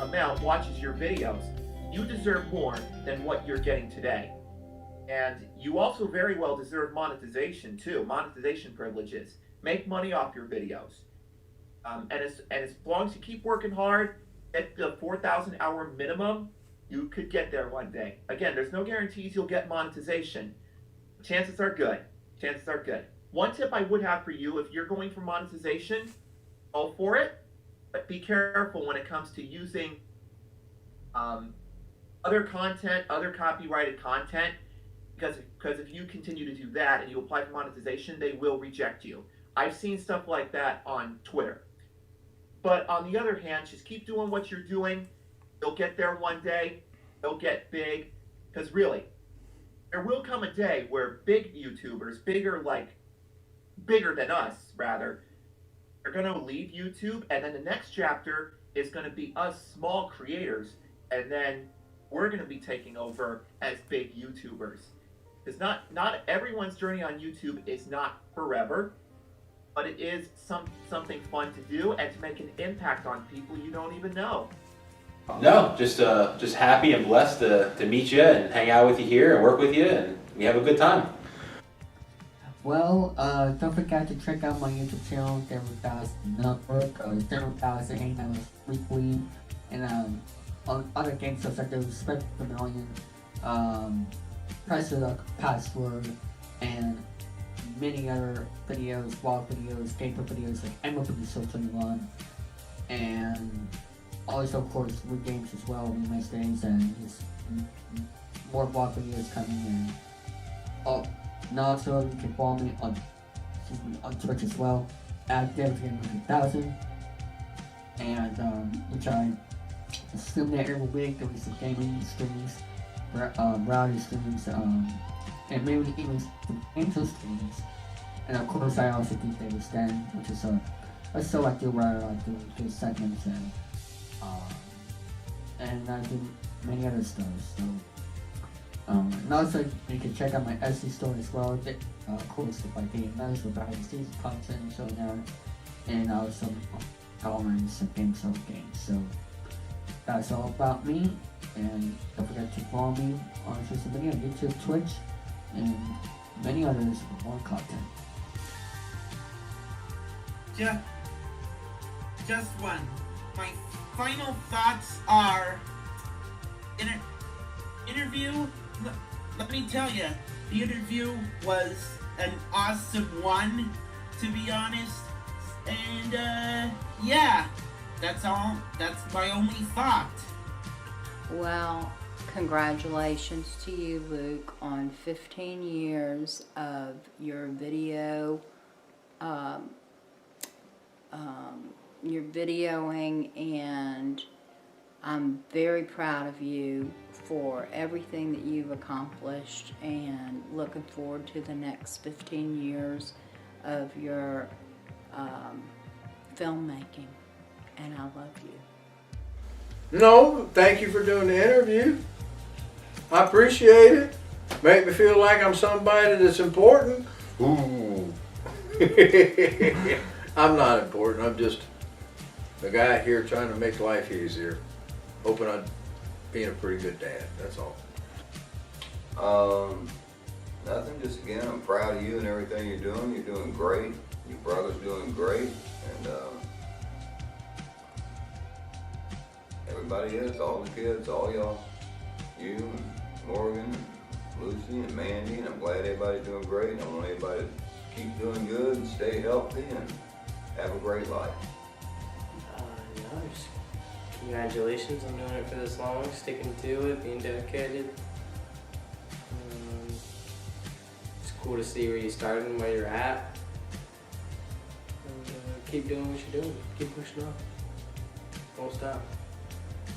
amount watches your videos. You deserve more than what you're getting today. And you also very well deserve monetization too, monetization privileges. Make money off your videos. And as long as you keep working hard, at the 4,000 hour minimum, you could get there one day. Again, there's no guarantees you'll get monetization. Chances are good. Chances are good. One tip I would have for you, if you're going for monetization, go for it, but be careful when it comes to using other content, other copyrighted content, because if you continue to do that and you apply for monetization, they will reject you. I've seen stuff like that on Twitter. But on the other hand, just keep doing what you're doing. You'll get there one day. They'll get big. Because really, there will come a day where big YouTubers, bigger than us, rather, are going to leave YouTube. And then the next chapter is going to be us small creators. And then we're going to be taking over as big YouTubers. Because not everyone's journey on YouTube is not forever. But it is something fun to do and to make an impact on people you don't even know. No, just happy and blessed to meet you and hang out with you here and work with you, and we have a good time. Well, don't forget to check out my YouTube channel, 0,000 Network, 0,000 Hangouts Weekly, and on other games such as Spec per Million, Press the Password, and many other videos, vlog videos, gameplay videos like iMovie So 21, and also of course with games as well, Wednesdays, and just more vlog videos coming in. Oh, and also you can follow me on Twitch as well at DevinGamer1000, and which I stream there every week, doing some gaming streams, rowdy streams, and maybe even some intro streams. And of course I also do David Stand, which is a show I do where I do segments and I do many other stuff. So and also you can check out my Etsy store as well. Of course if I get nice with behind the scenes content and so there, and also tolerance and games of games. So that's all about me, and don't forget to follow me on social media, YouTube, Twitch, and many others for more content. Yeah. just one. My final thoughts are, interview, let me tell you, the interview was an awesome one, to be honest. And, yeah, that's all. That's my only thought. Well, congratulations to you, Luke, on 15 years of your your videoing, and I'm very proud of you for everything that you've accomplished, and looking forward to the next 15 years of your filmmaking, and I love you. No, thank you for doing the interview. I appreciate it. Make me feel like I'm somebody that's important. Ooh. I'm not important. I'm just a guy here trying to make life easier. Hoping I'm being a pretty good dad. That's all. Nothing. Just again, I'm proud of you and everything you're doing. You're doing great. Your brother's doing great, and everybody is, all the kids, all y'all, you and Morgan and Lucy and Mandy, and I'm glad everybody's doing great. And I want everybody to keep doing good and stay healthy and have a great life. Just congratulations on doing it for this long, sticking to it, being dedicated. It's cool to see where you started and where you're at. And keep doing what you're doing. Keep pushing on. Don't stop.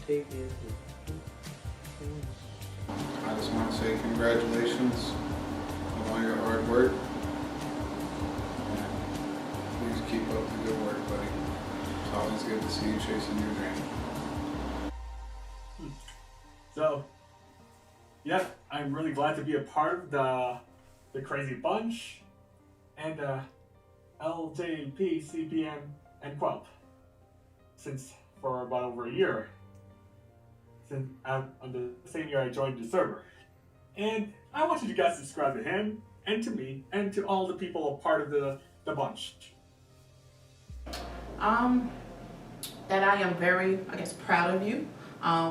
Take it. I just want to say congratulations on all your hard work. And please keep up the good work, buddy. It's always good to see you chasing your dream. So, yeah, I'm really glad to be a part of the Crazy Bunch and LJPCBM and Kwelp since for about over a year. Since on the same year I joined the server. And I want you guys to subscribe to him and to me and to all the people a part of the bunch. That I am very, I guess, proud of you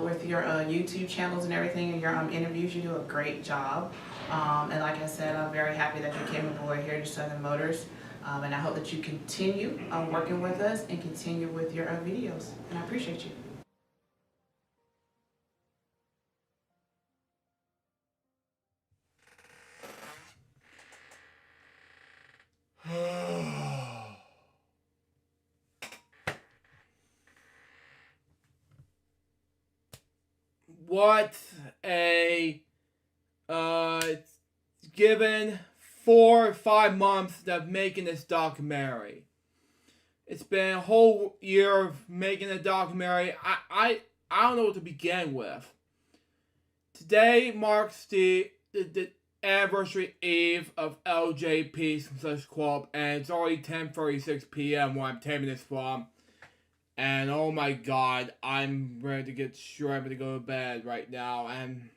with your YouTube channels and everything, and your interviews. You do a great job. And like I said, I'm very happy that you came aboard here to Southern Motors. And I hope that you continue working with us and continue with your videos. And I appreciate you. What a given 4 or 5 months of making this documentary. It's been a whole year of making a documentary. I don't know what to begin with. Today marks the anniversary eve of LJPCBM, and it's already 10:36 p.m. where I'm taping this from. And oh my god, I'm ready to get ready to go to bed right now. And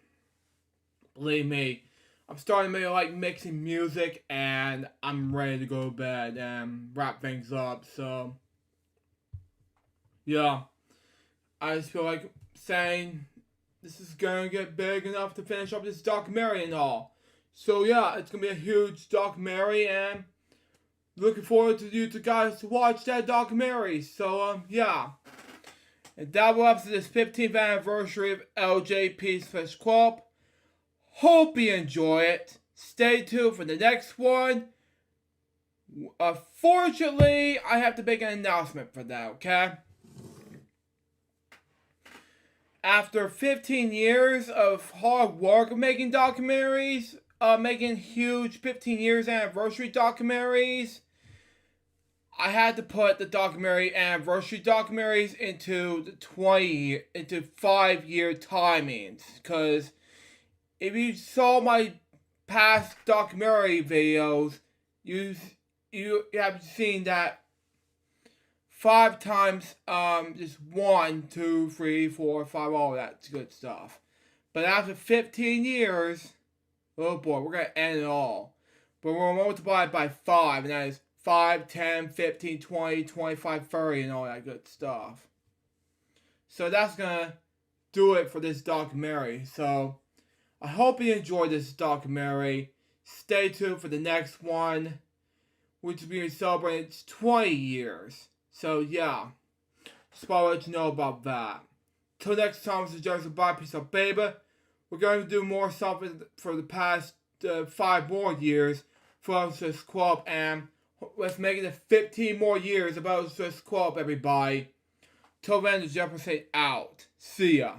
believe me, I'm starting to like mixing music, and I'm ready to go to bed and wrap things up. So yeah, I just feel like saying this is gonna get big enough to finish up this documentary and all. So yeah, it's gonna be a huge documentary, and looking forward to you guys to watch that documentary. So yeah, and that will up to this 15th anniversary of LJPCBM. Hope you enjoy it. Stay tuned for the next one. Fortunately, I have to make an announcement for that. Okay. After 15 years of hard work of making documentaries, making huge 15 years anniversary documentaries, I had to put the documentary anniversary documentaries into the 5-year timings, because if you saw my past documentary videos, you have seen that 5 times, just 1, 2, 3, 4, 5, all that good stuff. But after 15 years, oh boy, we're gonna end it all. But we're gonna multiply it by 5, and that is 5, 10, 15, 20, 25, 30, and all that good stuff. So that's gonna do it for this documentary. So I hope you enjoyed this documentary. Stay tuned for the next one, which will be celebrating its 20 years. So yeah, just want to let you know about that. Till next time, this is Joseph Bye. Peace out, baby. We're going to do more something for the past 5 more years for this Kwelp, and let's make it 15 more years about this Kwelp, everybody. Till then, the Jefferson out. See ya.